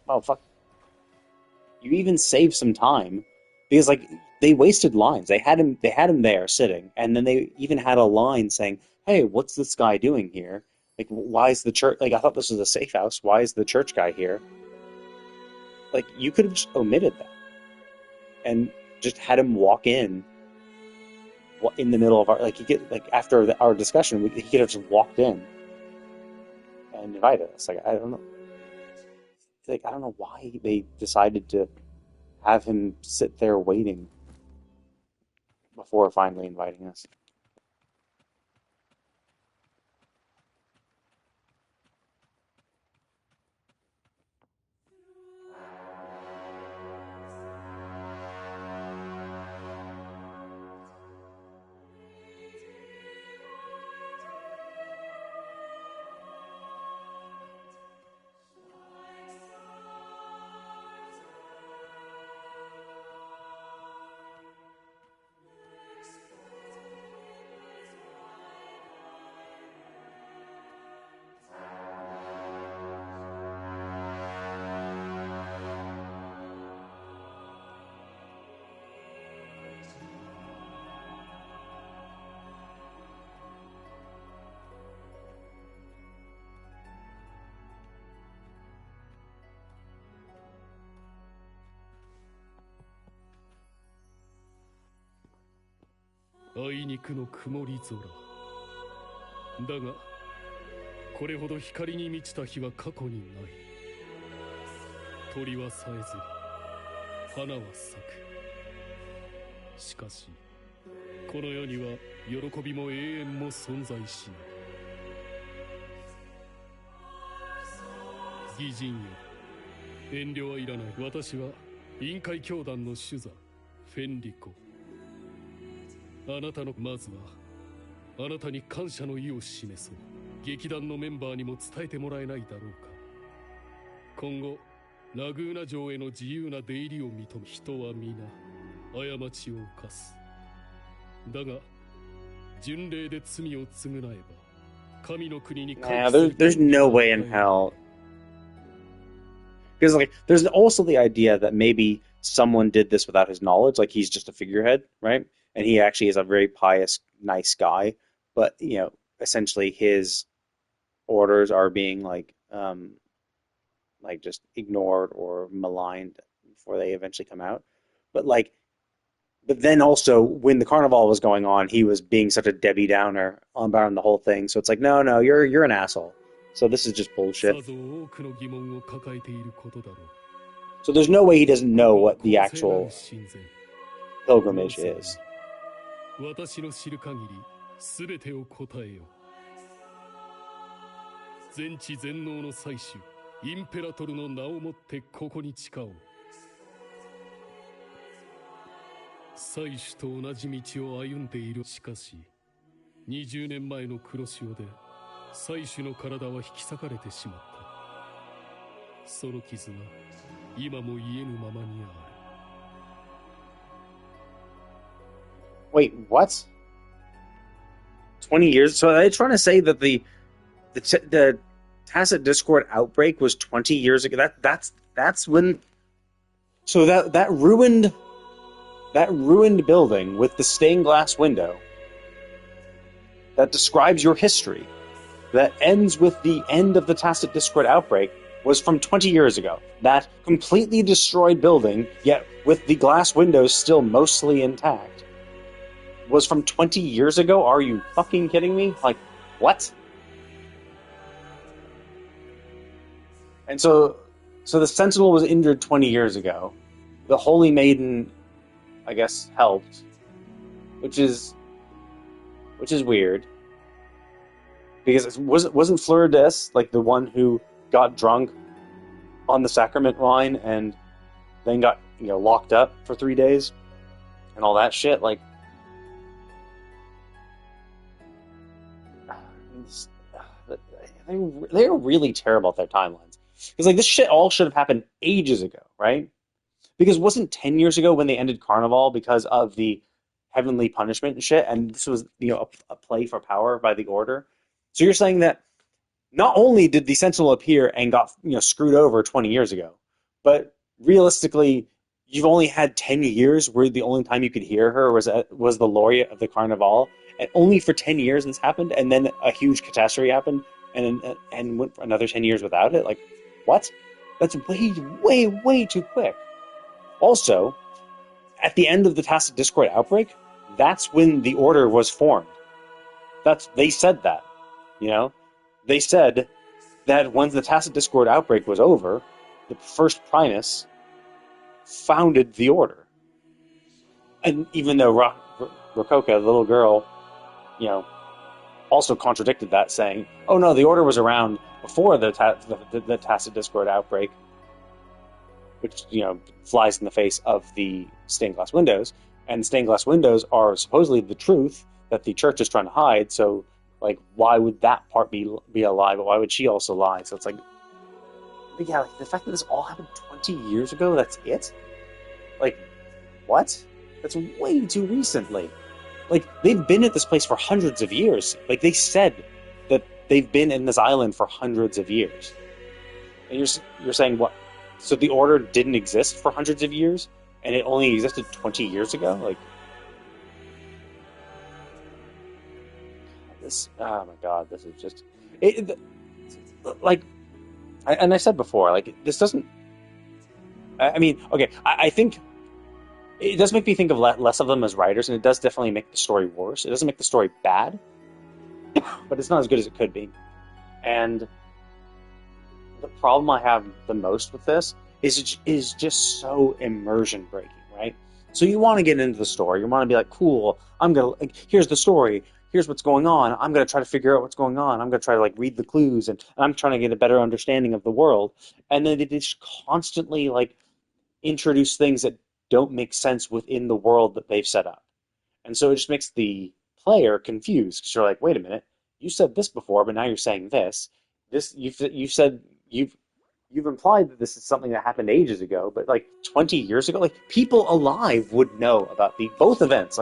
some time. Because like they wasted lines. They had him there sitting, and then they even had a line saying, "Hey, what's this guy doing here? Like, why is the church? Like, I thought this was a safe house. Why is the church guy here?" Like, you could have just omitted that, and just had him walk in the middle of our after our discussion. He could have just walked in and invited us. Like, I don't know. Like, I don't know why they decided to have him sit there waiting before finally inviting us.あいにくの曇り空だが、これほど光に満ちた日は過去にない。鳥はさえずり、花は咲く。しかしこの世には喜びも永遠も存在しない。義人よ、遠慮はいらない。私は陰海教団の主座フェンリコ。あなたのまずはあなたに感謝の意を示そう。劇団のメンバーにも伝えてもらえないだろうか。今後ラグーナ城への自由な出入りを認め、人は皆過ちを犯す。だが巡礼で罪を償えば神の国に帰る。There's no way in hell. Because like, there's also the idea that maybe someone did this without his knowledge, like he's just a figurehead, right? And he actually is a very pious, nice guy, but essentially his orders are being like just ignored or maligned before they eventually come out. But then also when the carnival was going on, he was being such a Debbie Downer on the whole thing. So it's like, no, you're an asshole. So this is just bullshit. So there's no way he doesn't know what the actual pilgrimage is. 私の知る限り全てを答えよ。全知全能の祭司インペラトルの名をもってここに誓おう。祭司と同じ道を歩んでいる。しかし20年前の黒潮で祭司の体は引き裂かれてしまった。その傷は今も癒えぬままにある。Wait, what? 20 years? So are they trying to say that the Tacit Discord outbreak was 20 years ago? That's when. So that ruined building with the stained glass window that describes your history, that ends with the end of the Tacit Discord outbreak, was from 20 years ago. That completely destroyed building, yet with the glass windows still mostly intact, was from 20 years ago? Are you fucking kidding me? Like, what? And so the Sentinel was injured 20 years ago. The Holy Maiden, I guess, helped, which is weird. Because wasn't Fleur-Des like the one who got drunk on the sacrament wine and then got locked up for 3 days and all that shit? Like, they're really terrible at their timelines. Because like this shit all should have happened ages ago, right? Because wasn't 10 years ago when they ended Carnival because of the heavenly punishment and shit, and this was a play for power by the Order? So you're saying that not only did the Sentinel appear and got screwed over 20 years ago, but realistically, you've only had 10 years where the only time you could hear her was the Laureate of the Carnival, and only for 10 years this happened, and then a huge catastrophe happened, and went for another 10 years without it? Like, what? That's way too quick. Also, at the end of the Tacit Discord outbreak, that's when the Order was formed. They said that. They said that when the Tacit Discord outbreak was over, the first Primus founded the Order. And even though Rokoka, the little girl, also contradicted that, saying, "Oh no, the Order was around before the Tacit Discord outbreak," which flies in the face of the stained glass windows. And stained glass windows are supposedly the truth that the church is trying to hide. So, like, why would that part be a lie? But why would she also lie? So it's like, but yeah, like, the fact that this all happened 20 years ago, that's it? Like, what? That's way too recently. Like, they've been at this place for hundreds of years. Like, they said that they've been in this island for hundreds of years. And you're saying what? So the Order didn't exist for hundreds of years, and it only existed 20 years ago? Like, this, oh my god, this is just... like, and I said before, like, this doesn't... I mean, okay, I think... It does make me think of less of them as writers, and it does definitely make the story worse. It doesn't make the story bad, but it's not as good as it could be. And the problem I have the most with this is just so immersion breaking, right? So you want to get into the story, you want to be like, cool, here's the story, here's what's going on, I'm gonna try to figure out what's going on, I'm gonna try to read the clues, and I'm trying to get a better understanding of the world. And then they just constantly introduce things that don't make sense within the world that they've set up. And so it just makes the player confused, because you're like, wait a minute, you said this before, but now you're saying this. You've implied that this is something that happened ages ago, but 20 years ago, people alive would know about both events.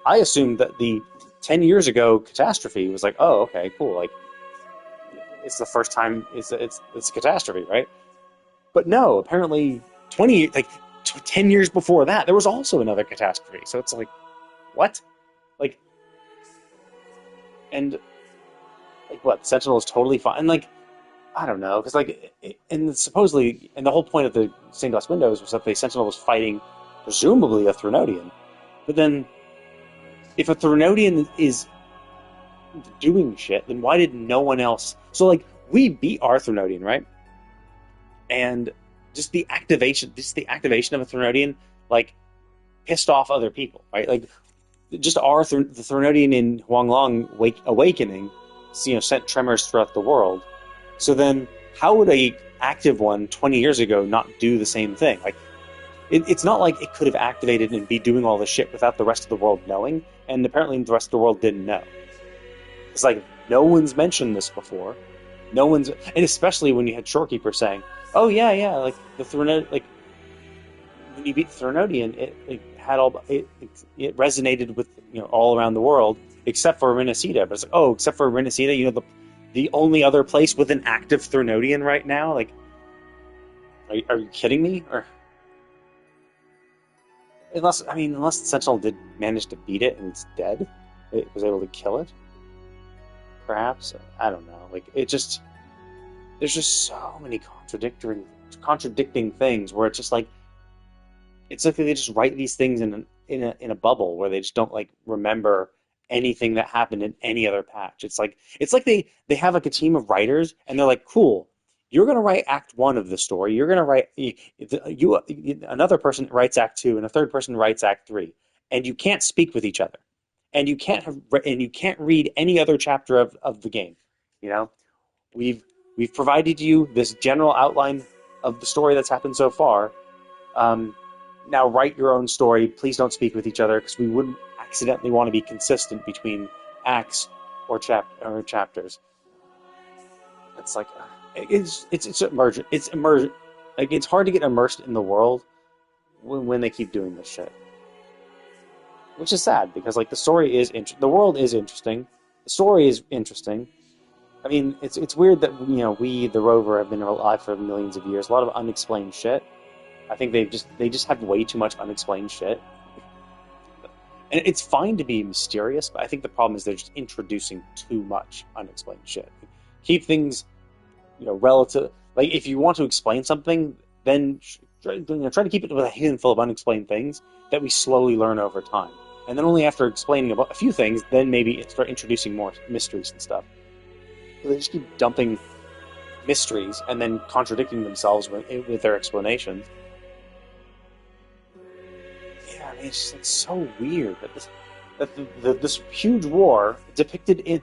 I assumed that the 10 years ago catastrophe was oh, okay, cool, it's the first time it's a catastrophe, right? But no, apparently 10 years before that, there was also another catastrophe. So it's what? And what? The Sentinel is totally fine. And I don't know, because and supposedly, and the whole point of the stained glass windows was that the Sentinel was fighting, presumably, a Threnodian. But then, if a Threnodian is doing shit, then why did no one else? So we beat our Threnodian, right? And just the activation of a Threnodian, like, pissed off other people, right? Like, just the Threnodian in Huanglong awakening, sent tremors throughout the world. So then, how would a active one 20 years ago not do the same thing? Like, it's not like it could have activated and be doing all this shit without the rest of the world knowing, and apparently the rest of the world didn't know. It's like, no one's mentioned this before. And especially when you had Shorekeeper saying, oh yeah, like, the Threnodian, like, when you beat the Threnodian, it resonated with, all around the world, except for Renacida. But it's like, oh, except for Renacida, the only other place with an active Threnodian right now? Like, are you kidding me? Or unless the Sentinel did manage to beat it and it's dead, it was able to kill it. Perhaps, I don't know. Like, there's just so many contradicting things where it's just like, it's like they just write these things in a bubble where they just don't, like, remember anything that happened in any other patch. It's like they have, like, a team of writers, and they're like, cool, you're going to write Act 1 of the story. You're going to write another person writes Act 2, and a third person writes Act 3, and you can't speak with each other, and you can't read any other chapter of the game. We've provided you this general outline of the story that's happened so far. Now write your own story. Please don't speak with each other, because we wouldn't accidentally want to be consistent between acts or chapters. It's like, it's immersion. It's immersion. Like, it's hard to get immersed in the world when they keep doing this shit, which is sad, because, like, the world is interesting. The story is interesting. I mean, it's weird that we, the Rover, have been alive for millions of years. A lot of unexplained shit. I think they just have way too much unexplained shit. And it's fine to be mysterious, but I think the problem is they're just introducing too much unexplained shit. Keep things, relative. Like, if you want to explain something, then try to keep it with a handful of unexplained things that we slowly learn over time. And then only after explaining about a few things, then maybe start introducing more mysteries and stuff. So they just keep dumping mysteries and then contradicting themselves with their explanations. Yeah, I mean, it's so weird that this huge war depicted in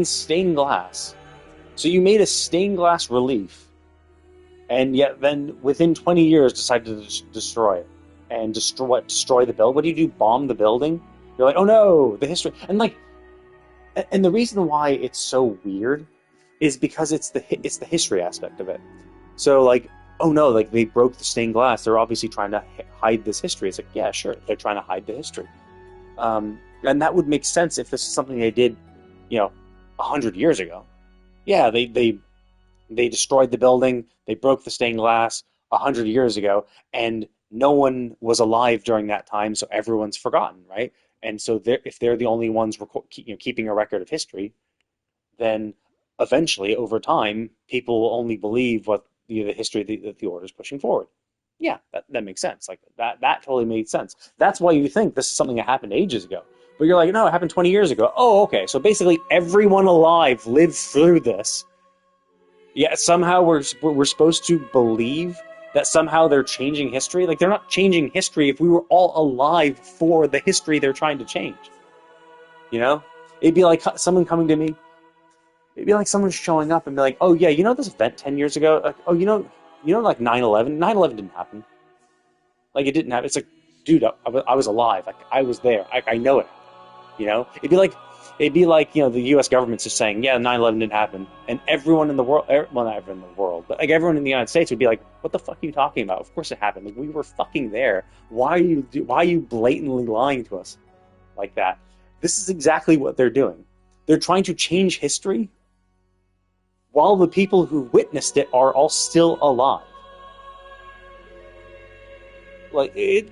stained glass. So you made a stained glass relief, and yet then within 20 years decided to destroy it and destroy the build. What do you do? Bomb the building? You're like, oh no, the history. And the reason why it's so weird is because it's the history aspect of it. So, like, oh no, like, they broke the stained glass. They're obviously trying to hide this history. It's like, yeah, sure, they're trying to hide the history. And that would make sense if this is something they did, 100 years ago. Yeah, they destroyed the building. They broke the stained glass 100 years ago, and no one was alive during that time, so everyone's forgotten, right? And so if they're the only ones keeping a record of history, then eventually, over time, people will only believe what the history that the Order is pushing forward. Yeah, that makes sense. Like, that totally made sense. That's why you think this is something that happened ages ago. But you're like, no, it happened 20 years ago. Oh, okay. So basically, everyone alive lived through this. Yeah, somehow we're supposed to believe that somehow they're changing history. Like, they're not changing history if we were all alive for the history they're trying to change. It'd be like someone coming to me. It'd be like someone showing up and be like, oh yeah, this event 10 years ago? Like, oh, like 9/11? 9/11 didn't happen. Like, it didn't happen. It's like, dude, I was alive. Like, I was there. I know it. It'd be like the U.S. government's just saying, yeah, 9/11 didn't happen, and everyone in the world, well, not everyone in the world, but like everyone in the United States would be like, what the fuck are you talking about? Of course it happened. Like, we were fucking there. Why are you blatantly lying to us like that? This is exactly what they're doing. They're trying to change history while the people who witnessed it are all still alive. Like, it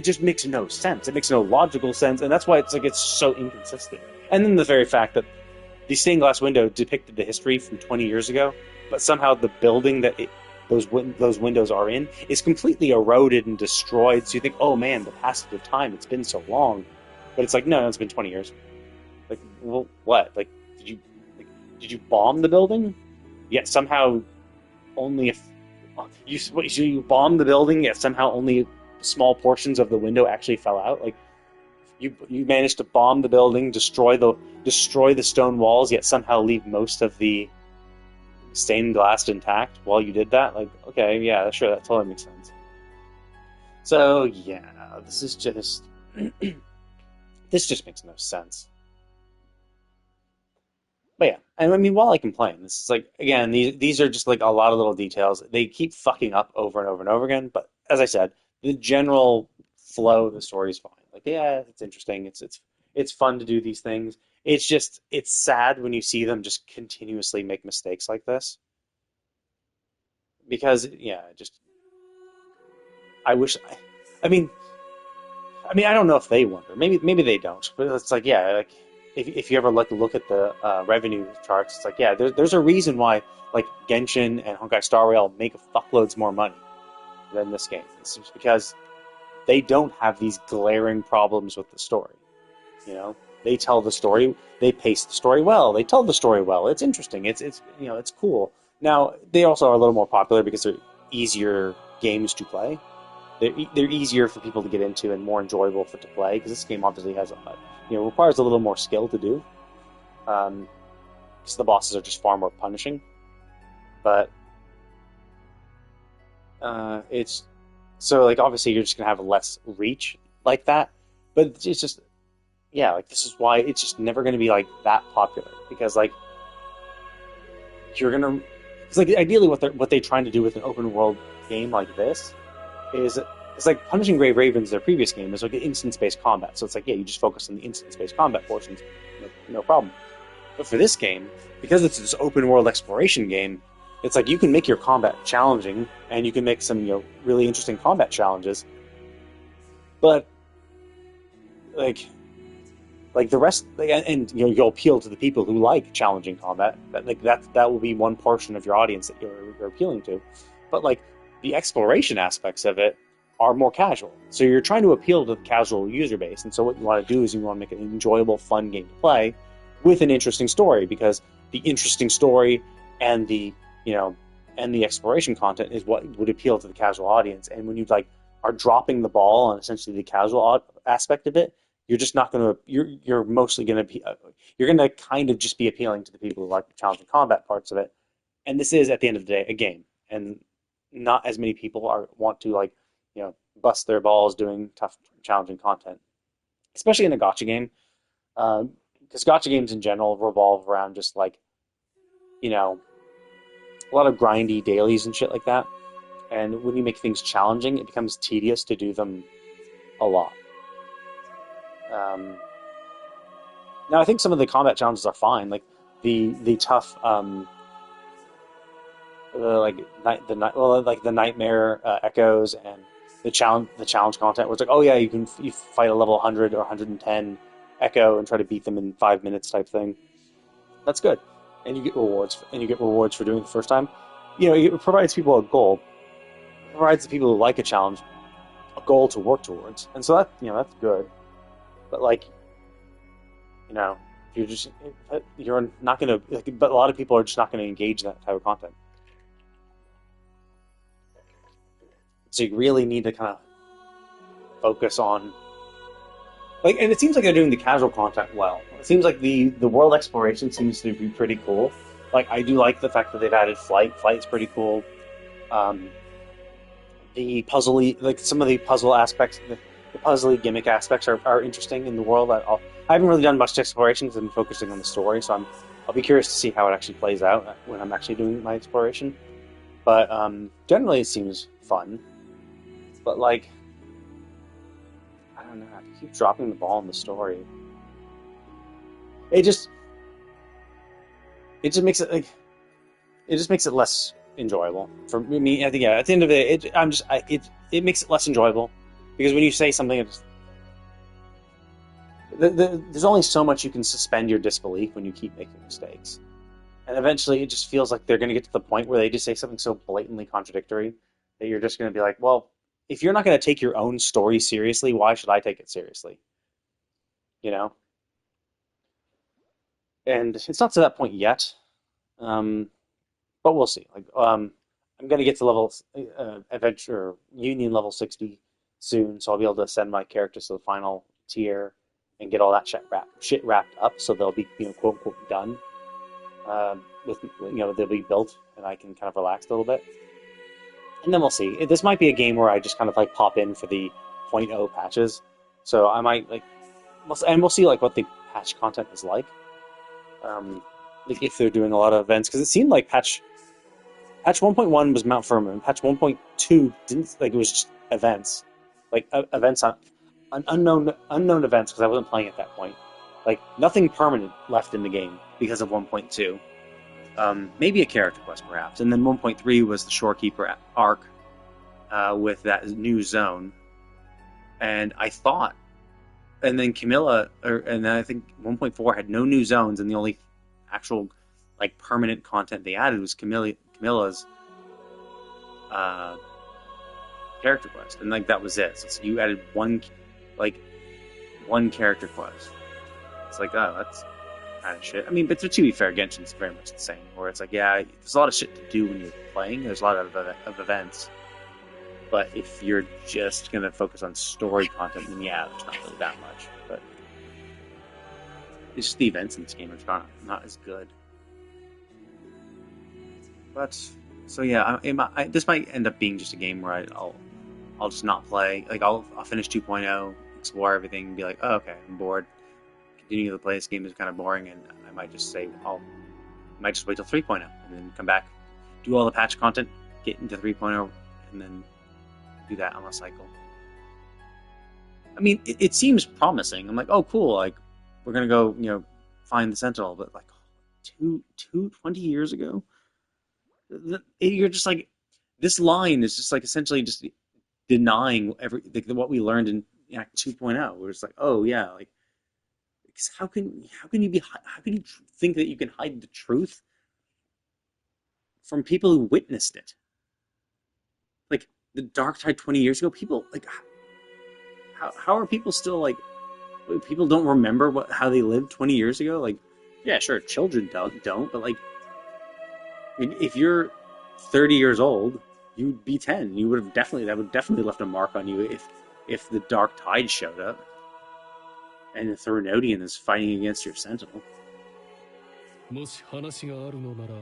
just makes no sense. It makes no logical sense, and that's why it's so inconsistent. And then the very fact that the stained glass window depicted the history from 20 years ago, but somehow the building that those windows are in is completely eroded and destroyed. So you think, oh man, the passage of time, it's been so long. But it's like, no, it's been 20 years. Like, well, what? Like, did you bomb the building? Yet somehow only if you bombed the building, yet somehow only small portions of the window actually fell out. Like you managed to bomb the building, destroy the stone walls, yet somehow leave most of the stained glass intact while you did that. Like, okay, yeah, sure, that totally makes sense. So yeah, this is just this just makes no sense. But yeah, and I mean, while I complain, this is like, again, these are just like a lot of little details. They keep fucking up over and over and over again. But as I said, the general flow of the story is fine. Like, yeah, it's interesting. It's fun to do these things. It's sad when you see them just continuously make mistakes like this. Because yeah, just I wish. I mean, I don't know if they wonder. Maybe they don't. But it's like, yeah, like if you ever look at the revenue charts, it's like, yeah, there's a reason why like Genshin and Honkai Star Rail make fuckloads more money than this game. It's just because they don't have these glaring problems with the story. You know, they tell the story, they pace the story well, they tell the story well. It's interesting. It's it's cool. Now they also are a little more popular because they're easier games to play. They're easier for people to get into and more enjoyable to play, because this game obviously has requires a little more skill to do, because the bosses are just far more punishing. But it's so like obviously you're just gonna have less reach like that, but it's just like this is why it's just never gonna be like that popular, because like it's like ideally what they're trying to do with an open world game like this is it's like Punishing Grey Ravens, their previous game, is like an instance-based combat. So it's like, yeah, you just focus on the instance-based combat portions, no problem. But for this game, because it's this open world exploration game, it's like you can make your combat challenging, and you can make some really interesting combat challenges. But like the rest, and you'll appeal to the people who like challenging combat. That will be one portion of your audience that you're appealing to. But like the exploration aspects of it are more casual. So you're trying to appeal to the casual user base. And so what you want to do is you want to make an enjoyable, fun game to play with an interesting story, because the interesting story and the exploration content is what would appeal to the casual audience. And when you are dropping the ball on essentially the casual aspect of it, you're just not going to, you're mostly going to be, you're going to kind of just be appealing to the people who like the challenging combat parts of it. And this is, at the end of the day, a game. And not as many people want to bust their balls doing tough, challenging content, especially in a gacha game, because gacha games in general revolve around just a lot of grindy dailies and shit like that. And when you make things challenging, it becomes tedious to do them a lot. Now I think some of the combat challenges are fine, like the tough the nightmare echoes and the challenge content where it's like, oh yeah, you fight a level 100 or 110 echo and try to beat them in 5 minutes type thing. That's good, and you get rewards for doing it the first time. It provides people a goal. It provides the people who like a challenge a goal to work towards, and so that's good. But you're not gonna. But a lot of people are just not gonna engage in that type of content. So you really need to kind of focus on, and it seems like they're doing the casual content well. It seems like the world exploration seems to be pretty cool. Like, I do like the fact that they've added flight. Flight's pretty cool. The puzzle-y, some of the puzzle aspects, the puzzle-y gimmick aspects are interesting in the world. I haven't really done much exploration because I've been focusing on the story, so I'll be curious to see how it actually plays out when I'm actually doing my exploration. But generally it seems fun. But I don't know, I keep dropping the ball in the story. It just makes it less enjoyable for me. I think at the end of the day, it makes it less enjoyable, because when you say something, there's only so much you can suspend your disbelief when you keep making mistakes, and eventually it just feels like they're going to get to the point where they just say something so blatantly contradictory that you're just going to be like, well, if you're not going to take your own story seriously, why should I take it seriously? And it's not to that point yet, but we'll see. I'm gonna get to level adventure union level 60 soon, so I'll be able to send my characters to the final tier and get all that shit wrapped up, so they'll be quote unquote done. With they'll be built, and I can kind of relax a little bit. And then we'll see. This might be a game where I just kind of like pop in for the 0.0 patches. So I might we'll see like what the patch content is like. If they're doing a lot of events, because it seemed like patch 1.1 was Mount Firman, patch 1.2 didn't, like, it was just events, like events on unknown events, because I wasn't playing at that point. Like nothing permanent left in the game because of 1.2. Maybe a character quest perhaps, and then 1.3 was the Shorekeeper arc with that new zone, and I thought, and then and then I think 1.4 had no new zones, and the only actual like permanent content they added was Camilla's character quest, and like that was it. So you added one character quest. It's like, oh, that's kind of shit. I mean, but to be fair, Genshin's very much the same, where it's like, yeah, there's a lot of shit to do when you're playing. There's a lot of events. But if you're just going to focus on story content, then yeah, there's not really that much. But it's just the events in this game are not as good. But, so yeah, this might end up being just a game where I'll just not play. Like, I'll finish 2.0, explore everything, and be like, oh, okay, I'm bored. Continue to play this game is kind of boring, and I might just say I might just wait till 3.0 and then come back, do all the patch content, get into 3.0, and then do that on a cycle. I mean, it seems promising. I'm like, oh, cool. Like, we're gonna go, find the Sentinel, but like 20 years ago, you're just like, this line is just like essentially just denying what we learned in Act 2.0. We're just like, oh yeah, like. How can you think that you can hide the truth from people who witnessed it? Like the Darktide 20 years ago, people like how are people still like people don't remember how they lived 20 years ago? Like, yeah, sure, children don't, but like if you're 30 years old, you'd be 10. That would definitely left a mark on you if the Darktide showed up. And the Threnodian is fighting against your Sentinel. もし話があるのなら、あ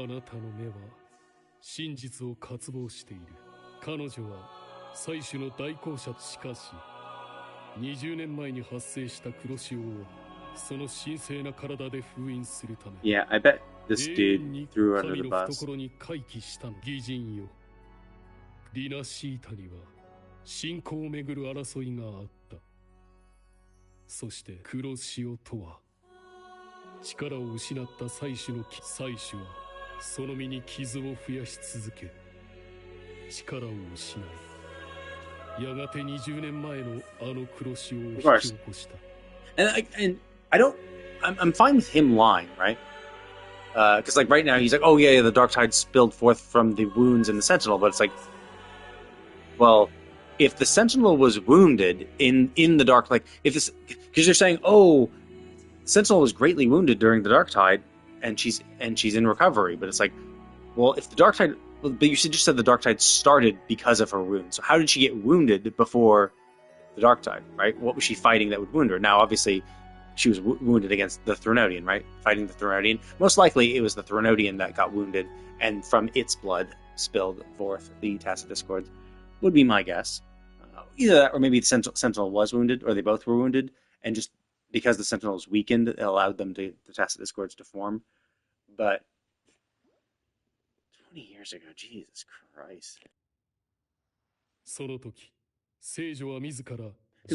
なたの目は真実を渇望している。彼女は採取の代行者。しかし、20年前に発生した黒潮をその神聖な体で封印するため。Yeah, I bet this dude threw her under the bus. 懐に回帰したの。義人よ。リナシータには信仰をめぐる争いがあった。そして黒潮とは力を失った採取はその身に傷を増やし続け力を失いやがて20年前のあの黒潮を引き起こした。And I'm fine with him lying, right? Because like right now he's like, oh yeah, the Darktide spilled forth from the wounds in the Sentinel, but it's like, well, if the Sentinel was wounded in the Dark, like if this, because you're saying, oh, Sentinel was greatly wounded during the Darktide, and she's in recovery, but it's like, well, if the Darktide, but you just said the Darktide started because of her wound. So how did she get wounded before the Darktide, right? What was she fighting that would wound her? Now, obviously, she was wounded against the Threnodian, right? Fighting the Threnodian. Most likely, it was the Threnodian that got wounded, and from its blood spilled forth the Tacet Discords. Would be my guess. Either that, or maybe the Sentinel was wounded, or they both were wounded, and just because the Sentinel was weakened, it allowed them the Tacet Discords to form. But 20 years ago, Jesus Christ. It's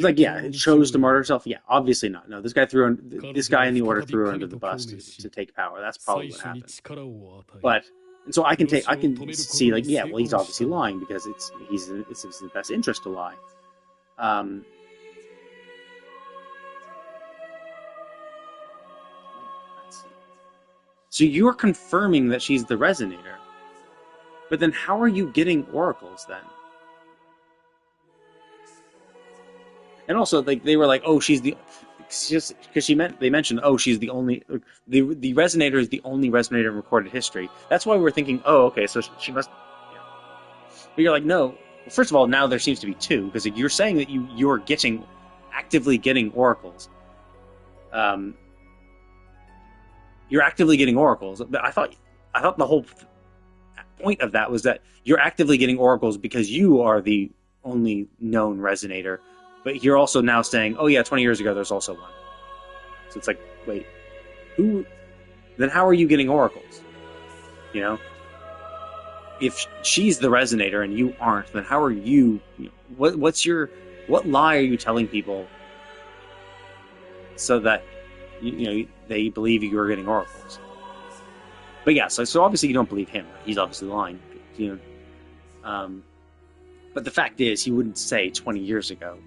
like, yeah, it chose to martyr herself. Yeah, obviously not. No, this guy in the Order threw her under the bus to take power. That's probably what happened. But and so I can see like, yeah, well, he's obviously lying because it's in his best interest to lie. So you're confirming that she's the Resonator, but then how are you getting oracles then? And also, like, they were like, oh, she's the... it's just because they mentioned, oh, she's the only the resonator is the only resonator in recorded history. That's why we're thinking, oh, okay, so she must. You know. But you're like, no. Well, first of all, now there seems to be two because you're saying that you're actively getting oracles. You're actively getting oracles. But I thought the whole point of that was that you're actively getting oracles because you are the only known resonator. But you're also now saying, oh yeah, 20 years ago there's also one. So it's like, wait, who? Then how are you getting oracles? You know, if she's the resonator and you aren't, then how are you? What lie are you telling people so that they believe you are getting oracles? But yeah, so obviously you don't believe him. He's obviously lying. You know, but the fact is, he wouldn't say 20 years ago.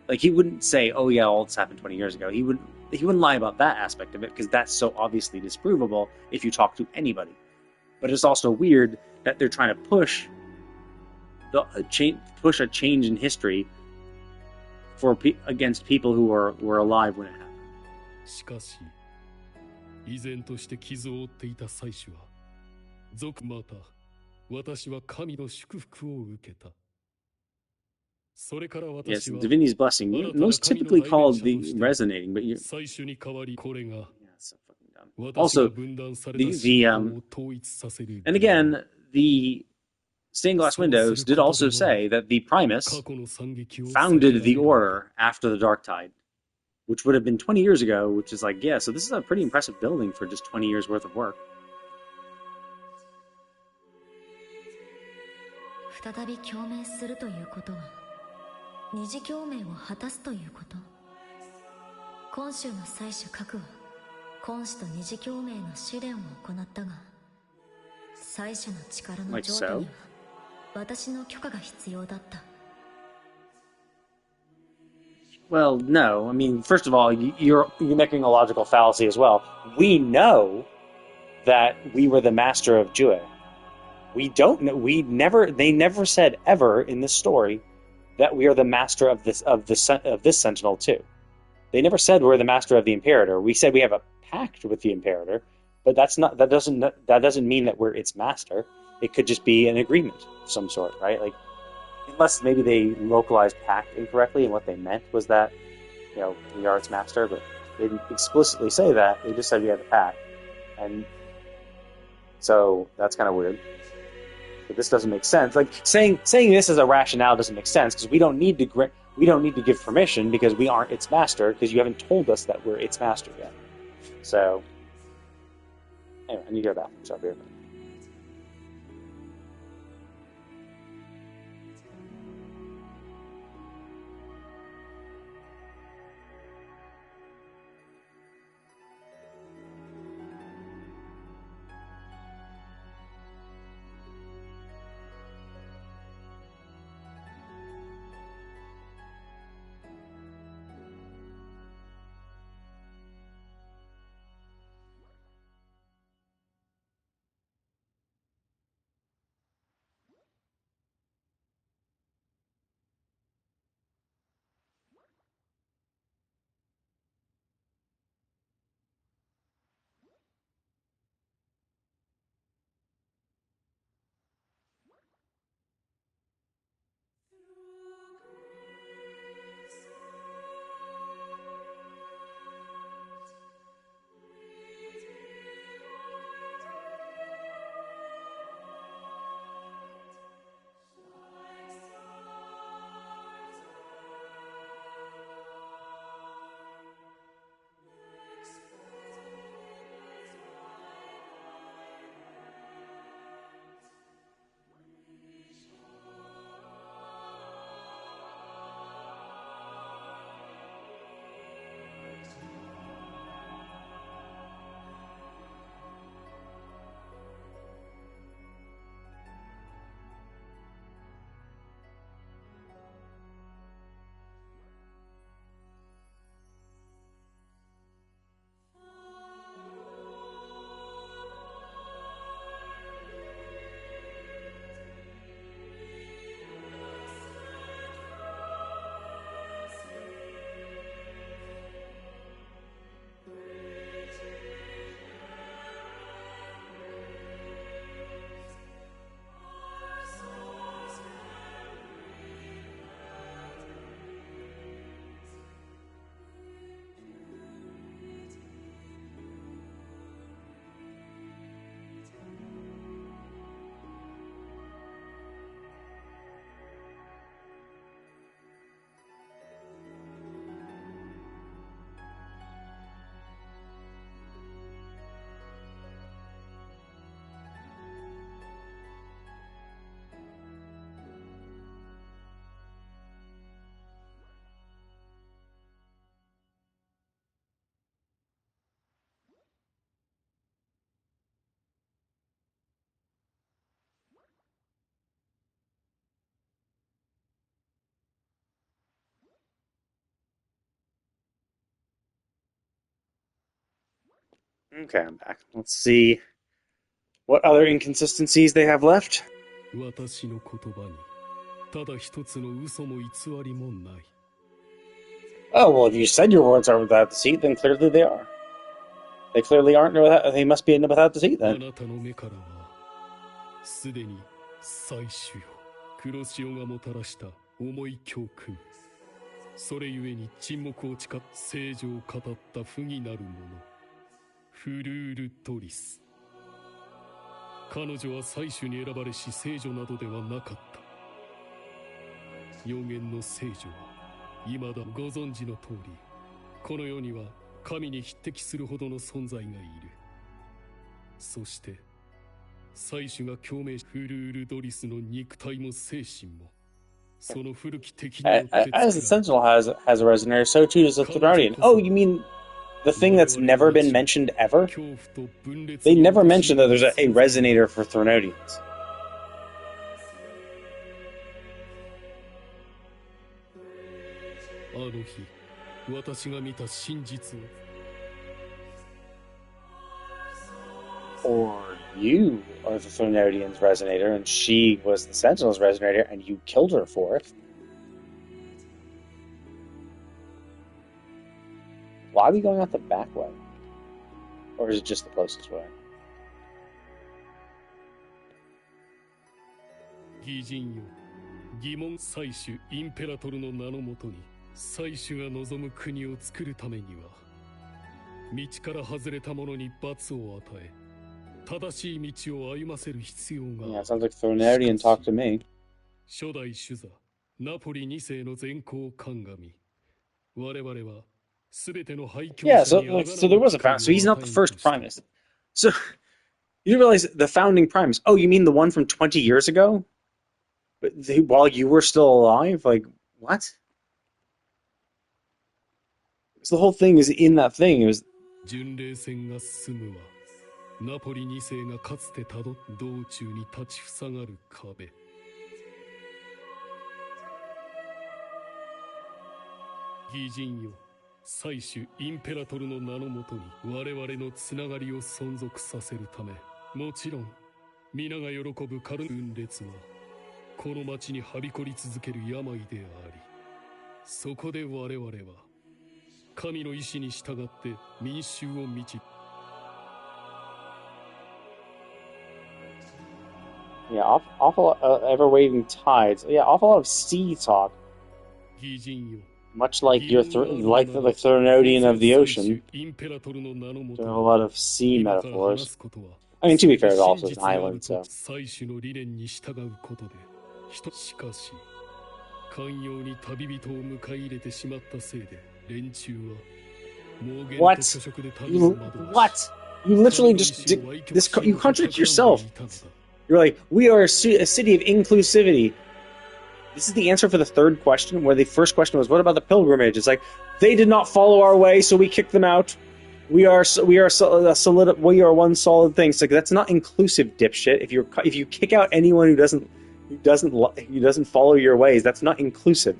Like, he wouldn't say, oh yeah, all this happened 20 years ago. He wouldn't lie about that aspect of it, because that's so obviously disprovable if you talk to anybody. But it's also weird that they're trying to push a change in history against people who were alive when it happened. しかし、依然として傷を負っていた妻子は、また、私は神の祝福を受けた。Yes, Divinity's blessing. Most typically called the resonating, but you. Yeah, so fucking dumb. Also, and again, the stained glass windows did also say that the Primus founded the Order after the Dark Tide, which would have been 20 years ago. Which is like, yeah, so this is a pretty impressive building for just 20 years worth of work. 再び共鳴するということは二次共鳴を果たすということ。今週の祭主核は今主と二次共鳴の試練を行ったが、祭主の力の譲渡には私の許可が必要だった。 Well, no. I mean, first of all, you're making a logical fallacy as well. We know that we were the master of Jue. We don't know. They never said ever in this story that we are the master of this Sentinel too. They never said we're the master of the Imperator. We said we have a pact with the Imperator, but that doesn't mean that we're its master. It could just be an agreement of some sort, right? Like, unless maybe they localized pact incorrectly, and what they meant was that, we are its master, but they didn't explicitly say that. They just said we have a pact, and so that's kind of weird. But this doesn't make sense. Like, saying this as a rationale doesn't make sense, because we don't need to give permission because we aren't its master, because you haven't told us that we're its master yet. So anyway, I need to go to the bathroom, so I'll be right back. Okay, I'm back. Let's see what other inconsistencies they have left. 私の言葉にただ一つの嘘も偽りもない。 Oh, well, if you said your words are without deceit, then clearly they are. They clearly aren't without, they must be without deceit, あ then. なたの目からはすでに最終よ黒潮がもたらした重い教訓。それゆえに沈黙を誓っ聖女を語った不義なる者フルール・ドリス。彼女は最終に選ばれし聖女などではなかった。予言の聖女は未だご存知の通り、この世には神に匹敵するほどの存在がいる。そして最終が共鳴しフルール・ドリスの肉体も精神もその古き敵によって As the Sentinel has a resonator, so too does the Thronian. Oh, you mean the thing that's never been mentioned ever? They never mentioned that there's a resonator for Thronodians. あの日、私が見た真実を。 Or you are the Thronodian's resonator, and she was the Sentinel's resonator, and you killed her for it. Why are we going out the back way? Or is it just the closest way? 義人よ、疑問採取インペラトルの名のもとに採取が望む国を作るためには道から外れた者に罰を与え正しい道を歩ませる必要が。 Yeah, sounds like Thronodian talked to me. 初代主座ナポリ2世の善行を鑑み我々は全ての廃墟 Yeah, so there was a founding. So he's not the first Primus. So you didn't realize the founding Primus. Oh, you mean the one from 20 years ago? But while you were still alive? Like, what? So the whole thing is in that thing. It was. 巡礼船が進むはナポリ2世がかつてたどっ道中に立ちふさがる壁。義人よ、採取インペラトルの名のもとに我々のつながりを存続させるため、もちろん皆が喜ぶカルン列はこの町にはびこり続ける病であり、そこで我々は神の意志に従って民衆を導く。 Yeah, awful ever-waving tides. Yeah, awful lot of sea talk. Much like your like the Thronodian of the ocean. There are a lot of sea metaphors. I mean, to be fair, it's also an island, so. What? What? You literally just did this. You contradict yourself. You're like, we are a city of inclusivity. This is the answer for the third question, where the first question was, what about the pilgrimage? It's like, they did not follow our way, so we kicked them out. We are one solid thing. It's like, that's not inclusive, dipshit. If you kick out anyone who doesn't follow your ways, that's not inclusive.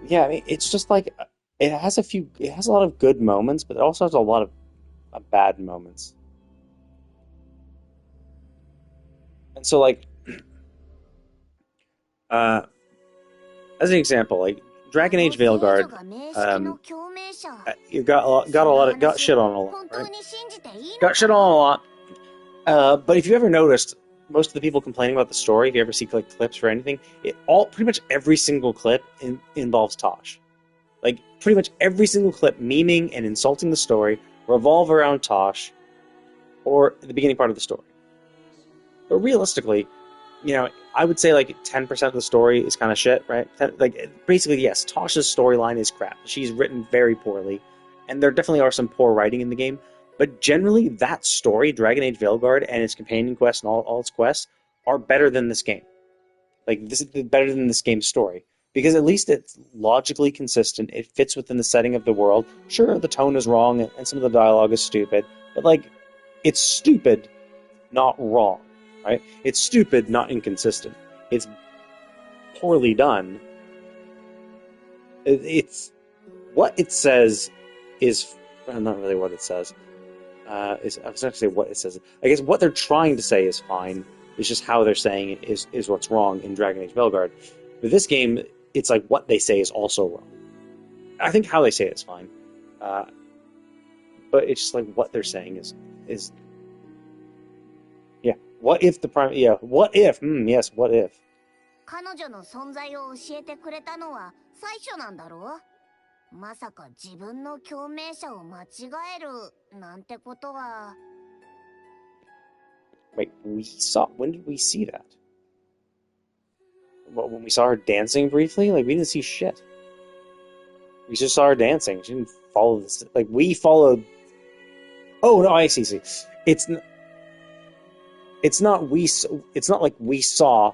Yeah, I mean, it's just like it has a lot of good moments, but it also has a lot of bad moments. And so, like, as an example, like Dragon Age Veilguard, you got shit on a lot, right? Got shit on a lot. But if you ever noticed, most of the people complaining about the story, if you ever see like clips or anything, pretty much every single clip involves Tosh. Like, pretty much every single clip memeing and insulting the story revolve around Tosh or the beginning part of the story. But realistically, you know, I would say like 10% of the story is kind of shit, right? Like, basically, yes, Tosh's storyline is crap. She's written very poorly, and there definitely are some poor writing in the game. But generally, that story, Dragon Age Veilguard, and its companion quests and all its quests, are better than this game. Like, this is better than this game's story. Because at least it's logically consistent, it fits within the setting of the world. Sure, the tone is wrong, and some of the dialogue is stupid, But like, it's stupid, not wrong, right? It's stupid, not inconsistent. It's poorly done. It's what it says is not really what it says. I was going to say what it says. I guess what they're trying to say is fine. It's just how they're saying it is what's wrong in Dragon Age Belgard. With this game, it's like what they say is also wrong. I think how they say it is fine. But it's just like what they're saying is yeah. What if the prime? Yeah. What if? Yes. What if? 彼女の存在を教えてくれたのは最初なんだろう。まさか自分の共鳴者を間違えるなんてことは。Wait, when did we see that? When we saw her dancing briefly? Like, we didn't see shit. We just saw her dancing. She didn't follow this. Like, we followed. Oh, no, I see. It's not like we saw,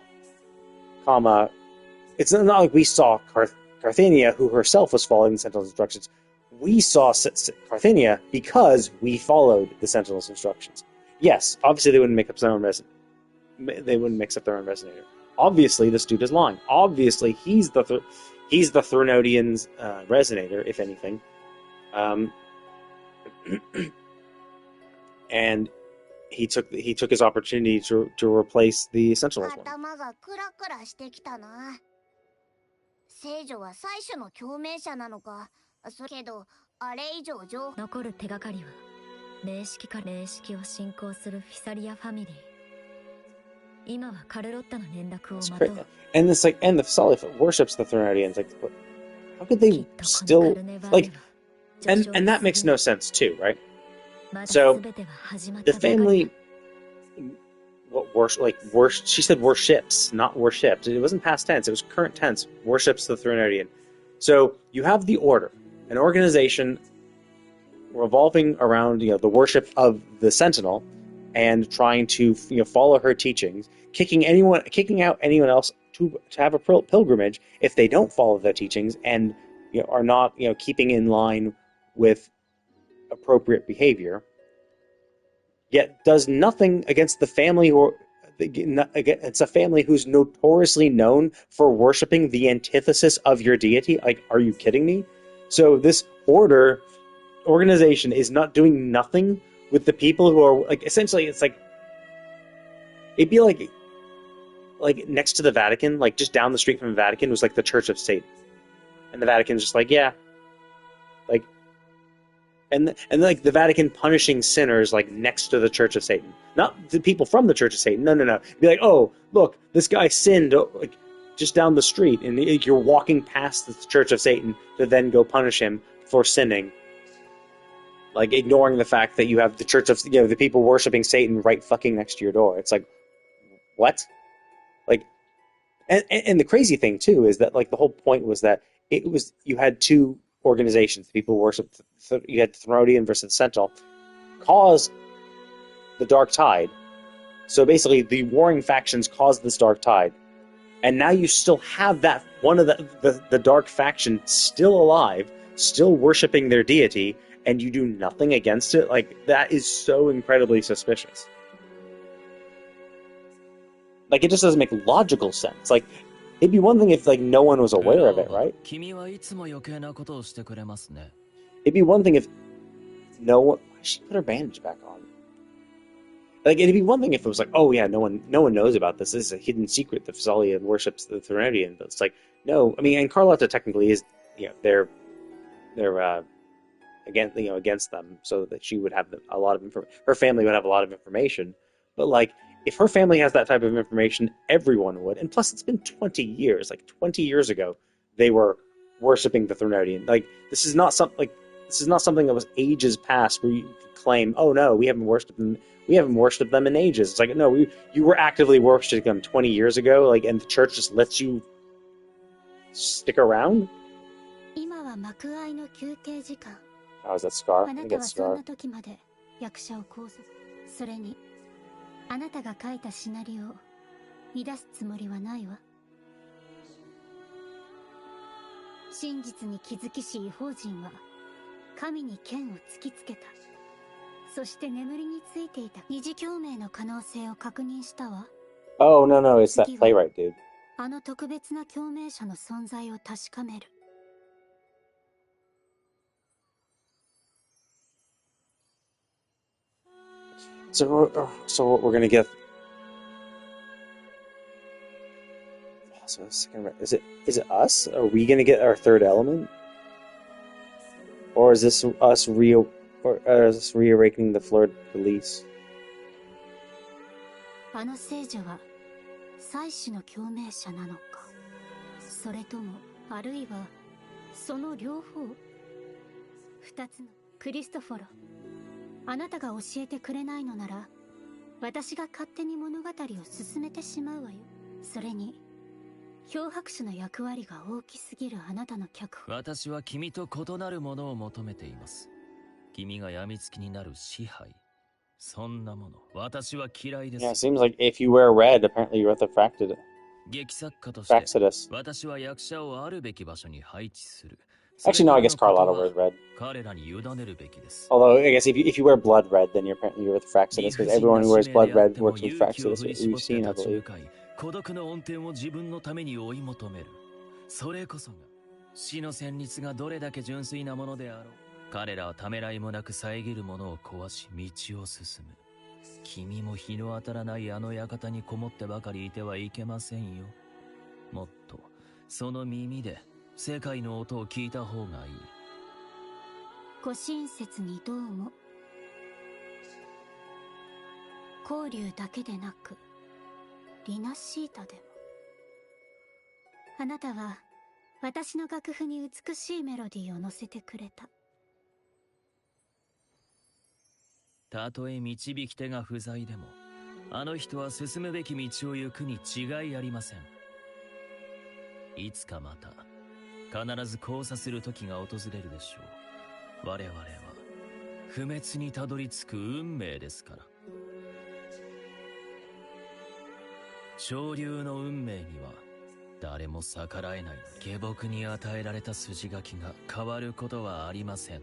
comma. It's not like we saw Carthenia, who herself was following the Sentinel's instructions. We saw Carthenia because we followed the Sentinel's instructions. Yes, obviously they wouldn't make up their own They wouldn't mix up their own resonator. Obviously, this dude is lying. Obviously, he's the Threnodian's resonator, if anything. And he took his opportunity to replace the Sentinel's one. 頭がクラクラしてきたな。聖女は最初の共鳴者なのか。けどあれ以上残る手がかりは霊式か霊式を信仰するフィサリアファミリー。今はカルロッタの連絡を待とう。And this like, and the Thessalia worships the Threnodians. Like, how could they still like? And that makes no sense too, right? So the family, she said worships, not worshipped. It wasn't past tense. It was current tense. Worships the Threnodian. So you have the Order, an organization revolving around the worship of the Sentinel, and trying to follow her teachings, kicking out anyone else to have a pilgrimage if they don't follow their teachings and are not keeping in line with appropriate behavior. Yet does nothing against the family it's a family who's notoriously known for worshiping the antithesis of your deity. Like, are you kidding me? So this organization is not doing nothing with the people who are like, essentially it's like, it'd be like next to the Vatican, like just down the street from the Vatican was like the Church of Satan, and the Vatican's just like, yeah, like, and like the Vatican punishing sinners like next to the Church of Satan, not the people from the Church of Satan. No. Be like, oh look, this guy sinned like just down the street, and you're walking past the Church of Satan to then go punish him for sinning. Like, ignoring the fact that you have the Church of, the people worshiping Satan right fucking next to your door. It's like, what? Like, and the crazy thing, too, is that, like, the whole point was that you had two organizations. People worshiped, you had Thenodian versus the Sentinel, caused the Dark Tide. So basically, the warring factions caused this Dark Tide. And now you still have that, one of the Dark faction still alive, still worshiping their deity, and you do nothing against it. Like, that is so incredibly suspicious. Like, it just doesn't make logical sense. Like, it'd be one thing if, like, no one was aware of it, right? It'd be one thing if no one... She put her bandage back on. Like, it'd be one thing if it was like, oh yeah, no one knows about this. This is a hidden secret. The Thessalia worships the Threnodian. But it's like, no. I mean, and Carlotta technically is, they're against them, so that she would have a lot of information. Her family would have a lot of information. But like, if her family has that type of information, everyone would. And plus, it's been 20 years. Like 20 years ago, they were worshiping the Threnodian. Like, this is not something that was ages past where you could claim, oh no, we haven't worshipped them. We haven't worshipped them in ages. It's like, no, you were actively worshipping them 20 years ago. Like, and the church just lets you stick around. Oh, is that Scar? I think it's Scar. それにあなたが書いたシナリオを乱すつもりはないわ。真実に気づきし異邦人は神に剣を突きつけた。そして眠りについていた二次共鳴の可能性を確認したわ。 Oh, no, no, it's that playwright dude. あの特別な共鳴者の存在を確かめる。 So we're gonna get. So is it us? Are we gonna get our third element, or is this us reawakening the Fleur de Lis? あの聖女は祭司の共鳴者なのか、それともあるいはその両方。二つのクリストフォロ、あなたが教えてくれないのなら私が勝手に物語を進めてしまうわよ。それに漂白者の役割が大きすぎるあなたの脚本。私は君と異なるものを求めています。君が病みつきになる支配、そんなもの私は嫌いです。 Yeah, it seems like if you wear red, apparently you're the Fractidus. 劇作家として私は役者をあるべき場所に配置する。 Actually, no, I guess Carlotta wears red. 彼らに委ねるべきです。 Although, I guess if you wear blood red, then you're apparently with Fractidus, because everyone who wears blood red works with Fractidus. We've seen, I believe. 孤独の恩典を自分のために追い求める。それこそが死の旋律がどれだけ純粋なものであろう。彼らはためらいもなく遮るものを壊し道を進む。君も日の当たらないあの館にこもってばかりいてはいけませんよ。もっとその耳で世界の音を聞いた方がいい。ご親切にどうも。交流だけでなくリナシータでも。あなたは私の楽譜に美しいメロディーを乗せてくれた。たとえ導き手が不在でも、あの人は進むべき道を行くに違いありません。いつかまた必ず交差する時が訪れるでしょう。我々は不滅にたどり着く運命ですから。潮流の運命には誰も逆らえない。下僕に与えられた筋書きが変わることはありません。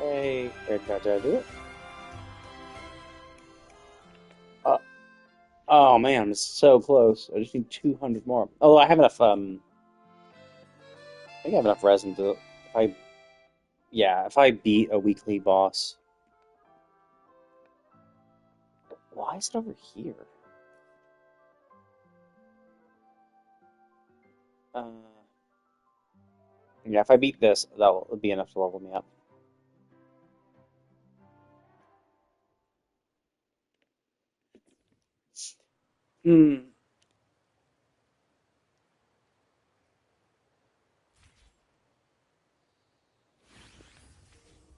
Hey, did I do it? Oh man, it's so close. I just need 200 more. Although I have enough, I think I have enough resin to, if I beat a weekly boss. Why is it over here? Yeah, if I beat this, that'll be enough to level me up.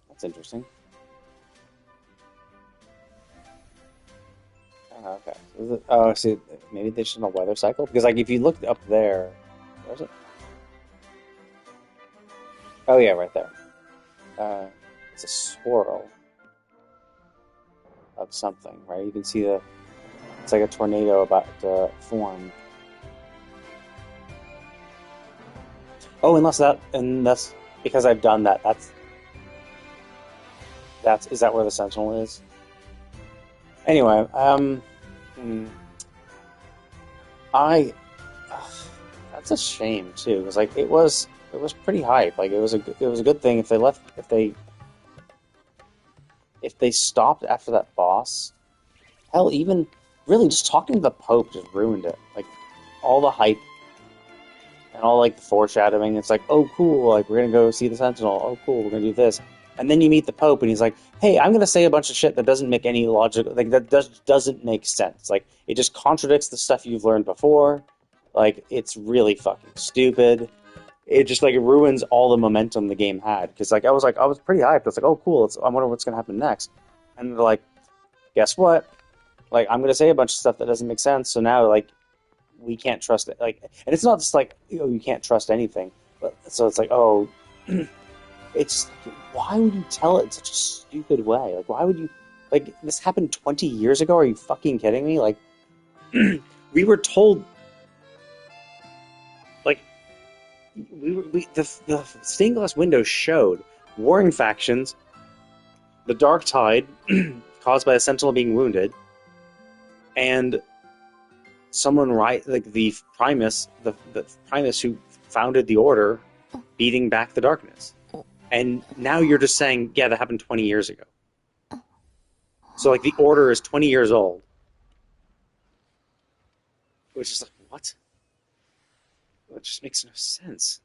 That's interesting. Oh, okay. Oh, see, maybe they should have a weather cycle? Because, like, if you look up there... Where's it? Oh, yeah, right there. It's a swirl of something, right? You can see the... It's like a tornado about to form. Oh, and that's because I've done that. Is that where the Sentinel is? Anyway, that's a shame too, because like it was pretty hype. Like it was a good thing if they stopped after that boss. Hell, even really just talking to the Pope just ruined it. Like all the hype and all like the foreshadowing. It's like, oh cool, like we're gonna go see the Sentinel. Oh cool, we're gonna do this. And then you meet the Pope, and he's like, "Hey, I'm gonna say a bunch of shit that doesn't make any logical, like that doesn't make sense. Like it just contradicts the stuff you've learned before. Like it's really fucking stupid. It just like it ruins all the momentum the game had. Because like I was pretty hyped. I was like, oh cool, I wonder what's gonna happen next. And they're like, guess what? Like I'm gonna say a bunch of stuff that doesn't make sense. So now like we can't trust it. Like, and it's not just like you can't trust anything. But so it's like it's why would you tell it in such a stupid way? Like, why would you... Like, this happened 20 years ago? Are you fucking kidding me? Like, we were told, like, the stained glass window showed warring factions, the dark tide caused by a sentinel being wounded, and someone like the Primus who founded the Order beating back the darkness. And now you're just saying, yeah, that happened 20 years ago. So, like, the Order is 20 years old. Which is like, what? It just makes no sense.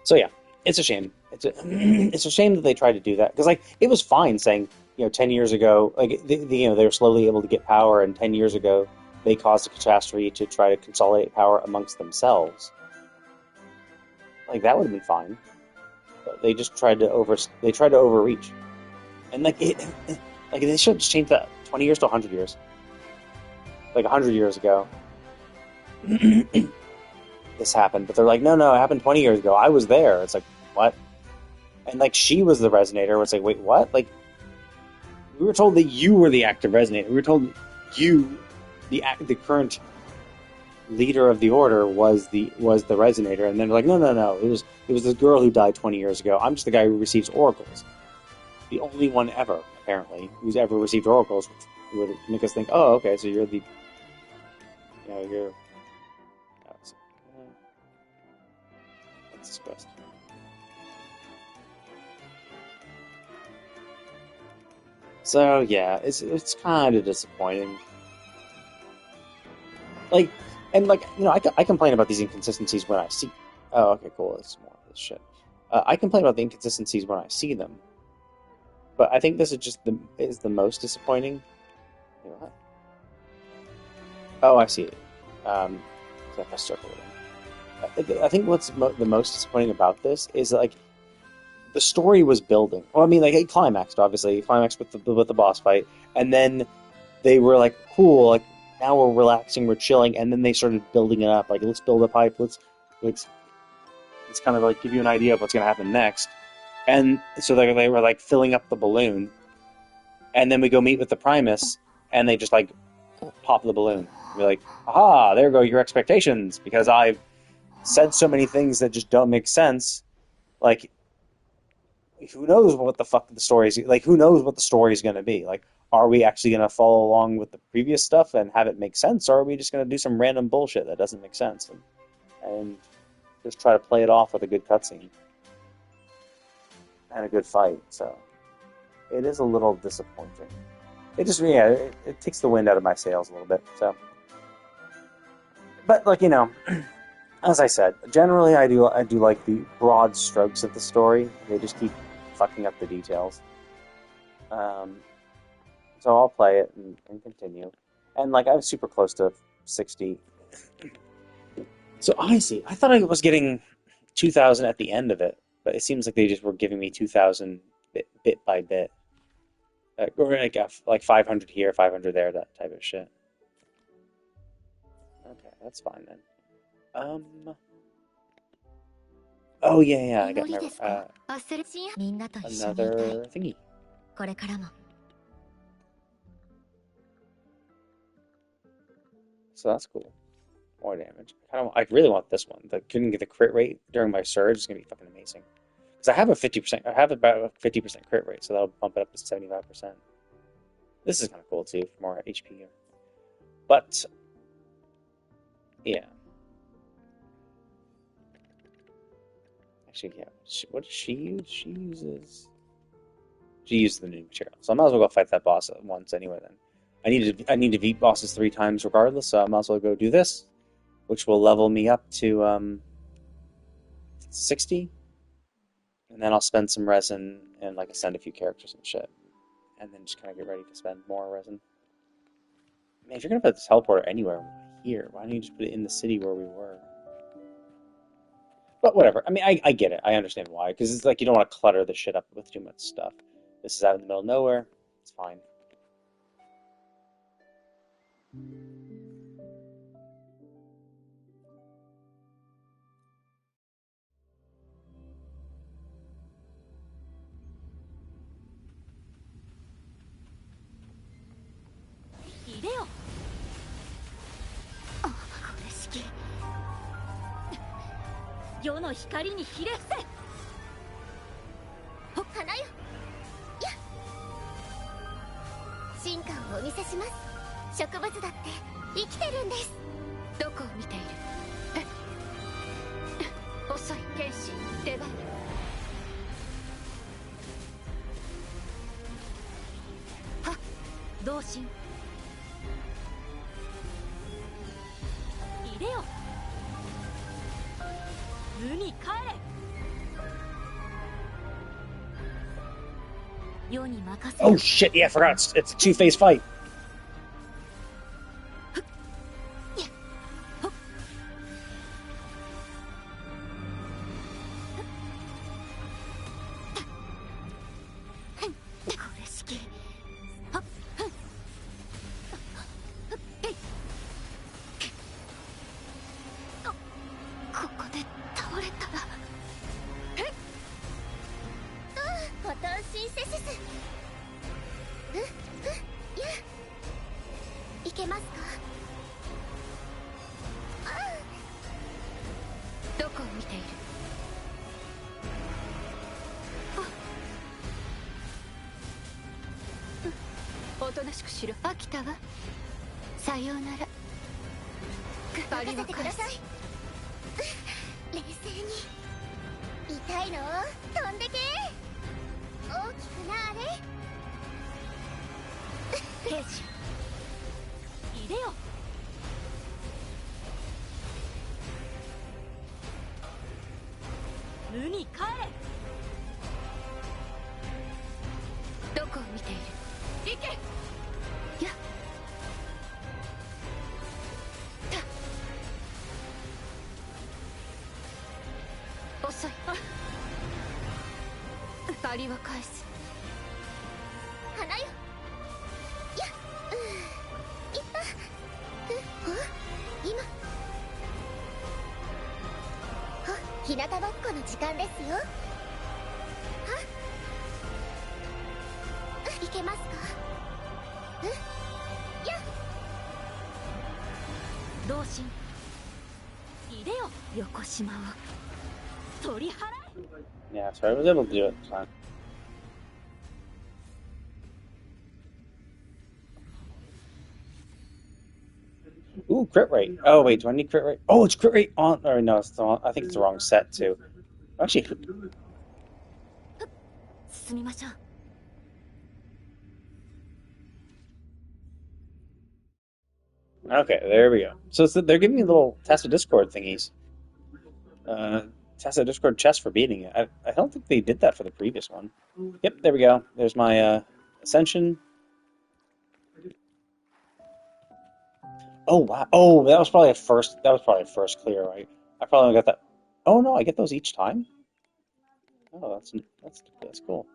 So, yeah, it's a shame. It's a shame that they tried to do that. Because, like, it was fine saying, 10 years ago, like, they were slowly able to get power, and 10 years ago, they caused a catastrophe to try to consolidate power amongst themselves. Like, that would have been fine. But they just tried to overreach. And, like, they should have just changed that 20 years to 100 years. Like, 100 years ago. This happened. But they're like, no, it happened 20 years ago. I was there. It's like, what? And, like, she was the resonator. It's like, wait, what? Like, we were told that you were the active resonator. We were told you, the current leader of the Order, was the resonator. And then they're like, no. It was this girl who died 20 years ago. I'm just the guy who receives oracles. The only one ever, apparently, who's ever received oracles, which would make us think, oh, okay, so you're the, you're, what's this quest? So, yeah, it's kind of disappointing. Like, and, like, I complain about these inconsistencies when I see... Oh, okay, cool, it's more of this shit. I complain about the inconsistencies when I see them. But I think this is just the most disappointing. What? Oh, I see it. I circle it. I think what's the most disappointing about this is, like, the story was building. Well, I mean, like, it climaxed, obviously. It climaxed with the boss fight. And then they were like, cool, like, now we're relaxing, we're chilling. And then they started building it up. Like, let's build up hype. Let's kind of, like, give you an idea of what's going to happen next. And so they were, like, filling up the balloon. And then we go meet with the Primus, and they just, like, pop the balloon. We're like, aha, there go your expectations, because I've said so many things that just don't make sense. Like, who knows what the fuck the story's... Like, who knows what the story's going to be? Like, are we actually going to follow along with the previous stuff and have it make sense, or are we just going to do some random bullshit that doesn't make sense? And just try to play it off with a good cutscene. And a good fight, so... It is a little disappointing. It just, it takes the wind out of my sails a little bit, so... But, like, as I said, generally I do like the broad strokes of the story. They just keep fucking up the details. So I'll play it and continue. And, like, I'm super close to 60. So I thought I was getting 2,000 at the end of it, but it seems like they just were giving me 2,000 bit by bit. Or like 500 here, 500 there, that type of shit. Okay, that's fine then. Oh yeah, I got my another thingy. So that's cool. More damage. I really want this one. Couldn't get the crit rate during my surge. It's gonna be fucking amazing. Because I have a 50%. I have about a 50% crit rate, so that'll bump it up to 75%. This is kind of cool too, for more HP here. But yeah. Actually, yeah. What does she use? She uses the new material, so I might as well go fight that boss at once anyway. Then I need to beat bosses 3 times regardless, so I might as well go do this, which will level me up to 60. And then I'll spend some resin and, like, ascend a few characters and shit. And then just kind of get ready to spend more resin. Man, if you're going to put the teleporter anywhere here, why don't you just put it in the city where we were? But whatever. I mean, I get it. I understand why. Because it's like you don't want to clutter the shit up with too much stuff. This is out in the middle of nowhere. It's fine. 世の光にひれ伏せ。花よ、やっ、進化をお見せします。植物だって生きてるんです。どこを見ている？遅い。剣士出番。はっ、同心。入れよ。無に帰れ。世に任せ。 Oh shit! Yeah, I forgot. It's a two-phase fight.おとなしくしろ。飽きたわ。さようなら。任せてください。冷静に。痛いの？飛んでけ。大きくなあれ。兵士入れよ。無に帰れ。どこを見ている？行け。やっ、遅い。借りは返す。花よ、やっ、いった。今日向ぼっこの時間ですよ。いけますか？やっ、同心入れよ。横島を取り払え。 Yeah, so I was able to do it. It's fine. Ooh, crit rate. Oh wait, do I need crit rate? Oh, it's crit rate on. Or no, it's the wrong, I think it's the wrong set too. Actually. 進みましょう。 Okay, there we go. So they're giving me little Tacit Discord thingies. Tacit Discord chest for beating it. I don't think they did that for the previous one. Yep, there we go. There's my Ascension. Oh wow! Oh, that was probably a first. That was probably a first clear, right? I probably only got that. Oh no, I get those each time. Oh, that's cool.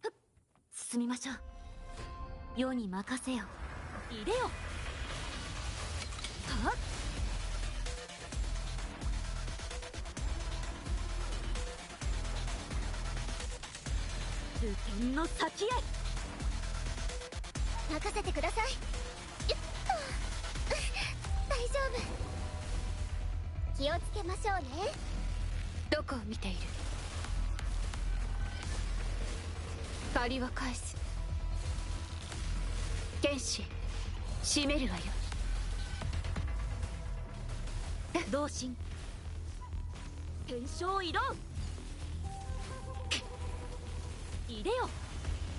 Hup. 進みましょう。世に任せよ。入れよ。はっ。流剣の先へ。任せてください。よっと。大丈夫。気をつけましょうね。どこを見ている？借りは返す。剣士、締めるわよ。同心天正移動いでよ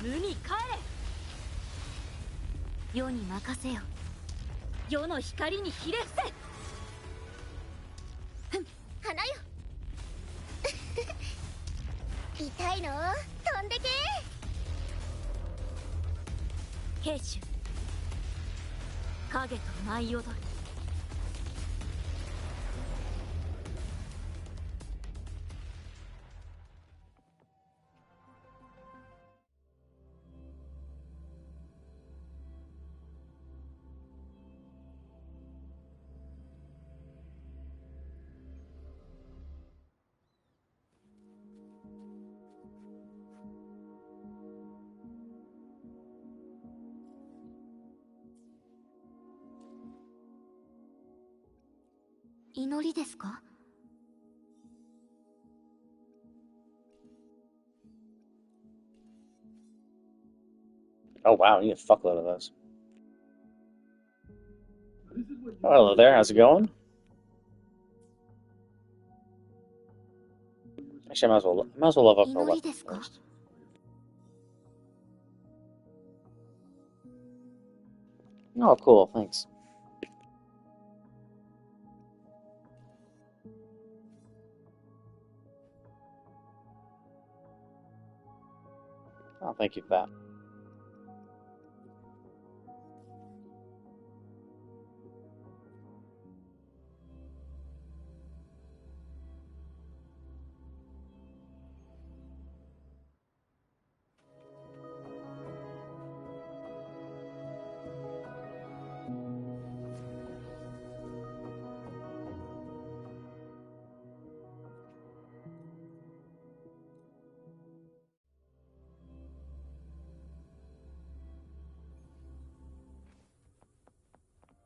無に帰れ世に任せよ世の光にひれ伏せ花よ痛いの飛んでけ兵士影と舞い踊る祈りですか？ Oh wow, I need a fuckload of those. Oh, hello there, how's it going? Actually, I might as well level up our weapon first. Oh, cool, thanks. Oh, thank you for that.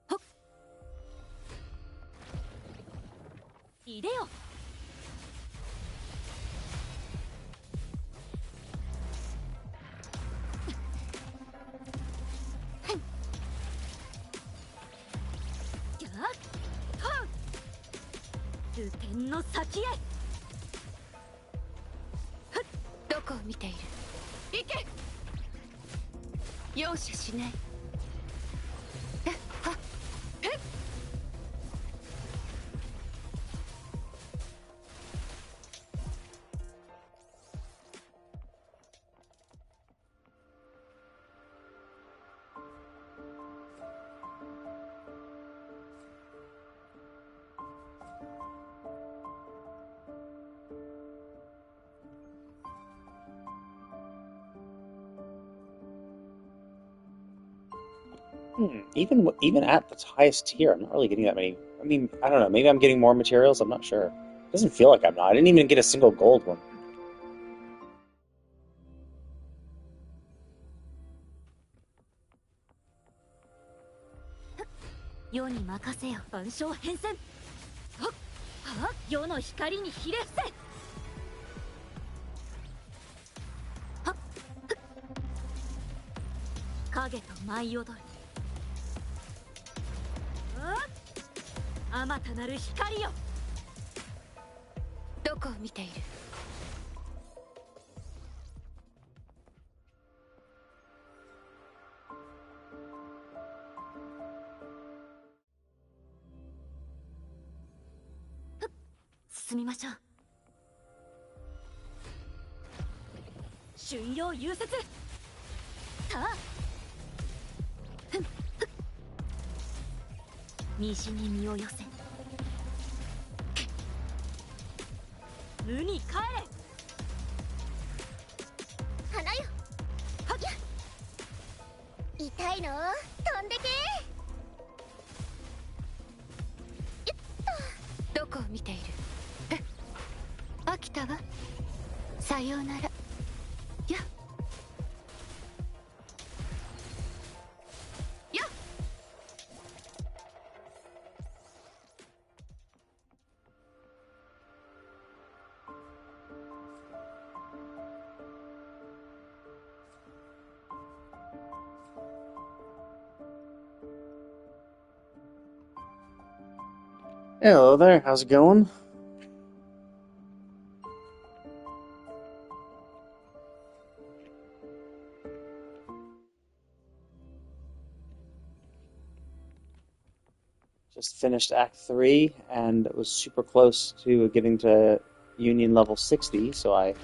Hop. いでよ流天の先へどこを見ている？行け！容赦しない。Even at the highest tier, I'm not really getting that many. I mean, I don't know. Maybe I'm getting more materials. I'm not sure. It doesn't feel like I'm not. I didn't even get a single gold one. 世に任せよ万象変遷世の光にひれ伏せ影と舞い踊るあまたなる光よどこを見ている？進みましょう春陽融雪さあ虹に身を寄せ無に帰れ花よはっ痛いの飛んでけどこを見ている？飽きたわ。さようなら。やっやっ Hello there, how's it going? Just finished Act 3 and was super close to getting to Union level 60, so I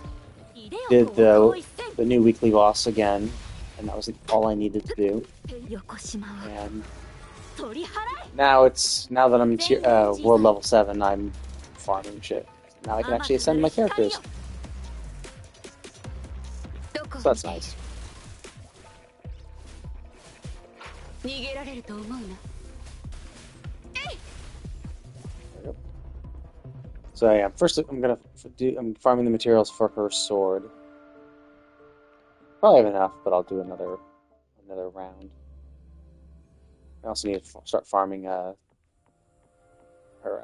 did the new weekly boss again, and that was all I needed to do. And now that I'm world level 7, I'm farming shit. Now I can actually ascend my characters. So that's nice. So yeah, first I'm farming the materials for her sword. Probably have enough, but I'll do another round. I also need to start farming her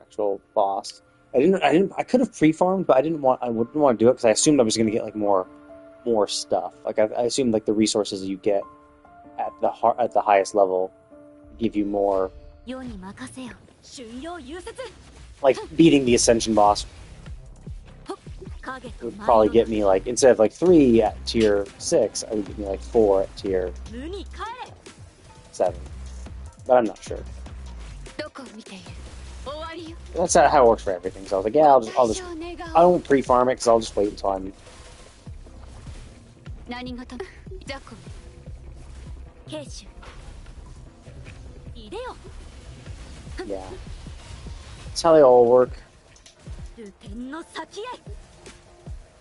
actual boss. I could have pre-farmed, but I wouldn't want to do it because I assumed I was going to get like more stuff. Like I assumed like the resources you get at the highest level give you more. Like beating the Ascension boss would probably get me like, instead of like 3 at tier 6, I would get me like 4 at tier 7. But I'm not sure. That's how it works for everything. So I was like, yeah, I won't pre-farm it because I'll just wait until I'm. Yeah. That's how they all work.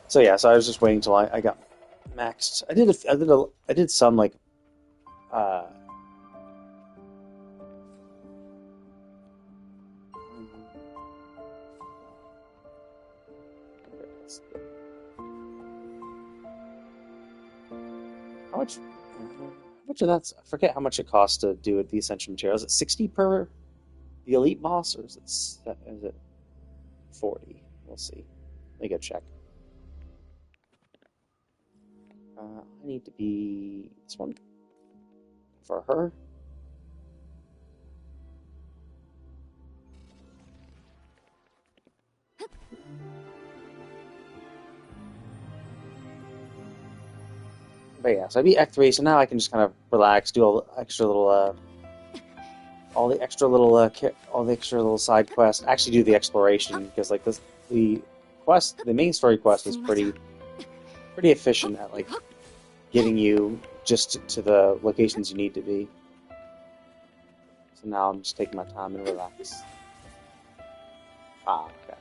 So yeah, so I was just waiting until I got maxed. I did some like how much of that's, I forget how much it costs to do the Ascension material. Is it 60 per the elite boss, or is it 40? We'll see. Let me go check. I need to be this one for her. But yeah, so I beat Act 3, so now I can just kind of relax, do all the extra little side quests. Actually, do the exploration because like the main story quest is pretty efficient at like getting you just to the locations you need to be. So now I'm just taking my time and relax. Okay.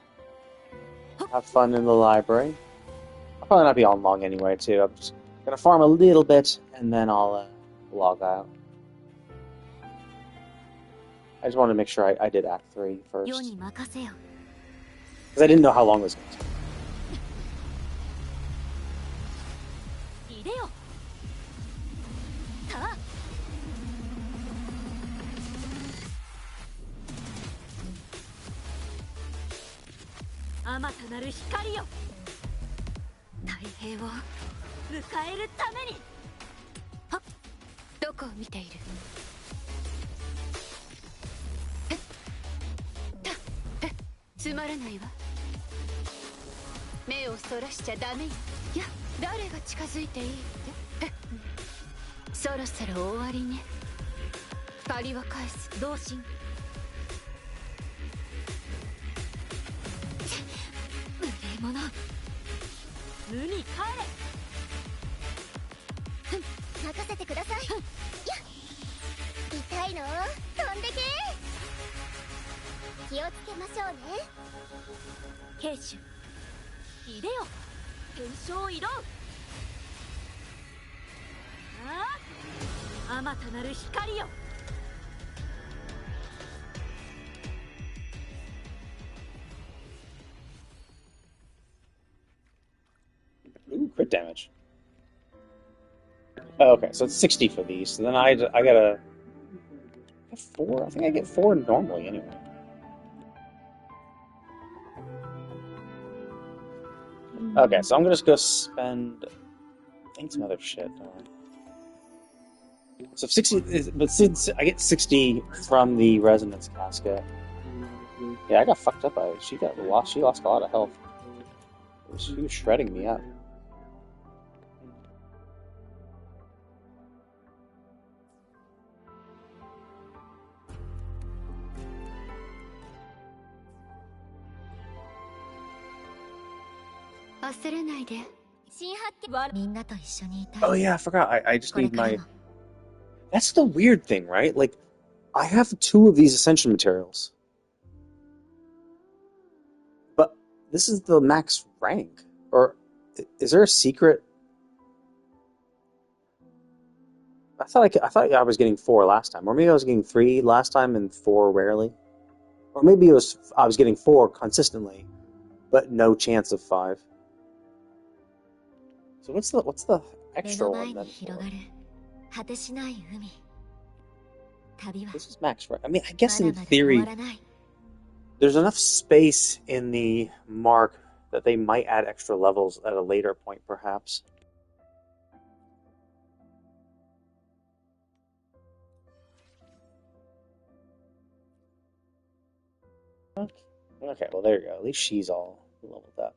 Have fun in the library. I'll probably not be on long anyway, too. I'm just gonna farm a little bit, and then I'll log out. I just wanted to make sure I did Act 3 first. Because I didn't know how long it was going to take. Ooh, crit damage. Oh, okay, so it's 60 for these. So then I gotta get 4. I think I get 4 normally anyway. Okay, so I'm gonna just go spend, I think, some other shit. So 60, but since I get 60 from the resonance casket, Yeah, I got fucked up by it. She lost a lot of health. She was shredding me up. Oh yeah, I forgot. I just need my... That's the weird thing, right? Like, I have 2 of these ascension materials. But this is the max rank. Or is there a secret? I thought I was getting 4 last time. Or maybe I was getting 3 last time and 4 rarely. Or maybe I was getting 4 consistently, but no chance of 5. So what's the extra one then? This is max, right? I mean, I guess in theory, there's enough space in the mark that they might add extra levels at a later point, perhaps. Okay, well there you go. At least she's all leveled up.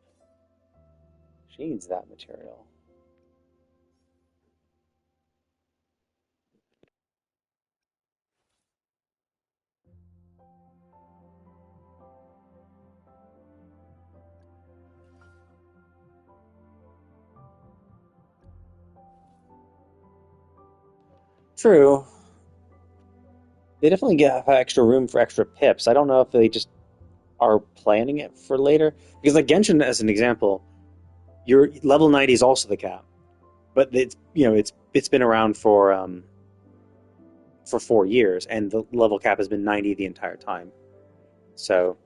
She needs that material. True. They definitely have extra room for extra pips. I don't know if they just are planning it for later. Because like Genshin, as an example, your level 90 is also the cap. But it's been around for 4 years, and the level cap has been 90 the entire time. So,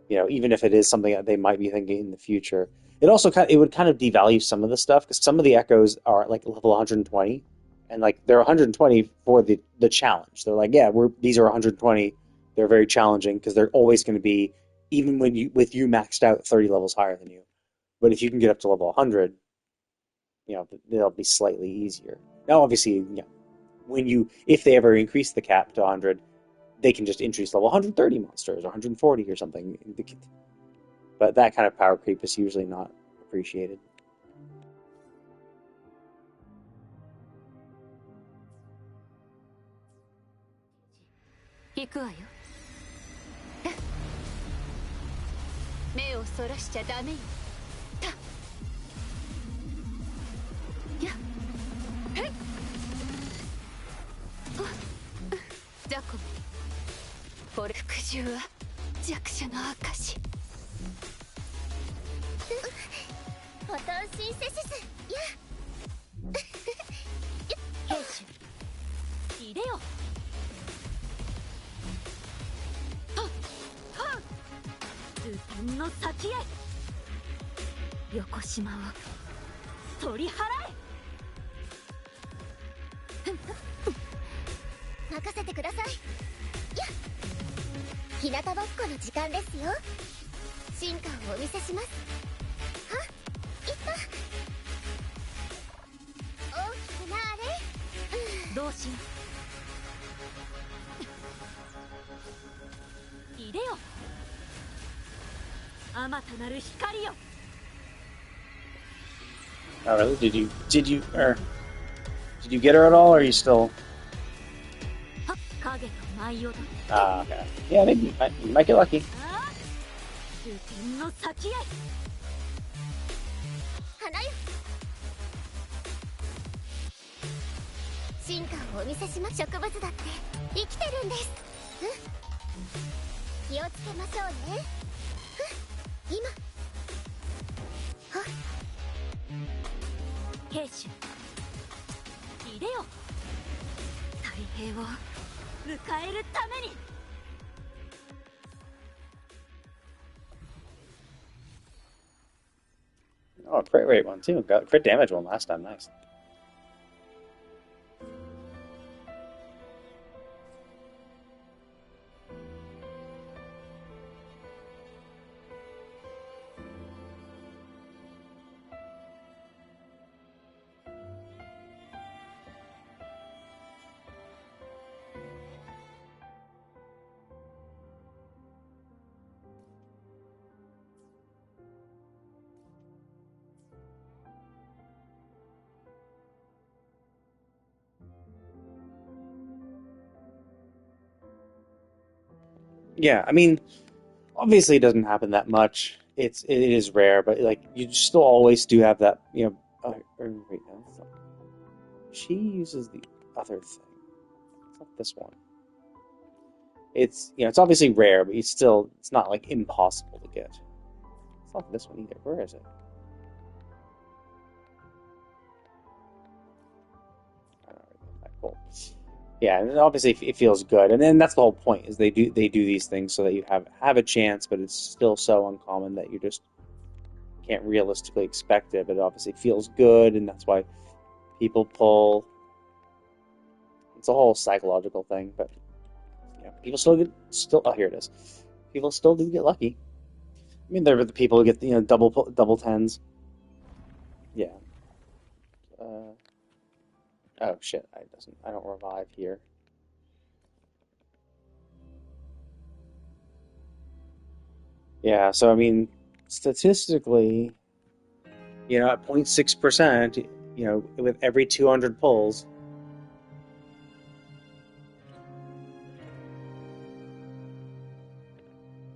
even if it is something that they might be thinking in the future, it would kind of devalue some of the stuff, because some of the echoes are like level 120, and like they're 120 for the challenge. They're like, yeah, these are 120. They're very challenging because they're always going to be, even with you maxed out 30 levels higher than you. But if you can get up to level 100, they'll be slightly easier. Now, obviously, if they ever increase the cap to 100, they can just introduce level 130 monsters or 140 or something. But that kind of power creep is usually not appreciated. Oh really? Did you get her at all, or are you still? Ah, okay. Yeah, maybe you might get lucky. Oh, crit rate one too. Got crit damage one last time. Nice. Yeah, I mean, obviously it doesn't happen that much. It is rare, but like you still always do have that, you know. Wait, no, it's not. She uses the other thing. It's not this one. It's, you know, it's obviously rare, but it's not like impossible to get. It's not this one either. Where is it? Cool. Yeah, and obviously it feels good, and then that's the whole point is they do these things so that you have a chance, but it's still so uncommon that you just can't realistically expect it. But it obviously feels good, and that's why people pull. It's a whole psychological thing, but you know, people still. Oh, here it is. People still do get lucky. I mean, there are the people who get, you know, double tens. Yeah. Oh shit! I don't revive here. Yeah. So I mean, statistically, you know, at 0.6%, you know, with every 200 pulls.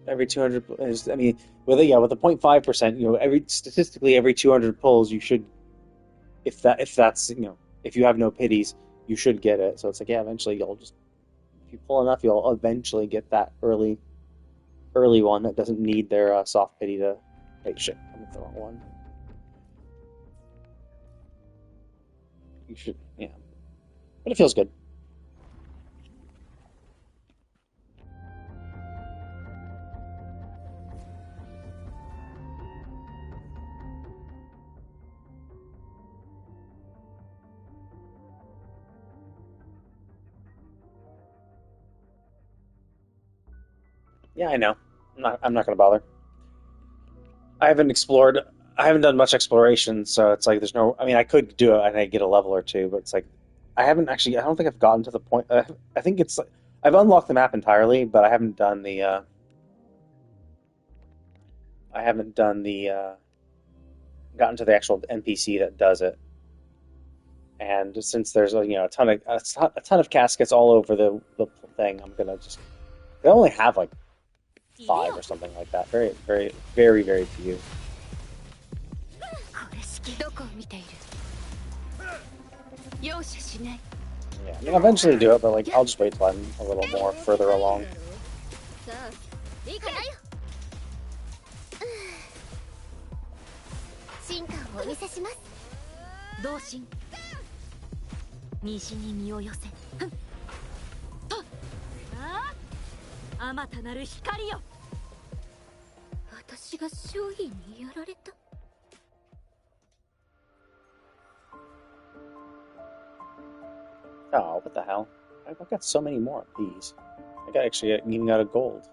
Every 200 is, I mean, with a 0.5%, you know, statistically every 200 pulls you should, if that's, you know, if you have no pities, you should get it. So it's like, yeah, eventually if you pull enough, you'll eventually get that early one that doesn't need their soft pity to. Wait, shit, I'm the wrong one. You should, yeah, but it feels good. Yeah, I know. I'm not gonna bother. I haven't done much exploration, so it's like there's no. I mean, I could do it and I get a level or two, but it's like I haven't actually. I don't think I've gotten to the point. I think it's like I've unlocked the map entirely, but I haven't done the. I haven't done the. Gotten to the actual NPC that does it. And since there's a ton of caskets all over the thing, I'm gonna just. They only have like 5 or something like that. Very, very, very, very few. Yeah, I mean, I'll eventually do it, but like I'll just wait till I'm a little more further along. Oh, what the hell? I've got so many more of these. I even got a gold.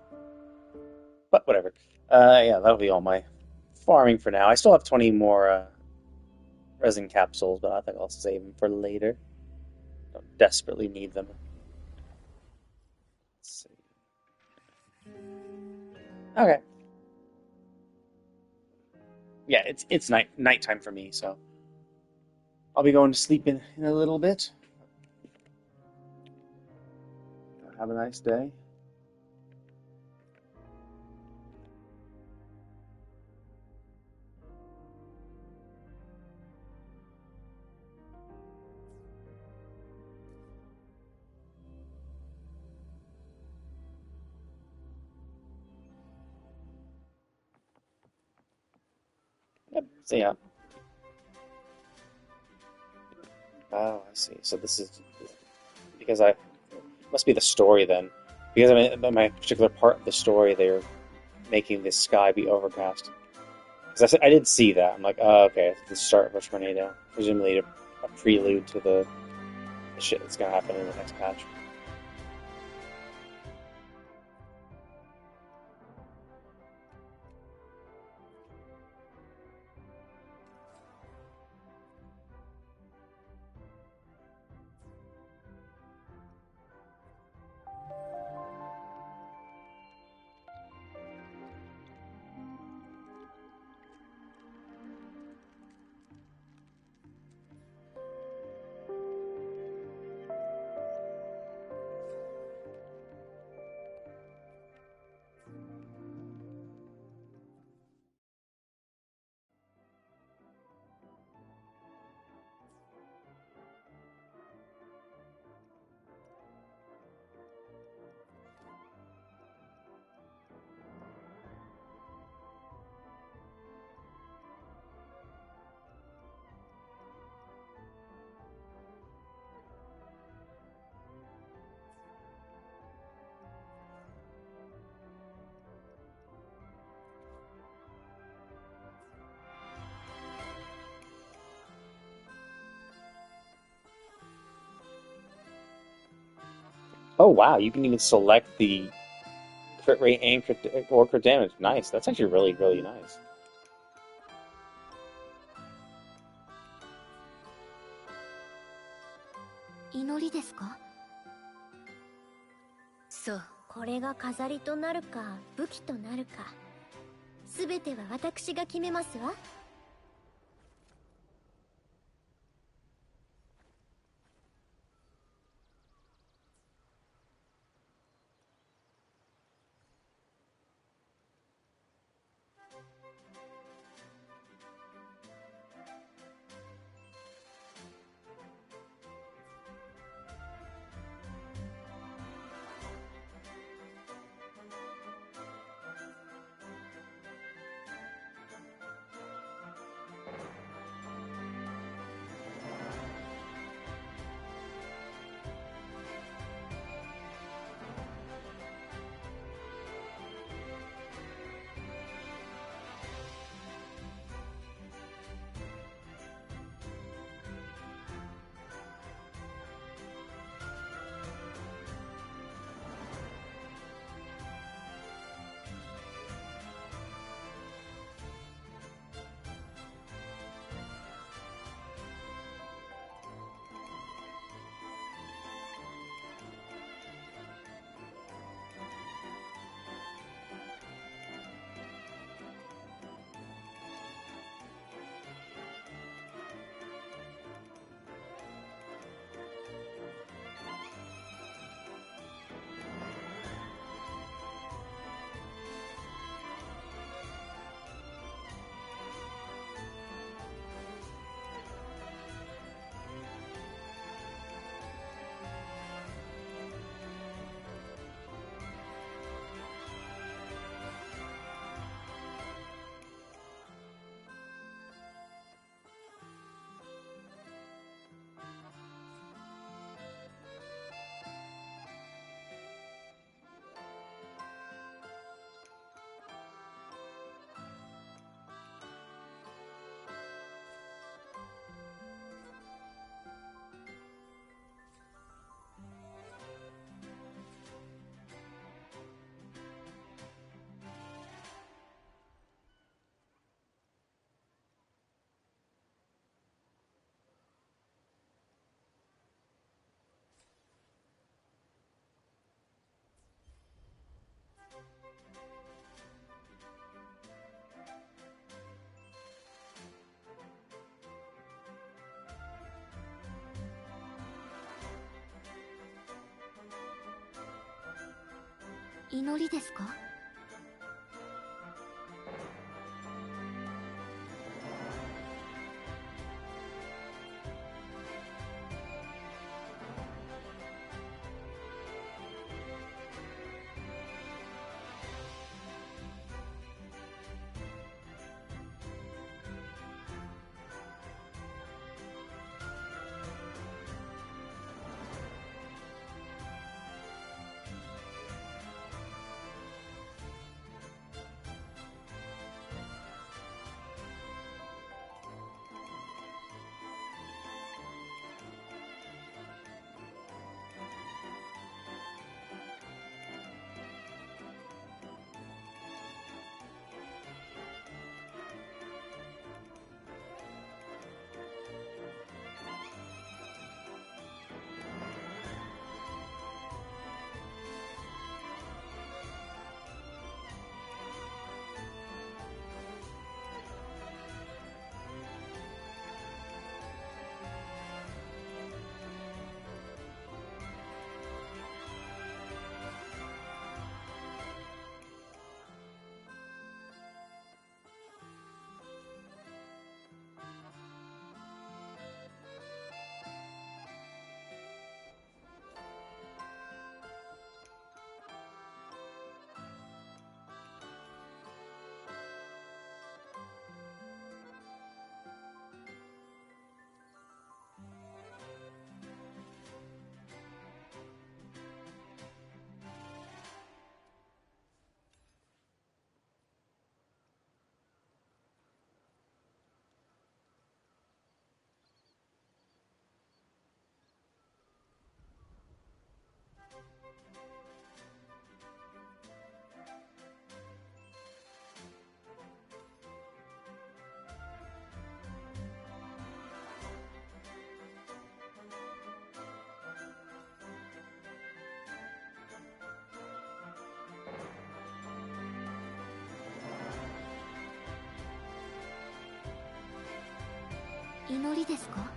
But whatever. Yeah, that'll be all my farming for now. I still have 20 more resin capsules, but I think I'll save them for later. Don't desperately need them. Let's see. Okay. Yeah, it's nighttime for me, so I'll be going to sleep in a little bit. Have a nice day. Yep, see ya. Oh, I see. So this is because must be the story then. Because I mean, in my particular part of the story, they're making the sky be overcast. Because I did see that. I'm like, oh, okay, it's the start of a tornado. Presumably a prelude to the shit that's going to happen in the next patch. Oh wow, you can even select the crit rate and crit damage. Nice. That's actually really, really nice. 祈りですか？そう。これが飾りとなるか武器となるか、全ては私が決めますわ。祈りですか？祈りですか？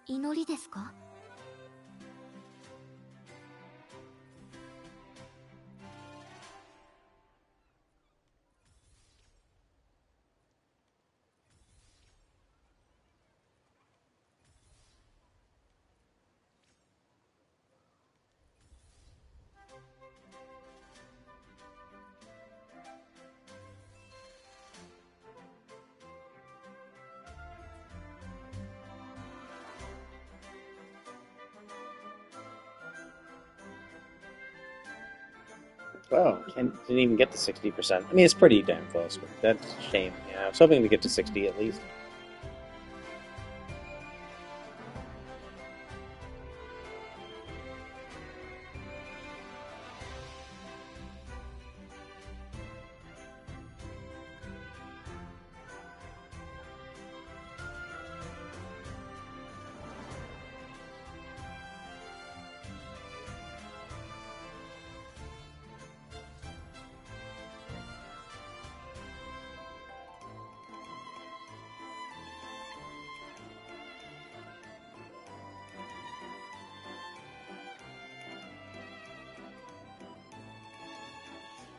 祈りですか？Oh, didn't even get to 60%. I mean, it's pretty damn close, but that's a shame. Yeah, I was hoping to get to 60 at least.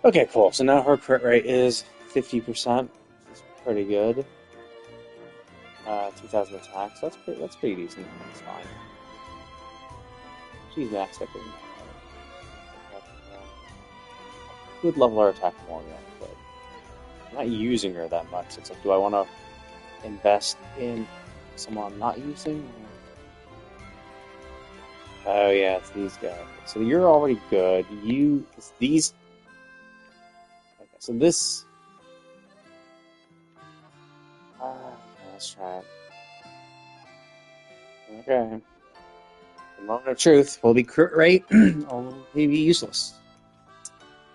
Okay, cool. So now her crit rate is 50%. That's pretty good. 2,000 attacks. That's pretty decent. That's fine. She's maxed up. Could level her attack more yet, but I'm not using her that much. It's like, do I want to invest in someone I'm not using? Oh yeah, it's these guys. So you're already good. It's these. So this... let's try it. Okay. The moment of truth will be crit rate, or will he be useless?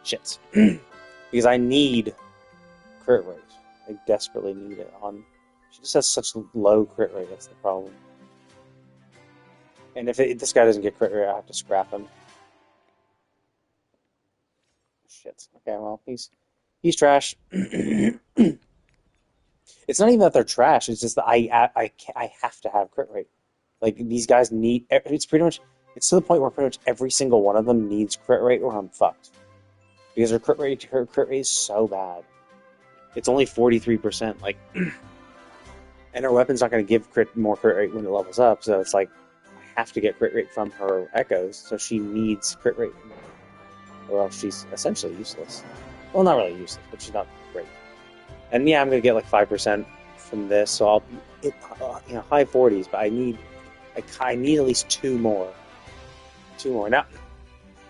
Shit. Because I need crit rate. I desperately need it on... She just has such low crit rate, that's the problem. And if this guy doesn't get crit rate, I have to scrap him. Shit. Okay, well, he's trash. It's not even that they're trash. It's just that I have to have crit rate. Like, these guys need... It's pretty much... It's to the point where pretty much every single one of them needs crit rate or I'm fucked. Because her crit rate is so bad. It's only 43%. Like... and her weapon's not going to give more crit rate when it levels up. So it's like... I have to get crit rate from her echoes. So she needs crit rate. Or else she's essentially useless. Well, not really useless, but she's not great. And yeah, I'm going to get like 5% from this, so I'll be high 40s, but I need at least two more. Now,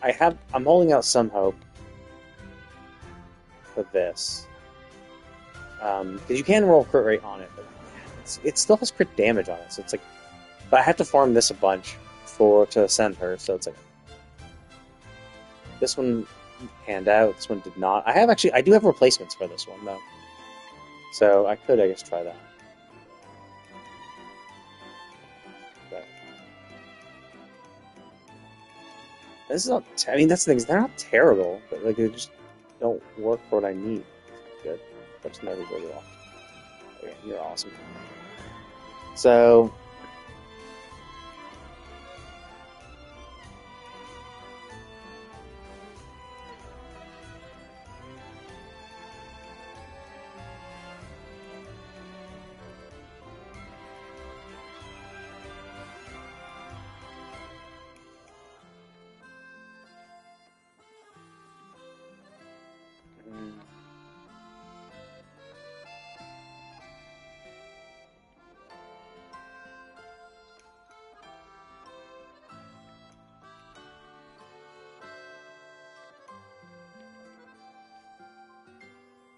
I'm holding out some hope for this. Because you can roll crit rate on it, but it still has crit damage on it, so it's like... But I have to farm this a bunch to send her, so it's like... This one panned out, this one did not. I do have replacements for this one, though. So I could, I guess, try that. This is not. I mean, that's the thing. They're not terrible, but like they just don't work for what I need. Good. That's never really well. Okay, you're awesome. So.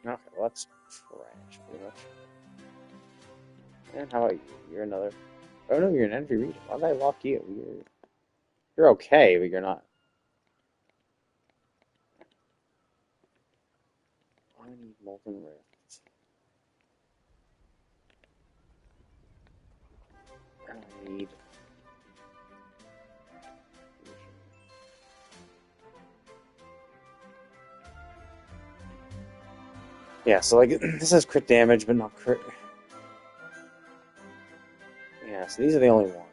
Okay, well that's trash, pretty much. And how about you? You're another. Oh no, you're an energy region. Why did I lock you? You're okay, but you're not. I need molten rift. I need. Yeah, so like this has crit damage, but not crit. Yeah, so these are the only ones.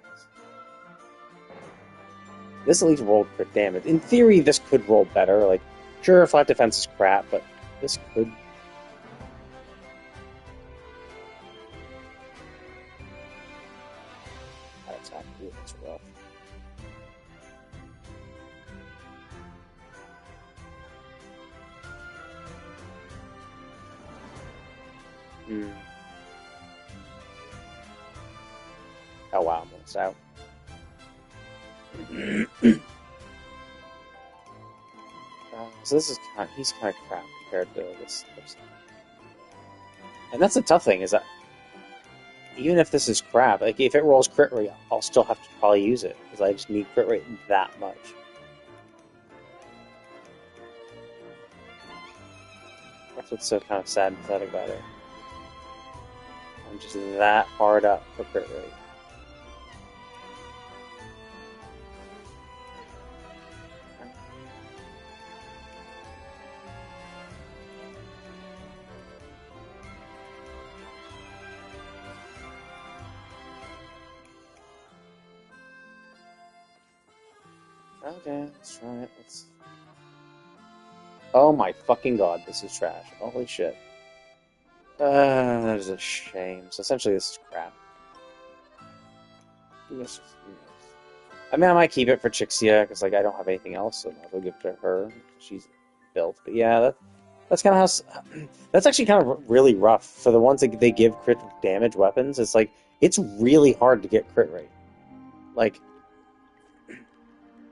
This at least rolled crit damage. In theory, this could roll better. Like, sure, flat defense is crap, but this could. That's not good. That's rough. Oh wow, I'm almost out. So this is he's kind of crap compared to this person. And that's the tough thing, is that even if this is crap, like if it rolls crit rate, I'll still have to probably use it, because I just need crit rate that much. That's what's so kind of sad and pathetic about it. I'm just that hard up for crit rate. Okay, let's try it. Oh my fucking god, this is trash. Holy shit. That is a shame. So essentially this is crap. I mean, I might keep it for Chixia, because like I don't have anything else, so I might as well give it to her. She's built. But yeah, that's kind of how... That's actually kind of really rough. For the ones that they give crit damage weapons, it's like, it's really hard to get crit rate. Like...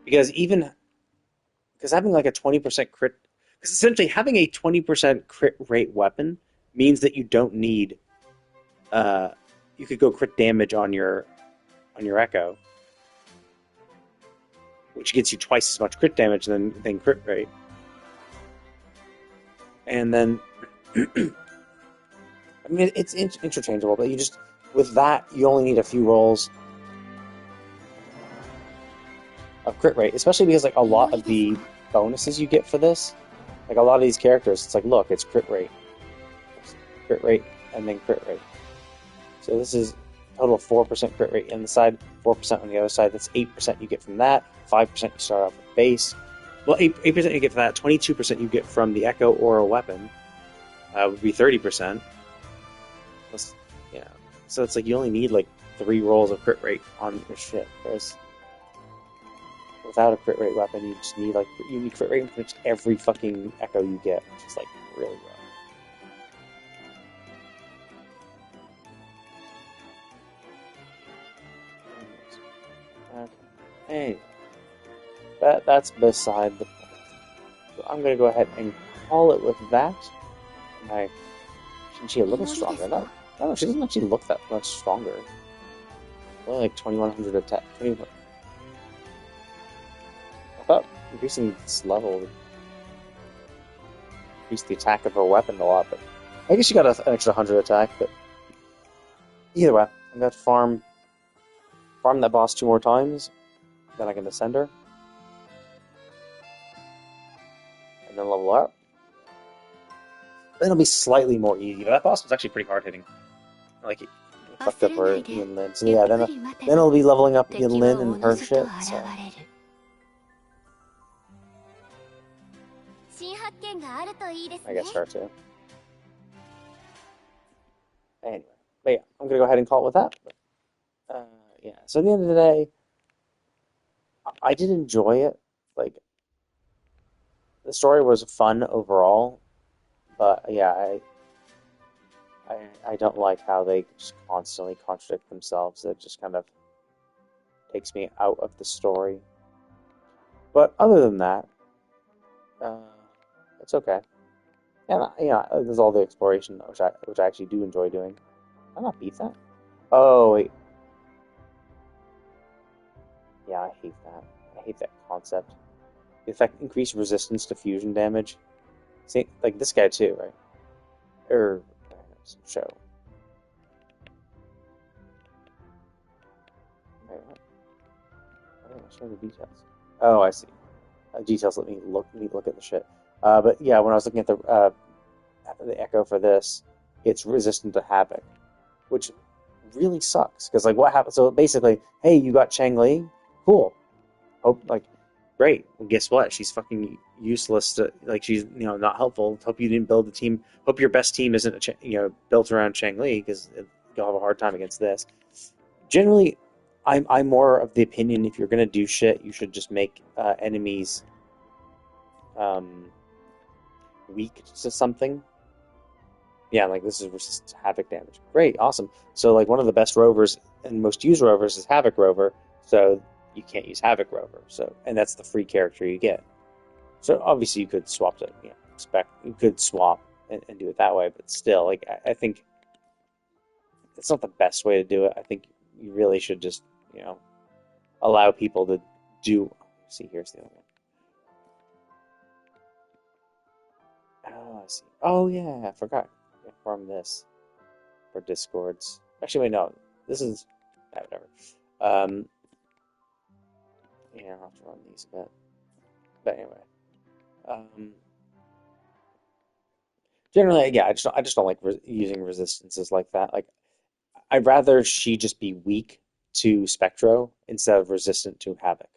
Because having like a 20% crit, because essentially having a 20% crit rate weapon means that you don't need, you could go crit damage on your Echo, which gets you twice as much crit damage than crit rate. And then, I mean, it's interchangeable, but with that, you only need a few rolls of crit rate, especially because like a lot of the bonuses you get for this, like a lot of these characters, it's like, look, it's crit rate, and then crit rate. So this is a total of 4% crit rate on the side, 4% on the other side. That's 8% you get from that. 5% you start off with base. Well, 8% you get from that. 22% you get from the Echo or a weapon. Would be 30%. Yeah. So it's like you only need like 3 rolls of crit rate on your shit. Without a crit rate weapon, you just need you need crit rate in pretty much every fucking Echo you get, which is like really rough. Okay. Hey, that's beside the point. So I'm gonna go ahead and call it with that. Isn't she a little stronger? No, she doesn't actually look that much stronger. Only like 2100 attack. I thought increasing this level would increase the attack of her weapon a lot, but I guess she got an extra 100 attack. But either way, I'm gonna farm that boss 2 more times, then I can descend her. then level up. Then it'll be slightly more easy. But that boss was actually pretty hard hitting. Like, it fucked up her Yunlin. So yeah, then it'll be leveling up Yunlin and her shit. So. I guess her too. Anyway, but yeah, I'm gonna go ahead and call it with that. Yeah, so at the end of the day, I did enjoy it. Like, the story was fun overall, but yeah, I don't like how they just constantly contradict themselves. It just kind of takes me out of the story. But other than that, it's okay. And yeah, there's all the exploration, which I actually do enjoy doing. Did I not beat that? Oh wait. Yeah, I hate that. I hate that concept. The effect increased resistance to fusion damage. See, like this guy too, right? Or show. Wait, what? I didn't show the details. Oh, I see. Details. Let me look at the shit. But yeah, when I was looking at the echo for this, it's resistant to Havoc, which really sucks. Because like, what happens? So basically, hey, you got Changli, cool. Hope like, great. Well, guess what? She's fucking useless. Like, she's not helpful. Hope you didn't build a team. Hope your best team isn't built around Changli, because you'll have a hard time against this. Generally, I'm more of the opinion, if you're gonna do shit, you should just make enemies weak to something. Yeah, like this is resistant to Havoc damage. Great, awesome. So like one of the best rovers and most used rovers is Havoc Rover, so you can't use Havoc Rover. So, and that's the free character you get. So obviously you could swap to you could swap and do it that way, but still, like I think it's not the best way to do it. I think you really should just allow people to do. See, here's the other one. Oh, I see. Oh, yeah, I forgot. I farm this for Discords. Actually, wait, no. This is... whatever. Yeah, I'll have to run these a bit. But anyway. Generally, yeah, I just don't like using resistances like that. Like, I'd rather she just be weak to Spectro instead of resistant to Havoc.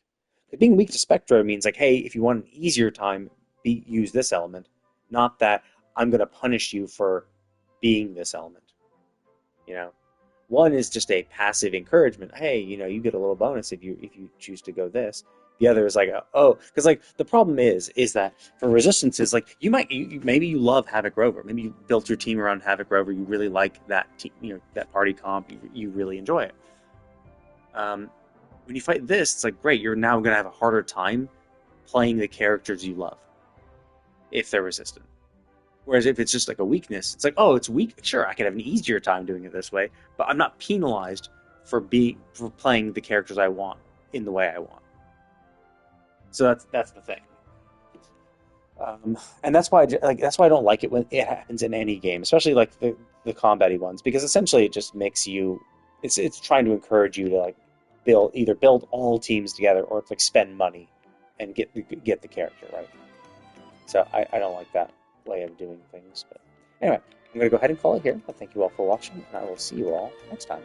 Being weak to Spectro means, like, hey, if you want an easier time, use this element. Not that I'm going to punish you for being this element. One is just a passive encouragement. Hey, you get a little bonus if you choose to go this. The other is like, because like the problem is that for resistances, like maybe you love Havoc Rover. Maybe you built your team around Havoc Rover. You really like that that party comp. You really enjoy it. When you fight this, it's like, great. You're now going to have a harder time playing the characters you love if they're resistant. Whereas if it's just like a weakness, it's like, oh, it's weak. Sure, I could have an easier time doing it this way, but I'm not penalized for playing the characters I want in the way I want. So that's the thing. And that's why I don't like it when it happens in any game, especially like the combat-y ones, because essentially it just makes you. It's trying to encourage you to like build all teams together, or like spend money and get the character right. So I don't like that way of doing things. But anyway, I'm going to go ahead and call it here. But thank you all for watching, and I will see you all next time.